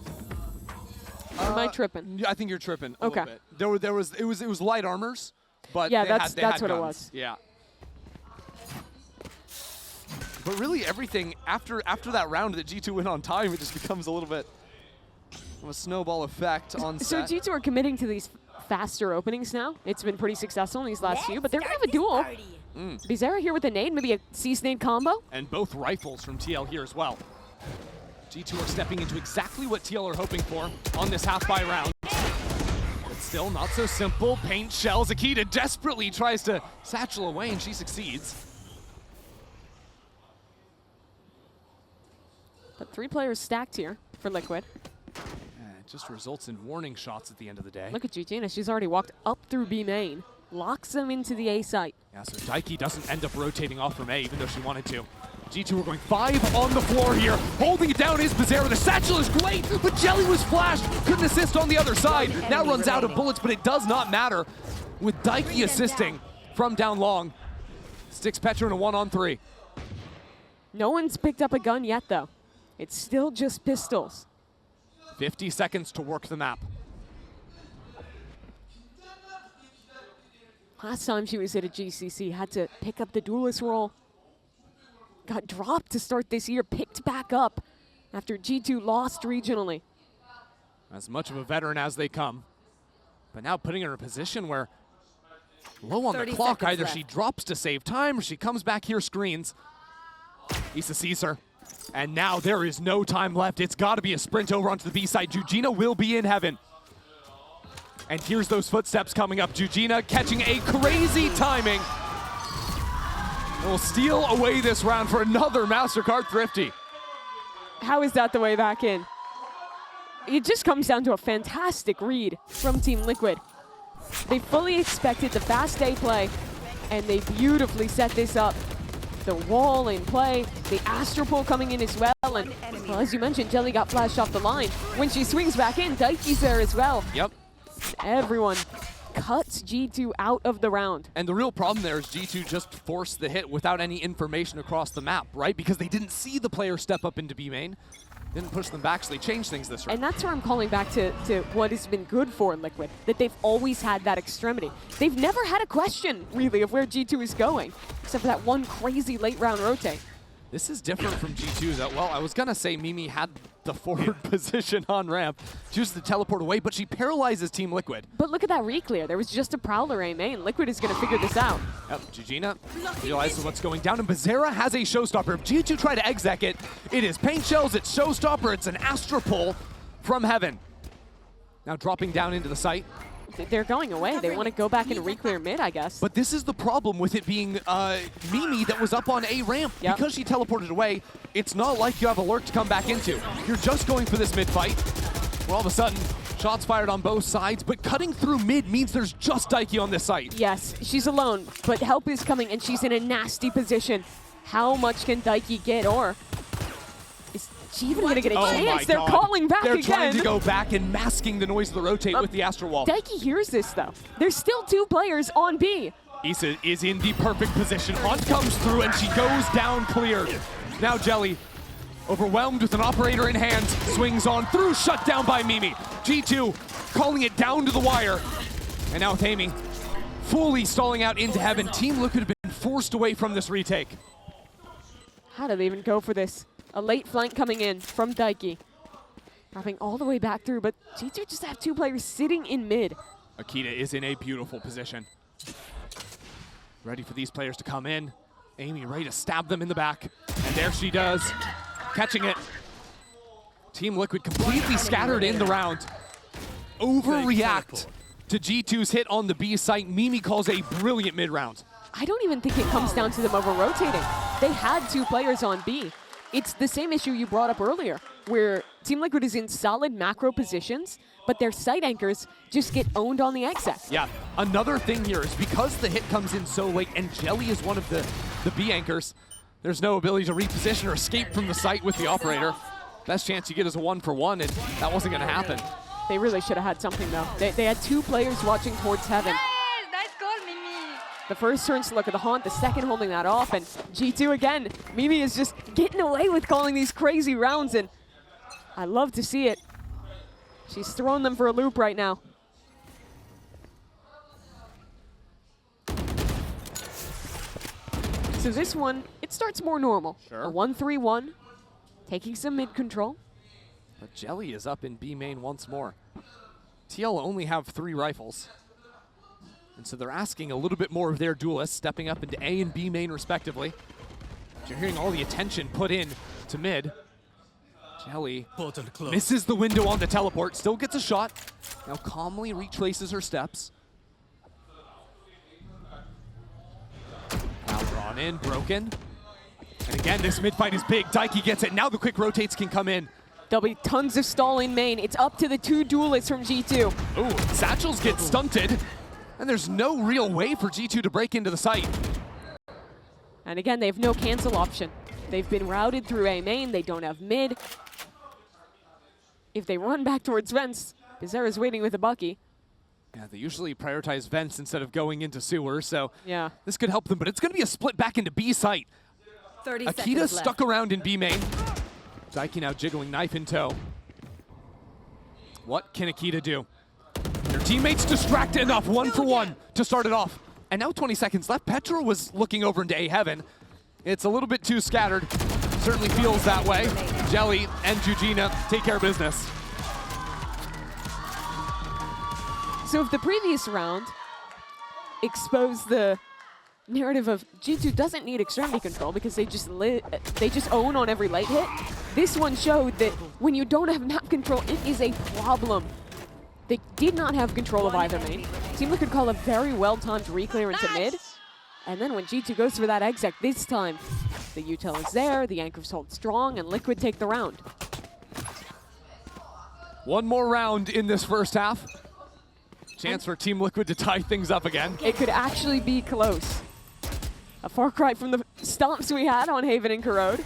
Or am I tripping? I think you're tripping a Okay. little bit. It was light armors, but Yeah, they that's had what it guns. was. Yeah. But really, everything after that round that G2 went on time, it just becomes a little bit of a snowball effect on So set. G2 are committing to these faster openings now. It's been pretty successful in these last few, but they're going to have a duel. Bizarra here with a nade, maybe a C-Snade combo. And both rifles from TL here as well. G2 are stepping into exactly what TL are hoping for on this half-buy round. But still not so simple. Paint shells. Akita desperately tries to satchel away, and she succeeds. But 3 players stacked here for Liquid. It just results in warning shots at the end of the day. Look at Gina, she's already walked up through B main, locks them into the A site. Yeah, so Daiki doesn't end up rotating off from A, even though she wanted to. G2 are going 5 on the floor here. Holding it down is Bizarra. The satchel is great, but Jelly was flashed. Couldn't assist on the other side. Now runs out of bullets, but it does not matter. With Daiki assisting from down long. Sticks Petra in a 1-on-3. No one's picked up a gun yet, though. It's still just pistols. 50 seconds to work the map. Last time she was at a GCC, had to pick up the duelist role. Got dropped to start this year, picked back up after G2 lost regionally. As much of a veteran as they come. But now putting her in a position where low on the 30 clock, seconds either left. she drops to save time or she comes back here, screens. Issa sees her. And now there is no time left. It's got to be a sprint over onto the B side. Jujina will be in heaven. And here's those footsteps coming up. Jujina catching a crazy timing. Will steal away this round for another MasterCard Thrifty. How is that the way back in? It just comes down to a fantastic read from Team Liquid. They fully expected the fast A play, and they beautifully set this up. The wall in play, the Astropole coming in as well, and well, as you mentioned, Jelly got flashed off the line. When she swings back in, Daiki's there as well. Yep. Everyone cuts G2 out of the round. And the real problem there is G2 just forced the hit without any information across the map, right? Because they didn't see the player step up into B main. Didn't push them back, so they changed things this round. And that's where I'm calling back to what has been good for Liquid, that they've always had that extremity. They've never had a question, really, of where G2 is going, except for that one crazy late round rotate. This is different from G2. That, well, I was going to say Mimi had the forward position on ramp. She used to teleport away, but she paralyzes Team Liquid. But look at that reclear. There was just a Prowler A main. Liquid is going to figure this out. Yep, Jujina realizes what's going down, and Bizarra has a showstopper. If G2 try to exec it, it is paint shells, it's showstopper, it's an Astropole from heaven. Now dropping down into the site. They're going away. They want to go back and reclear mid, I guess. But this is the problem with it being Mimi that was up on A ramp. Yep. Because she teleported away, it's not like you have a lurk to come back into. You're just going for this mid fight, where all of a sudden, shots fired on both sides, but cutting through mid means there's just Daiki on this site. Yes, she's alone, but help is coming, and she's in a nasty position. How much can Daiki get, or is she even going to get a Oh chance? my They're God. calling back They're again. trying to go back and masking the noise of the rotate with the Astro Wall. Daiki hears this, though. There's still 2 players on B. Issa is in the perfect position. Hunt comes through and she goes down cleared. Now Jelly, overwhelmed with an operator in hand, swings on through, shut down by Mimi. G2 calling it down to the wire. And now with Amy fully stalling out into heaven. Team Liquid have been forced away from this retake. How do they even go for this? A late flank coming in from Daiki. Dropping all the way back through, but G2 just have 2 players sitting in mid. Akita is in a beautiful position. Ready for these players to come in. Amy ready to stab them in the back. And there she does, catching it. Team Liquid completely scattered in the round. Overreact to G2's hit on the B site. Mimi calls a brilliant mid-round. I don't even think it comes down to them over-rotating. They had 2 players on B. It's the same issue you brought up earlier, where Team Liquid is in solid macro positions, but their site anchors just get owned on the exec. Yeah, another thing here is because the hit comes in so late and Jelly is one of the B anchors, there's no ability to reposition or escape from the site with the operator. Best chance you get is a 1-for-1, and that wasn't going to happen. They really should have had something, though. They had 2 players watching towards heaven. Nice goal, Mimi. The first turns to look at the haunt, the second holding that off, and G2 again. Mimi is just getting away with calling these crazy rounds, and I love to see it. She's throwing them for a loop right now. So this one, it starts more normal. Sure. A 1-3-1, taking some mid control. But Jelly is up in B main once more. TL only have 3 rifles. And so they're asking a little bit more of their duelists, stepping up into A and B main respectively. You're hearing all the attention put in to mid. Jelly misses the window on the teleport, still gets a shot. Now calmly retraces her steps. Now drawn in, broken. And again, this mid fight is big. Daiki gets it. Now the quick rotates can come in. There'll be tons of stall in main. It's up to the 2 duelists from G2. Ooh, Satchels get stunted. And there's no real way for G2 to break into the site. And again, they have no cancel option. They've been routed through A main. They don't have mid. If they run back towards vents, Bizarre's waiting with a Bucky. Yeah, they usually prioritize vents instead of going into sewer, so yeah, this could help them, but it's going to be a split back into B site. 30 Akita seconds stuck left. around in B main. Daiki now jiggling knife in tow. What can Akita do? Their teammates distract enough, 1-for-1 to start it off. And now 20 seconds left. Petra was looking over into A heaven. It's a little bit too scattered. Certainly feels that way. Jelly and Jujina take care of business. So if the previous round exposed the narrative of G2 doesn't need extremity control because they just own on every late hit, this one showed that when you don't have map control, it is a problem. They did not have control of either main. Team Liquid call a very well-timed reclear into mid. And then when G2 goes for that exec this time, the util is there, the anchors hold strong, and Liquid take the round. One more round in this first half. Chance for Team Liquid to tie things up again. It could actually be close. A far cry from the stomps we had on Haven and Corrode.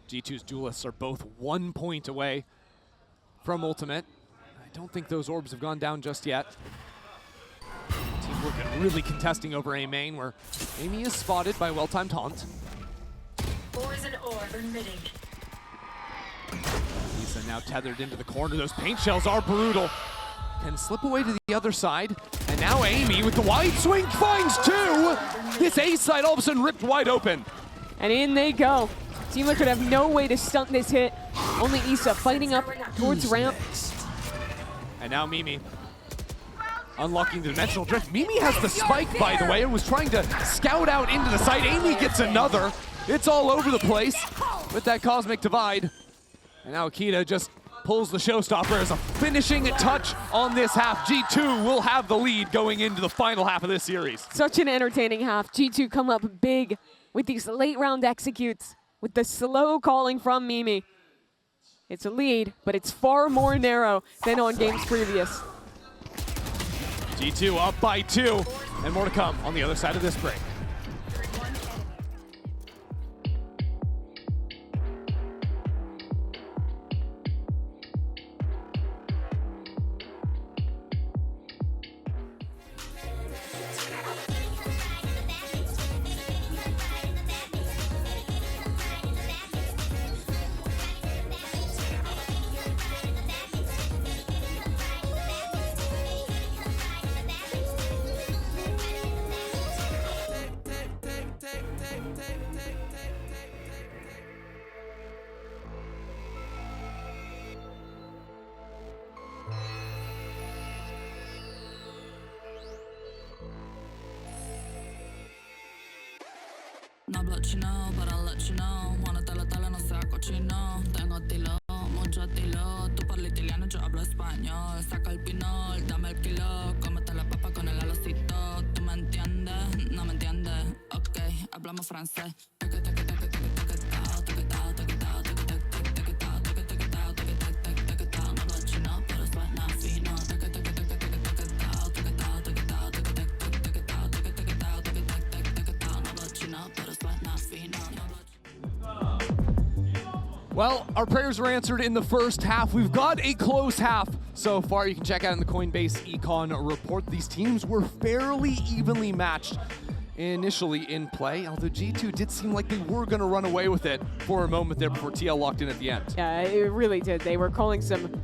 G2's duelists are both 1 point away from ultimate. I don't think those orbs have gone down just yet. Team Liquid really contesting over A main, where Amy is spotted by well-timed haunt. Poison orb emitting. Lisa now tethered into the corner. Those paint shells are brutal. Can slip away to the other side. And now Amy with the wide swing finds 2. This A side all of a sudden ripped wide open. And in they go. Team Liquid have no way to stunt this hit. Only Issa fighting up towards ramp. And now Mimi unlocking the dimensional drift. Mimi has the spike, by the way, and was trying to scout out into the site. Amy gets another. It's all over the place with that cosmic divide. And now Akita just pulls the showstopper as a finishing touch on this half. G2 will have the lead going into the final half of this series. Such an entertaining half. G2 come up big with these late round executes, with the slow calling from Mimi. It's a lead, but it's far more narrow than on games previous. G2 up by 2, and more to come on the other side of this break. Not let you know, but I'll let you know. Wanna tele, no sé a cochino. Tengo estilo, mucho estilo. Tu parla italiano, yo hablo español. Saca el pinol, dame el kilo. Cómete la papa con el alocito. ¿Tú me entiendes? No me entiendes. Ok, hablamos francés. Well, our prayers were answered in the first half. We've got a close half so far. You can check out in the Coinbase Econ report. These teams were fairly evenly matched initially in play, although G2 did seem like they were going to run away with it for a moment there before TL locked in at the end. Yeah, it really did. They were calling some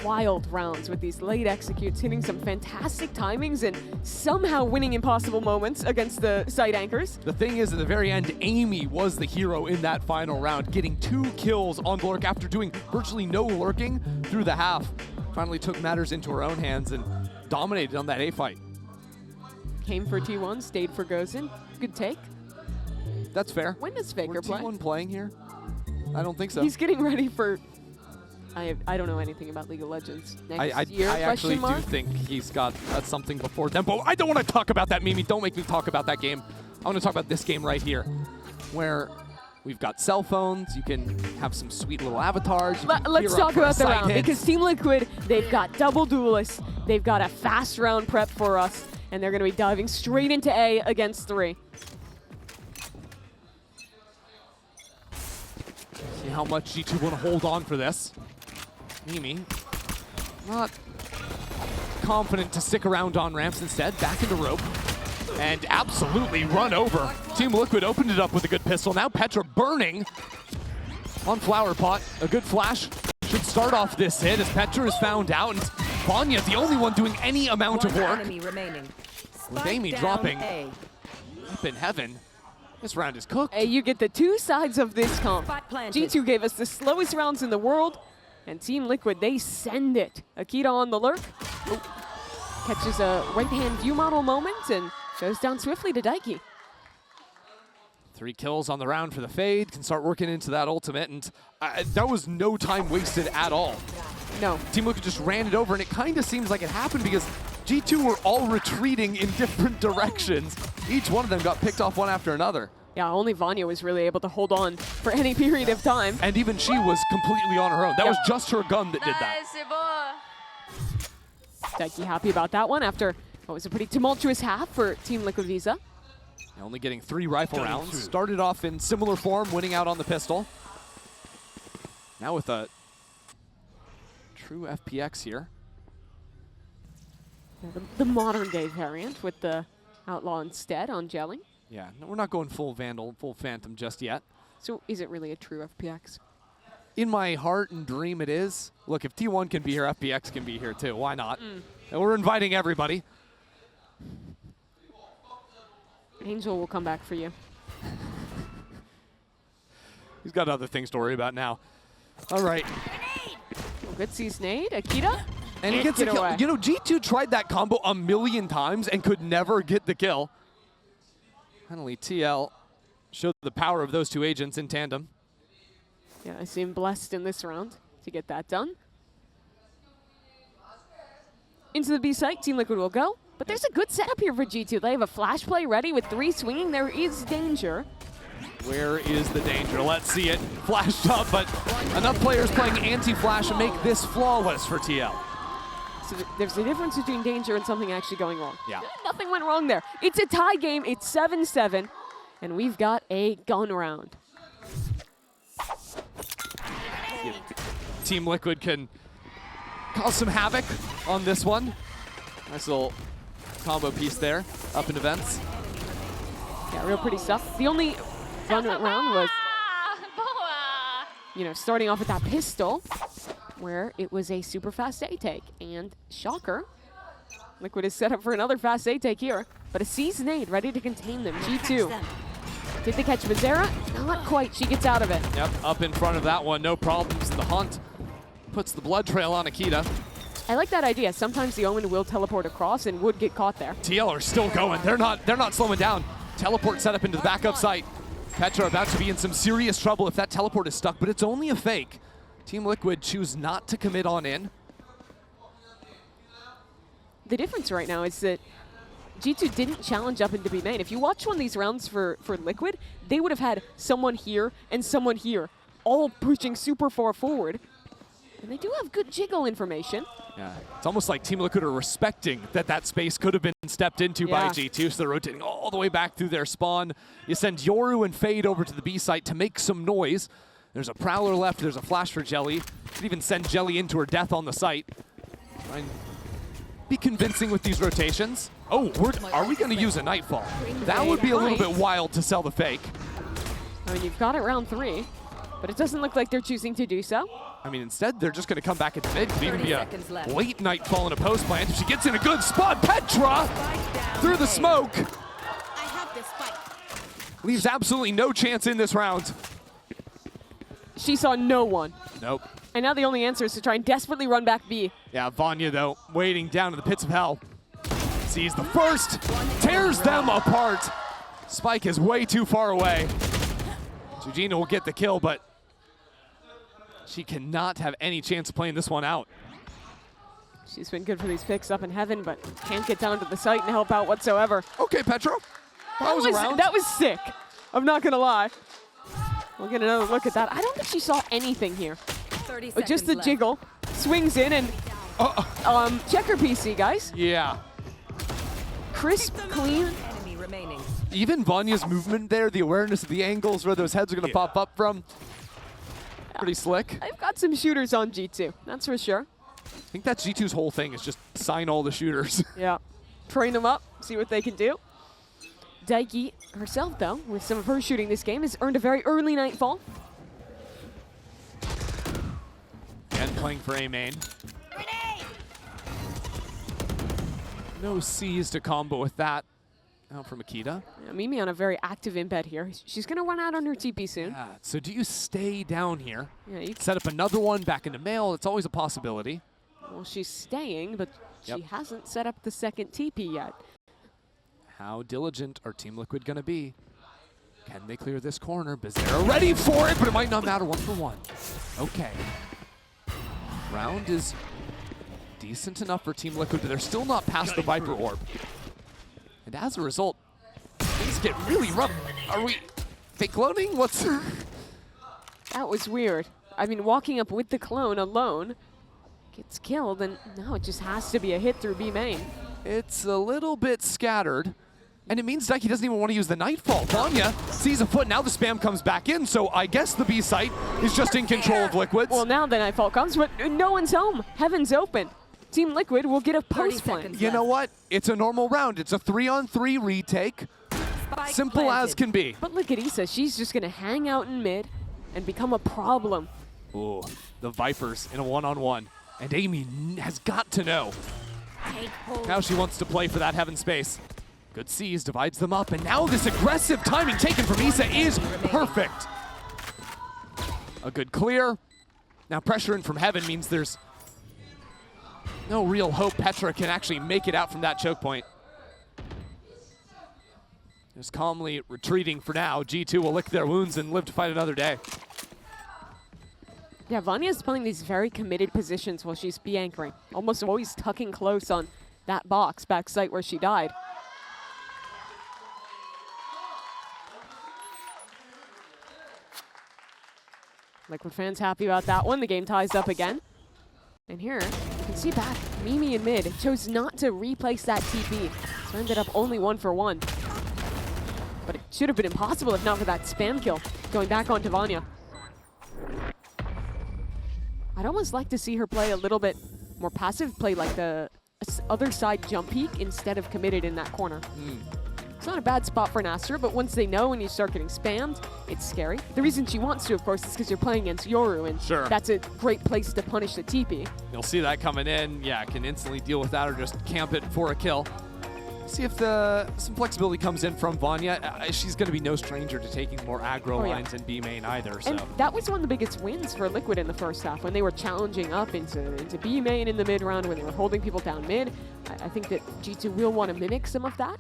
wild rounds with these late executes, hitting some fantastic timings and somehow winning impossible moments against the site anchors. The thing is, at the very end, Amy was the hero in that final round, getting 2 kills on Lurk after doing virtually no lurking through the half. Finally took matters into her own hands and dominated on that A fight. Came for T1, stayed for Gozen. Good take. That's fair. When does Faker play? T1 playing here? I don't think so. He's getting ready for... I don't know anything about League of Legends. Next year, I actually do mark? think he's got something before Tempo. I don't want to talk about that, Mimi. Don't make me talk about that game. I want to talk about this game right here, where we've got cell phones. You can have some sweet little avatars. Let's talk about the round, because Team Liquid, they've got double duelists. They've got a fast round prep for us, and they're going to be diving straight into A against 3. See how much G2 want to hold on for this. Mimi, not confident to stick around on ramps, instead back in the rope and absolutely run over. Team Liquid opened it up with a good pistol. Now Petra burning on Flower Pot. A good flash should start off this hit as Petra is found out, and Vanya the only one doing any amount of work. With Amy dropping up in heaven. This round is cooked. Hey, you get the 2 sides of this comp. G2 gave us the slowest rounds in the world, and Team Liquid, they send it. Akita on the lurk. Catches a right-hand view model moment and goes down swiftly to Daiki. 3 kills on the round for the Fade. Can start working into that ultimate, and that was no time wasted at all. No. Team Liquid just ran it over, and it kind of seems like it happened because G2 were all retreating in different directions. Each one of them got picked off one after another. Yeah, only Vanya was really able to hold on for any period of time. And even she was completely on her own. That was just her gun that did that. Daiki happy about that one after what was a pretty tumultuous half for Team Liquid Visa. Only getting 3 rifle rounds. Started off in similar form, winning out on the pistol. Now with a true FPX here. Yeah, the modern day variant with the Outlaw instead on gelling. Yeah, no, we're not going full Vandal, full Phantom just yet. So is it really a true FPX? In my heart and dream it is. Look, if T1 can be here, FPX can be here too. Why not? And we're inviting everybody. Angel will come back for you. He's got other things to worry about now. All right. Well, good C-Snade, Akita. And he gets a kill. You know, G2 tried that combo a million times and could never get the kill. Finally, TL showed the power of those 2 agents in tandem. Yeah, I seem blessed in this round to get that done. Into the B site, Team Liquid will go. But there's a good setup here for G2. They have a flash play ready with 3 swinging. There is danger. Where is the danger? Let's see it. Flashed up, but enough players playing anti-flash to make this flawless for TL. So there's a difference between danger and something actually going wrong. Yeah. Nothing went wrong there. It's a tie game. It's 7-7. And we've got a gun round. Team Liquid can cause some havoc on this one. Nice little combo piece there, up into vents. Yeah, real pretty stuff. The only gun round was, you know, starting off with that pistol, where it was a super fast A take. And shocker, Liquid is set up for another fast A take here, but a C-Snade ready to contain them. G2. Did they catch Vizera? Not quite. She gets out of it. Yep, up in front of that one, no problems. The Hunt puts the blood trail on Akita. I like that idea. Sometimes the Omen will teleport across and would get caught there. TL are still going. They're not slowing down. Teleport set up into the backup site. Petra about to be in some serious trouble if that teleport is stuck, but it's only a fake. Team Liquid choose not to commit on in. The difference right now is that G2 didn't challenge up into B main. If you watch one of these rounds for Liquid, they would have had someone here and someone here, all pushing super far forward. And they do have good jiggle information. Yeah, it's almost like Team Liquid are respecting that space could have been stepped into by G2, so they're rotating all the way back through their spawn. You send Yoru and Fade over to the B site to make some noise. There's a Prowler left, there's a flash for Jelly. Could even send Jelly into her death on the site. Try and be convincing with these rotations. Oh, are we going to use a Nightfall? That would be a little bit wild to sell the fake. I mean, you've got it round 3, but it doesn't look like they're choosing to do so. I mean, instead, they're just going to come back into mid. Could even be a late Nightfall in a post plant. If she gets in a good spot, Petra through the smoke. Leaves absolutely no chance in this round. She saw no one. Nope. And now the only answer is to try and desperately run back B. Yeah, Vanya, though, waiting down to the pits of hell. Sees the first, tears them apart. Spike is way too far away. Georgina will get the kill, but she cannot have any chance of playing this one out. She's been good for these picks up in heaven, but can't get down to the site and help out whatsoever. Okay, Petra. That was sick. I'm not going to lie. We'll get another look at that. I don't think she saw anything here. 30 But just the seconds jiggle. Swings in and checker PC, guys. Yeah. Crisp, clean. Enemy remaining. Even Vanya's movement there, the awareness of the angles where those heads are going to pop up from. Pretty slick. I've got some shooters on G2, that's for sure. I think that's G2's whole thing is just sign all the shooters. Yeah. Train them up, see what they can do. Daiki herself, though, with some of her shooting this game, has earned a very early Nightfall. And playing for A main. No C's to combo with that. Out for Makita. Yeah, Mimi on a very active embed here. She's going to run out on her TP soon. Yeah, so do you stay down here? Yeah, you set up another one back into mail. It's always a possibility. Well, she's staying, but she hasn't set up the second TP yet. How diligent are Team Liquid going to be? Can they clear this corner? Bizarre ready for it, but it might not matter. 1 for 1. Okay. Round is decent enough for Team Liquid, but they're still not past the Viper Orb. And as a result, things get really rough. Are we fake cloning? What's... That was weird. I mean, walking up with the clone alone gets killed, and now it just has to be a hit through B main. It's a little bit scattered. And it means Daiki doesn't even want to use the Nightfall. Vanya sees a foot, now the spam comes back in, so I guess the B site is just in control of Liquids. Well, now the Nightfall comes, but no one's home. Heaven's open. Team Liquid will get a post plant. You know what? It's a normal round. It's a 3-on-3 retake. Simple as can be. But look at Issa. She's just going to hang out in mid and become a problem. Ooh, the Vipers in a one-on-one. And Amy has got to know. Now she wants to play for that Heaven space. Good C's, divides them up, and now this aggressive timing taken from Issa is perfect. A good clear. Now pressure in from Heaven means there's no real hope Petra can actually make it out from that choke point. Just calmly retreating for now. G2 will lick their wounds and live to fight another day. Yeah, Vanya's playing these very committed positions while she's B anchoring. Almost always tucking close on that box back site where she died. Liquid fans happy about that one. The game ties up again. And here, you can see back, Mimi in mid chose not to replace that TP. So ended up only 1 for 1. But it should have been impossible if not for that spam kill. Going back onto Vanya. I'd almost like to see her play a little bit more passive, play like the other side jump peek instead of committed in that corner. It's not a bad spot for an Astra, but once they know when you start getting spammed, it's scary. The reason she wants to, of course, is because you're playing against Yoru, and that's a great place to punish the TP. You'll see that coming in. Yeah, can instantly deal with that or just camp it for a kill. See if some flexibility comes in from Vanya. She's going to be no stranger to taking more aggro lines in B main either. So. And that was one of the biggest wins for Liquid in the first half, when they were challenging up into B main in the mid round, when they were holding people down mid. I think that G2 will want to mimic some of that,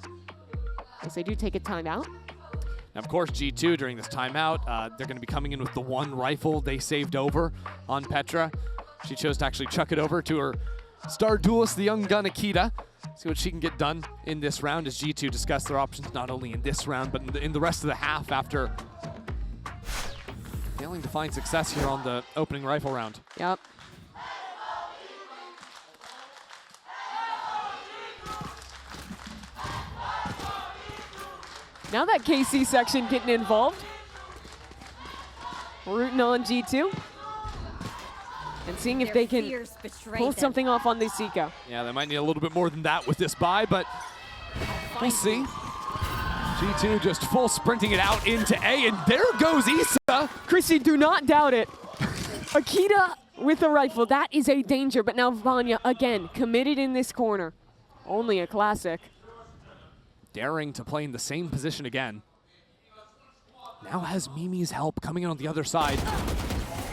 as they do take a timeout. And of course, G2 during this timeout, they're going to be coming in with the one rifle they saved over on Petra. She chose to actually chuck it over to her star duelist, the young gun Akita. See what she can get done in this round as G2 discuss their options not only in this round, but in the rest of the half after failing to find success here on the opening rifle round. Yep. Now that KC section getting involved. We're rooting on G2. And seeing if they can pull something off on this Eco. Yeah, they might need a little bit more than that with this buy, but we'll see. G2 just full sprinting it out into A, and there goes Issa. Chrissy, do not doubt it. Akita with a rifle, that is a danger, but now Vanya, again, committed in this corner. Only a classic. Daring to play in the same position again. Now has Mimi's help coming in on the other side.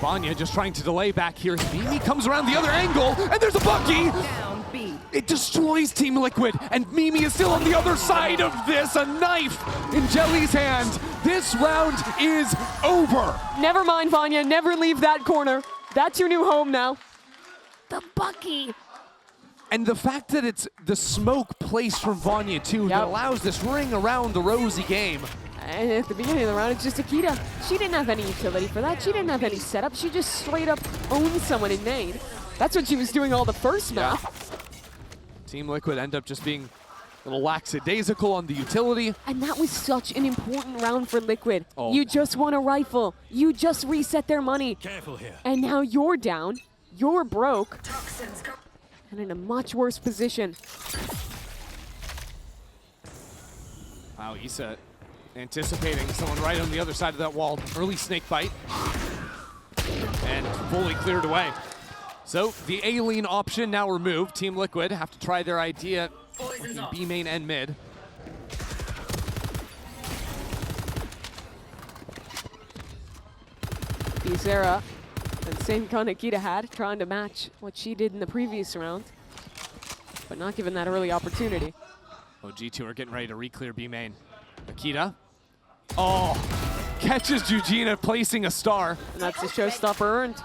Vanya just trying to delay back here. Mimi comes around the other angle, and there's a Bucky! Down B. It destroys Team Liquid, and Mimi is still on the other side of this. A knife in Jelly's hand. This round is over. Never mind, Vanya. Never leave that corner. That's your new home now. The Bucky. And the fact that it's the smoke placed from Vanya, too, that allows this ring around the rosy game. And at the beginning of the round, it's just Akita. She didn't have any utility for that. She didn't have any setup. She just straight up owned someone in main. That's what she was doing all the first map. Team Liquid end up just being a little lackadaisical on the utility. And that was such an important round for Liquid. Oh. You just won a rifle. You just reset their money. Careful here. And now you're down. You're broke. And in a much worse position. Wow, Issa anticipating someone right on the other side of that wall. Early snake bite. And fully cleared away. So the A-lean option now removed. Team Liquid have to try their idea in B main and mid. Sarah, and same gun Akita had, trying to match what she did in the previous round, but not given that early opportunity. Oh, G2 are getting ready to re-clear B main. Akita. Oh, catches Jujina placing a star. And that's a showstopper earned.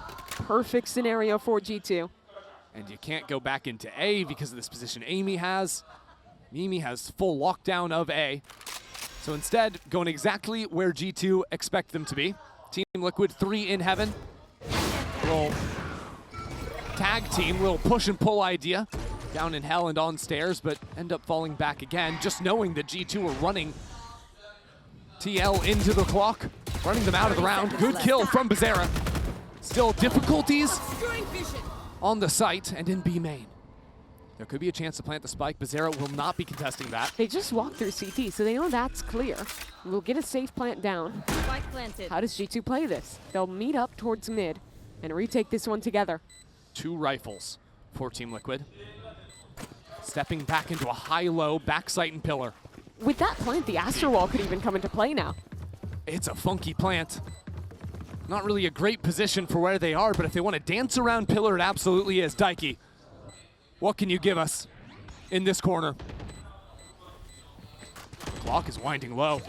Perfect scenario for G2. And you can't go back into A because of this position Amy has. Mimi has full lockdown of A. So instead, going exactly where G2 expect them to be. Team Liquid 3 in heaven. Little tag team, little push and pull idea. Down in hell and on stairs, but end up falling back again, just knowing that G2 are running TL into the clock, running them out of the round. Good kill from Bizarra. Still difficulties on the site and in B main. There could be a chance to plant the spike. Bizarra will not be contesting that. They just walked through CT, so they know that's clear. We'll get a safe plant down. Spike planted. How does G2 play this? They'll meet up towards mid and retake this one together. 2 rifles for Team Liquid. Stepping back into a high-low backside and pillar. With that plant, the Astro Wall could even come into play now. It's a funky plant. Not really a great position for where they are, but if they want to dance around pillar, it absolutely is. Daiki, what can you give us in this corner? Clock is winding low.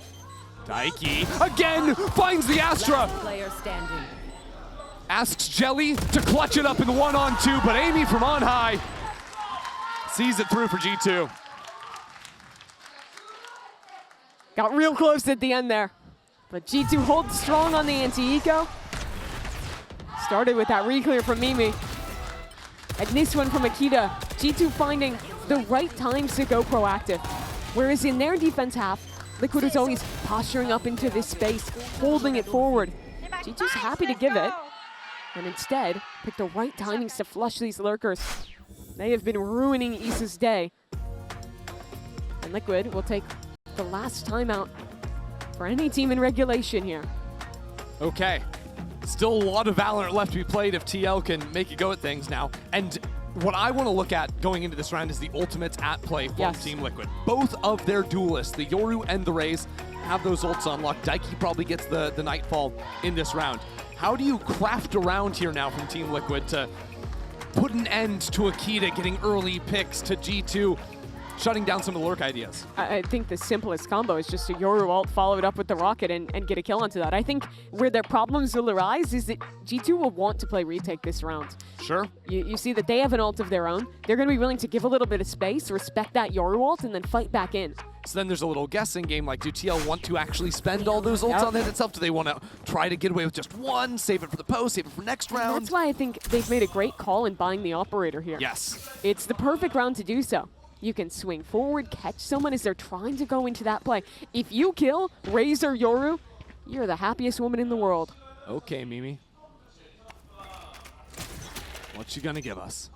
Daiki again finds the Astra. Player standing. Asks Jelly to clutch it up in the 1-on-2, but Amy from on high sees it through for G2. Got real close at the end there. But G2 holds strong on the anti-eco. Started with that re-clear from Mimi. And this one from Akita. G2 finding the right times to go proactive. Whereas in their defense half, Liquid is always posturing up into this space, holding it forward. G2's happy to give it. And instead, pick the right timings to flush these lurkers. They have been ruining Issa's day. And Liquid will take the last timeout for any team in regulation here. Okay, still a lot of Valorant left to be played if TL can make a go at things now. And what I want to look at going into this round is the ultimates at play from Team Liquid. Both of their duelists, the Yoru and the Raze, have those ults unlocked. Daiki probably gets the Nightfall in this round. How do you craft around here now from Team Liquid to put an end to Akita getting early picks, to G2 shutting down some of the lurk ideas. I think the simplest combo is just a Yoru ult followed up with the rocket and get a kill onto that. I think where their problems will arise is that G2 will want to play retake this round. Sure. You see that they have an ult of their own. They're going to be willing to give a little bit of space, respect that Yoru ult, and then fight back in. So then there's a little guessing game, like, do TL want to actually spend all those ults on it itself? Do they want to try to get away with just one, save it for the post, save it for next round? That's why I think they've made a great call in buying the operator here. Yes. It's the perfect round to do so. You can swing forward, catch someone as they're trying to go into that play. If you kill Razor Yoru, you're the happiest woman in the world. Okay, Mimi. What you gonna give us?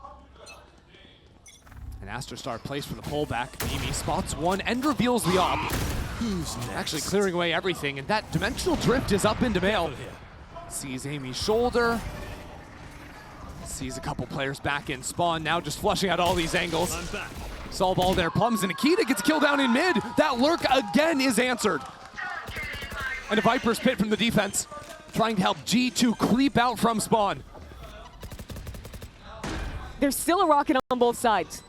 An Astra Star placed for the pullback. Mimi spots one and reveals the op. Who's next? Actually clearing away everything, and that dimensional drift is up into Mail. Sees Amy's shoulder. Sees a couple players back in spawn, now just flushing out all these angles. Saw ball there, Plums, and Nikita gets killed down in mid. That lurk again is answered. And a Viper's Pit from the defense, trying to help G2 creep out from spawn. There's still a rocket on both sides.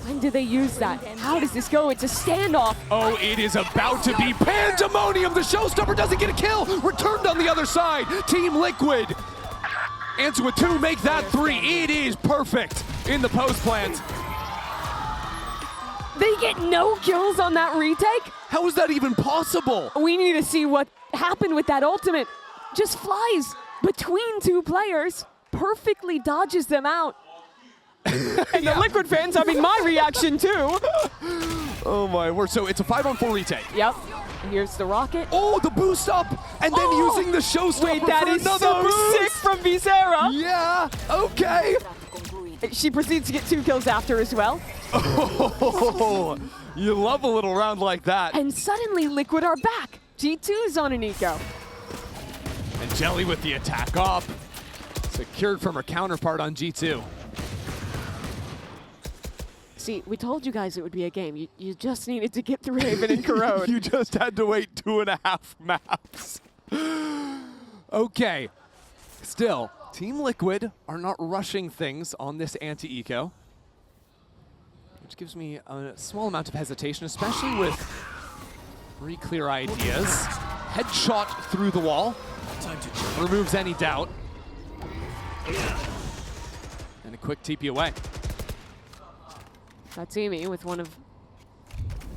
When do they use that? How does this go? It's a standoff. Oh, it is about to be pandemonium. The showstopper doesn't get a kill. Returned on the other side. Team Liquid. Answer with 2, make that 3. It is perfect in the post plant. They get no kills on that retake? How is that even possible? We need to see what happened with that ultimate. Just flies between 2 players, perfectly dodges them out. And the Liquid fans having my reaction too. Oh my word. So it's a 5-on-4 retake. Yep. And here's the rocket. Oh, the boost up, and then using the showstopper. Wait, that for is another super boost. sick from Visera. Yeah, okay. She proceeds to get 2 kills after as well. Oh, you love a little round like that. And suddenly Liquid are back. G2 is on an eco. And Jelly with the attack up. Secured from her counterpart on G2. See, we told you guys it would be a game. You just needed to get through Haven and Corrode. You just had to wait 2.5 maps. Okay. Still, Team Liquid are not rushing things on this anti-eco, which gives me a small amount of hesitation, especially with 3 clear ideas. Headshot through the wall. Removes any doubt. And a quick TP away. That's Amy with one of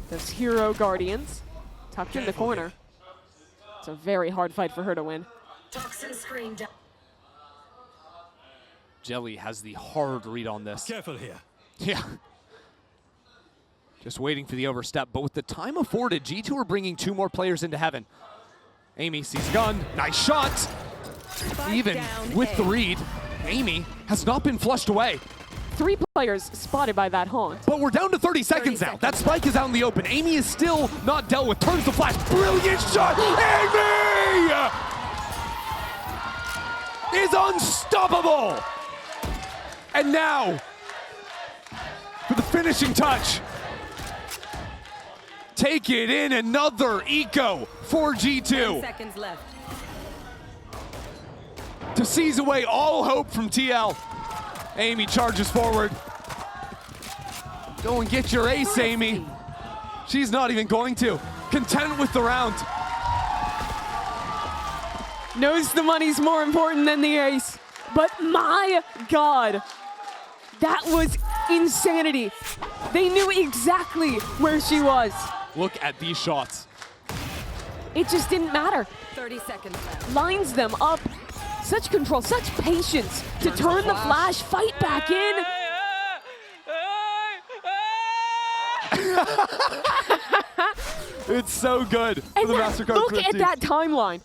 those hero guardians tucked in the corner. It's a very hard fight for her to win. Jelly has the hard read on this. Careful here. Yeah. Just waiting for the overstep, but with the time afforded, G2 are bringing 2 more players into heaven. Amy sees a gun, nice shot. Even with the read, Amy has not been flushed away. 3 players spotted by that haunt. But we're down to 30 seconds now. That spike is out in the open. Amy is still not dealt with. Turns the flash. Brilliant shot. Amy is unstoppable. And now, for the finishing touch. Take it in, another eco for G2. 10 seconds left. To seize away all hope from TL. Amy charges forward. Go and get your ace, Amy. She's not even going to. Content with the round. Knows the money's more important than the ace. But my God, that was insanity. They knew exactly where she was. Look at these shots. It just didn't matter. 30 seconds left. Lines them up. Such control, such patience to turn the flash, fight back in. It's so good for And the that, MasterCard look Crypt at team. that timeline.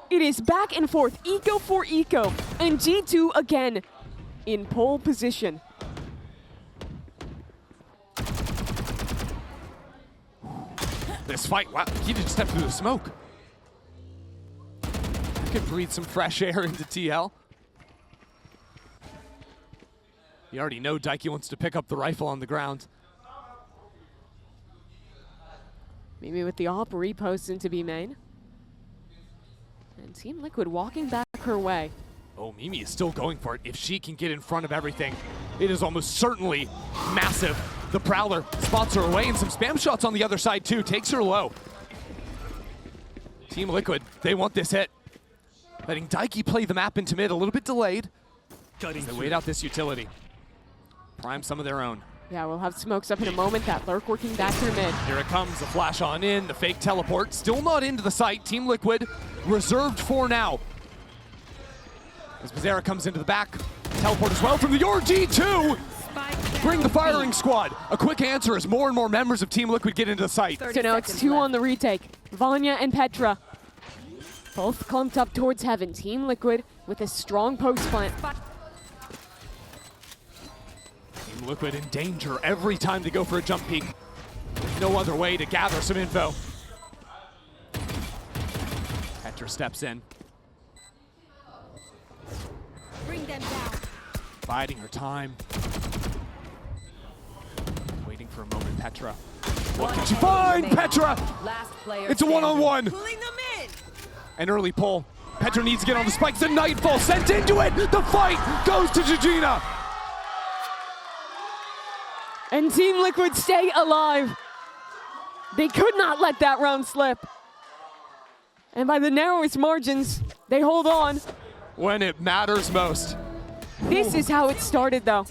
It is back and forth, eco for eco, and G2 again in pole position. This fight, wow, he just stepped through the smoke. Could breathe some fresh air into TL. You already know Daiki wants to pick up the rifle on the ground. Maybe with the op repost into B main. And Team Liquid walking back her way. Oh, Mimi is still going for it. If she can get in front of everything, it is almost certainly massive. The Prowler spots her away, and some spam shots on the other side too. Takes her low. Team Liquid, they want this hit. Letting Daiki play the map into mid, a little bit delayed. They wait out this utility. Prime some of their own. Yeah, we'll have smokes up in a moment. That lurk working back through mid. Here it comes, the flash on in, the fake teleport. Still not into the site. Team Liquid reserved for now. As Bizarra comes into the back. Teleport as well from the G2. Bring the firing squad. A quick answer as more and more members of Team Liquid get into the site. So now it's 2 on the retake. Vanya and Petra. Both clumped up towards heaven. Team Liquid with a strong post plant. Team Liquid in danger every time they go for a jump peek. No other way to gather some info. Petra steps in. Bring them down. Biding her time. Waiting for a moment, Petra. What can she find? Petra! Last player It's a one-on-one. Pulling them in. An early pull. Petra needs to get on the spikes. The Nightfall sent into it. The fight goes to Jajina. And Team Liquid stay alive. They could not let that round slip. And by the narrowest margins, they hold on. When it matters most. This is how it started, though.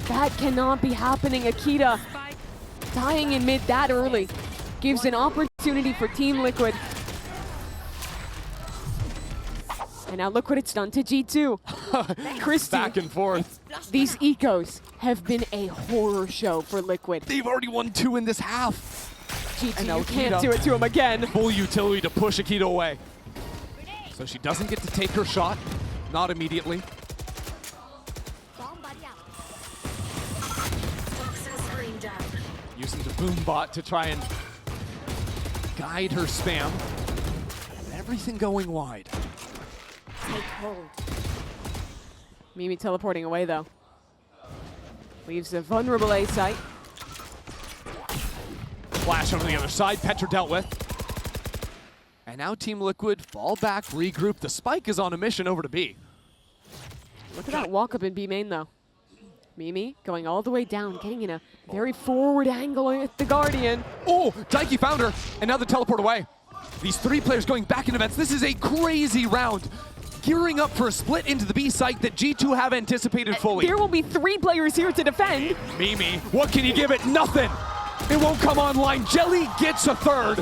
That cannot be happening. Akita dying in mid that early gives an opportunity for Team Liquid. And now look what it's done to G2. Christy, Back and forth. these ecos have been a horror show for Liquid. They've already won 2 in this half. G2, now you can't Akita. do it to him again. Full utility to push Akita away. So she doesn't get to take her shot. Not immediately. Using the boom bot to try and guide her spam. And everything going wide. Take hold. Mimi teleporting away, though. Leaves a vulnerable A site. Flash over the other side. Petra dealt with. And now Team Liquid fall back, regroup. The spike is on a mission over to B. Look at that walk up in B main, though. Mimi going all the way down, getting in a very forward angle with the Guardian. Oh, Daiki found her, and now the teleport away. These 3 players going back into vents. This is a crazy round. Gearing up for a split into the B site that G2 have anticipated fully. There will be 3 players here to defend. Mimi, what can you give it? Nothing. It won't come online. Jelly gets a 3rd.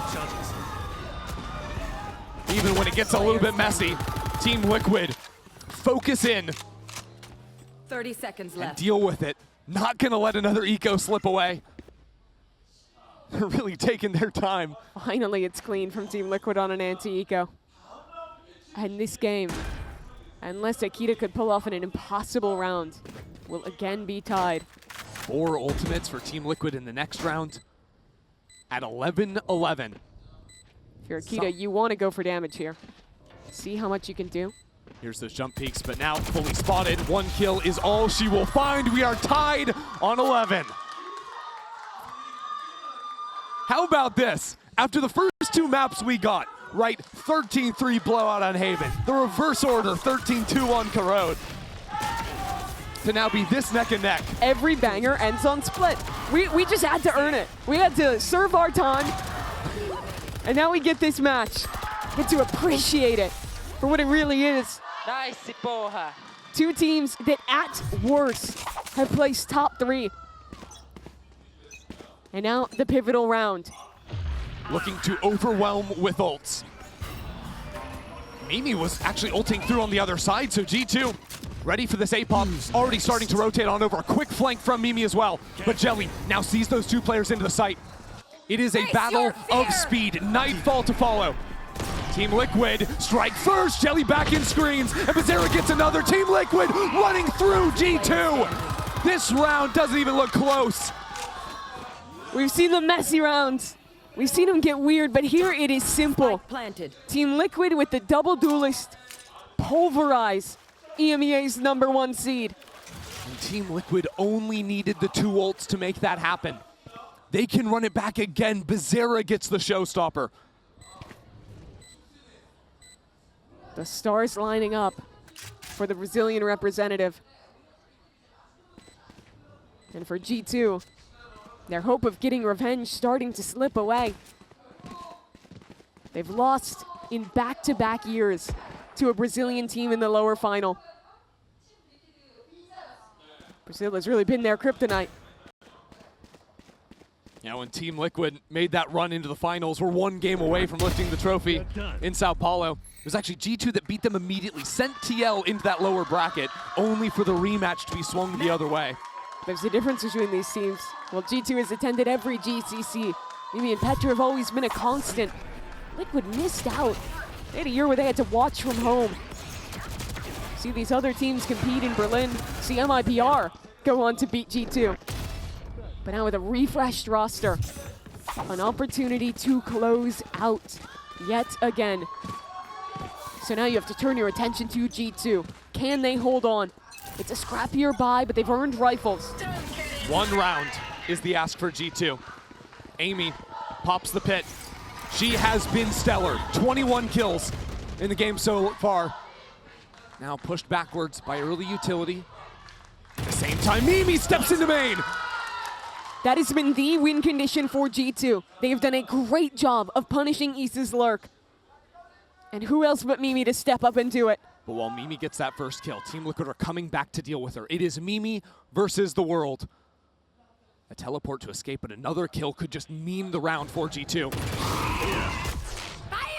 Even when it gets a little bit messy, Team Liquid, focus in. 30 seconds And left. deal with it. Not gonna let another eco slip away. They're really taking their time. Finally, it's clean from Team Liquid on an anti-eco. And this game, unless Akita could pull off an impossible round, will again be tied. 4 ultimates for Team Liquid in the next round at 11-11. If you're Akita, you want to go for damage here. See how much you can do. Here's those jump peaks, but now fully spotted. 1 kill is all she will find. We are tied on 11. How about this? After the first 2 maps we got, right, 13-3 blowout on Haven. The reverse order, 13-2 on Corrode. To now be this neck and neck. Every banger ends on split. We just had to earn it. We had to serve our time. And now we get this match. Get to appreciate it for what it really is. Nice, porra. 2 teams that at worst have placed top 3. And now the pivotal round. Looking to overwhelm with ults. Mimi was actually ulting through on the other side, so G2 ready for this A-pop. Already starting to rotate on over. A quick flank from Mimi as well. But Jelly now sees those 2 players into the site. It is a battle of speed. Nightfall to follow. Team Liquid strike first. Jelly back in screens. And Bizarra gets another. Team Liquid running through G2. This round doesn't even look close. We've seen the messy rounds. We've seen them get weird, but here it is simple. Planted. Team Liquid with the double duelist pulverize EMEA's #1 seed. And Team Liquid only needed the 2 ults to make that happen. They can run it back again. Bizarra gets the showstopper. The stars lining up for the Brazilian representative. And for G2, Their hope of getting revenge starting to slip away. They've lost in back-to-back years to a Brazilian team in the lower final. Brazil has really been their kryptonite. You know, when Team Liquid made that run into the finals, we're one game away from lifting the trophy in Sao Paulo. It was actually G2 that beat them immediately, sent TL into that lower bracket, only for the rematch to be swung the other way. There's a difference between these teams. Well, G2 has attended every GCC. Mimi and Petra have always been a constant. Liquid missed out. They had a year where they had to watch from home. See these other teams compete in Berlin. See MIPR go on to beat G2. But now with a refreshed roster, an opportunity to close out yet again. So now you have to turn your attention to G2. Can they hold on? It's a scrappier buy, but they've earned rifles. 1 round is the ask for G2. Amy pops the pit. She has been stellar. 21 kills in the game so far. Now pushed backwards by early utility. At the same time, Mimi steps into main. That has been the win condition for G2. They have done a great job of punishing Issa's lurk. And who else but Mimi to step up and do it? But while Mimi gets that first kill, Team Liquid are coming back to deal with her. It is Mimi versus the world. A teleport to escape, but another kill could just mean the round for G2.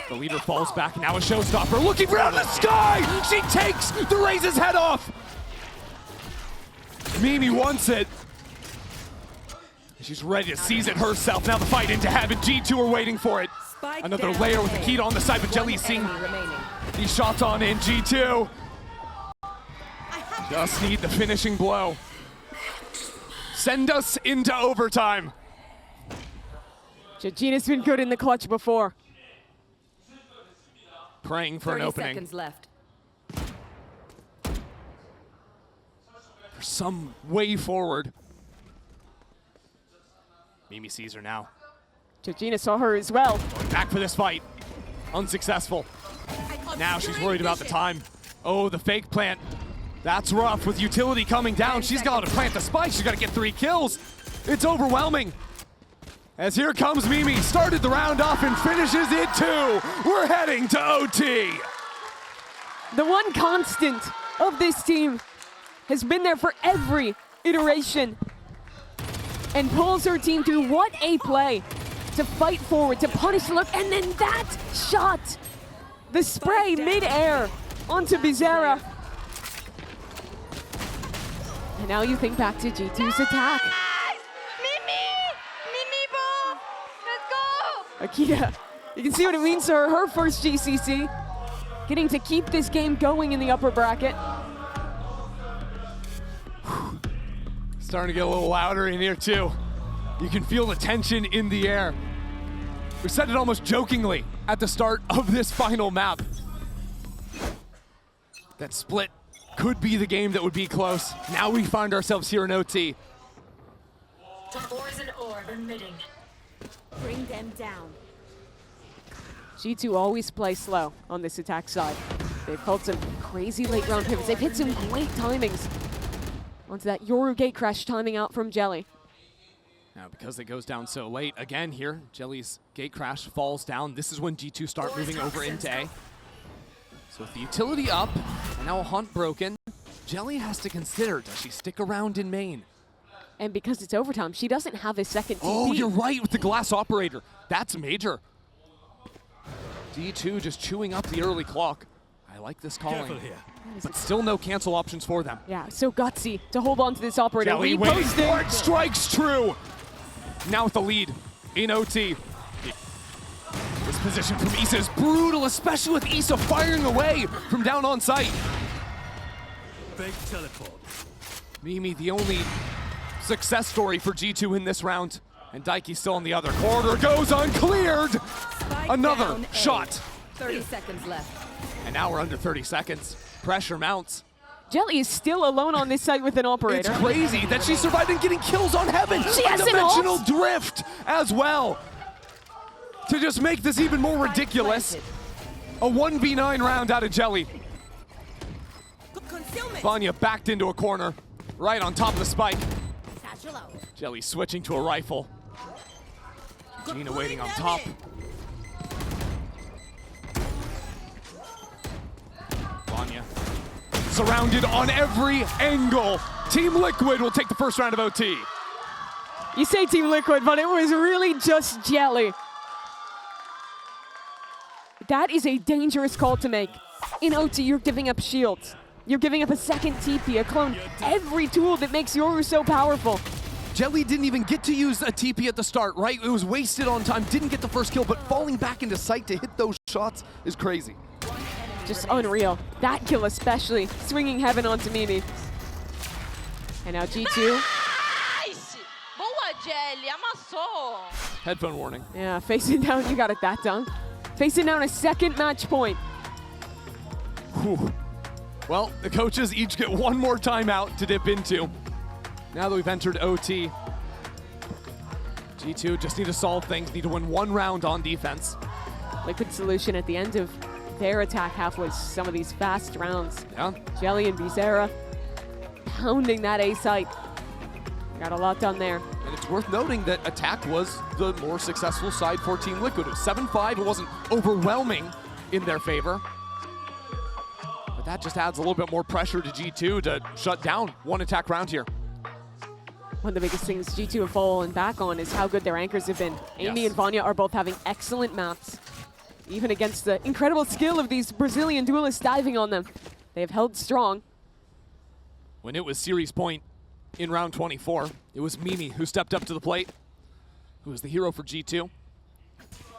The leader falls back, now a showstopper, looking for out of the sky! She takes the Raze's head off! Mimi wants it. She's ready to seize it herself. Now the fight into heaven. G2 are waiting for it. Another layer with the Akita on the side, but Jelly is seeing these shots on in. G2 just need the finishing blow. Send us into overtime. Georgina's been good in the clutch before. Praying for an opening. 30 seconds left. For some way forward. Mimi sees her now. Georgina saw her as well. Going back for this fight. Unsuccessful. Now she's worried about the time. Oh, the fake plant. That's rough with utility coming down. She's got to plant the spike. She's got to get 3 kills. It's overwhelming. As here comes Mimi. Started the round off and finishes it too. We're heading to OT. The one constant of this team has been there for every iteration and pulls her team through. What a play to fight forward, to punish the look, and then that shot. The spray mid-air onto Bizarra. And now you think back to G2's attack. Akita, you can see what it means to her, her first GCC. Getting to keep this game going in the upper bracket. Starting to get a little louder in here too. You can feel the tension in the air. We said it almost jokingly at the start of this final map. That split could be the game that would be close. Now we find ourselves here in OT. Bring them down. G2 always play slow on this attack side. They've pulled some crazy late round pivots. They've hit some great timings onto that Yoru gate crash timing out from Jelly. Now because it goes down so late, again here, Jelly's gate crash falls down. This is when G2 start moving over into A. So with the utility up, and now a hunt broken, Jelly has to consider, does she stick around in main? And because it's overtime, she doesn't have a second TP. Oh, you're right with the glass operator. That's major. G2 just chewing up the early clock. I like this calling, but still no cancel options for them. Yeah, so gutsy to hold on to this operator. Jelly waiting for it, strikes true. Now with the lead in OT. This position from Issa is brutal, especially with Issa firing away from down on site. Big teleport. Mimi, the only success story for G2 in this round. And Daiki still on the other corner, goes uncleared. Another shot. 30 seconds left. And now we're under 30 seconds. Pressure mounts. Jelly is still alone on this site with an operator. It's crazy that she survived and getting kills on Heaven. She has an dimensional drift as well. To just make this even more ridiculous. A 1v9 round out of Jelly. Vanya backed into a corner, right on top of the spike. Jelly switching to a rifle. Gina waiting on top. Vanya surrounded on every angle. Team Liquid will take the first round of OT. You say Team Liquid, but it was really just Jelly. That is a dangerous call to make. In OT, you're giving up shields. You're giving up a second TP, a clone, every tool that makes Yoru so powerful. Jelly didn't even get to use a TP at the start, right? It was wasted on time, didn't get the first kill, but falling back into sight to hit those shots is crazy. Just unreal. That kill especially, swinging heaven onto Mimi. And now G2. Headphone warning. Yeah, facing down, you got it that done. Facing down a second match point. Whew. Well, the coaches each get one more timeout to dip into. Now that we've entered OT, G2 just need to solve things, need to win one round on defense. Liquid solution at the end of their attack half was some of these fast rounds. Yeah. Jelly and Bizarra pounding that A site. Got a lot done there. And it's worth noting that attack was the more successful side for Team Liquid. It was 7-5, it wasn't overwhelming in their favor. But that just adds a little bit more pressure to G2 to shut down one attack round here. One of the biggest things G2 have fallen back on is how good their anchors have been. Amy and Vanya are both having excellent maps. Even against the incredible skill of these Brazilian duelists diving on them, they have held strong. When it was series point in round 24, it was Mimi who stepped up to the plate, who was the hero for G2.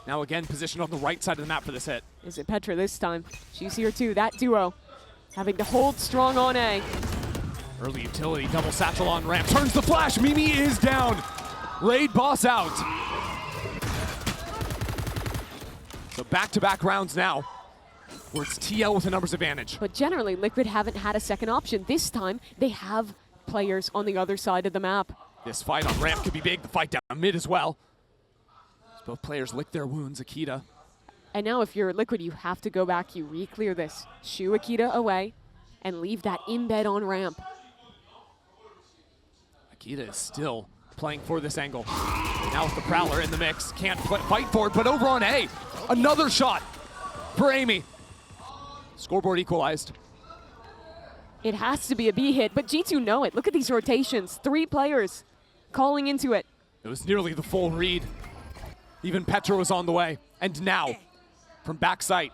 Now again, positioned on the right side of the map for this hit. Is it Petra this time? She's here too, that duo having to hold strong on A. Early utility, double satchel on ramp, turns the flash, Mimi is down. Raid boss out. So back-to-back rounds now, where it's TL with a numbers advantage. But generally, Liquid haven't had a second option. This time, they have players on the other side of the map. This fight on ramp could be big, the fight down mid as well. As both players lick their wounds, Akita. And now if you're Liquid, you have to go back, you re-clear this. Shoo Akita away, and leave that embed on ramp. Akita is still playing for this angle. Now with the Prowler in the mix, can't fight for it, but over on A, another shot for Amy. Scoreboard equalized. It has to be a B hit, but G2 know it. Look at these rotations, 3 players calling into it. It was nearly the full read. Even Petra was on the way. And now, from backside,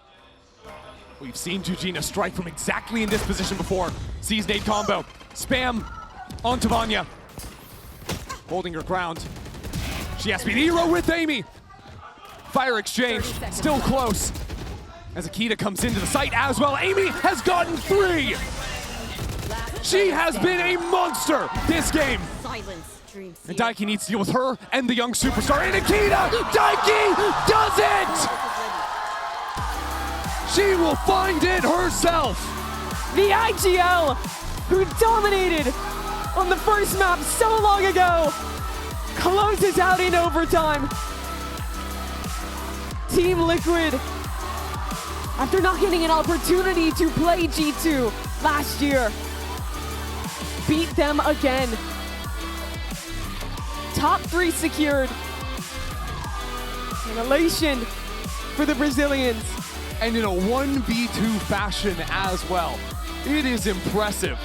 we've seen Jujina strike from exactly in this position before. Sees nade combo, spam onto Vanya. Holding her ground. She has to be the hero with Amy. Fire exchange, still close. As Akita comes into the site as well. Amy has gotten 3. She has been a monster this game. And Daiki needs to deal with her and the young superstar. And Akita, Daiki does it! She will find it herself. The IGL, who dominated on the first map so long ago, closes out in overtime. Team Liquid, after not getting an opportunity to play G2 last year, beat them again. Top 3 secured. An elation for the Brazilians. And in a 1v2 fashion as well. It is impressive.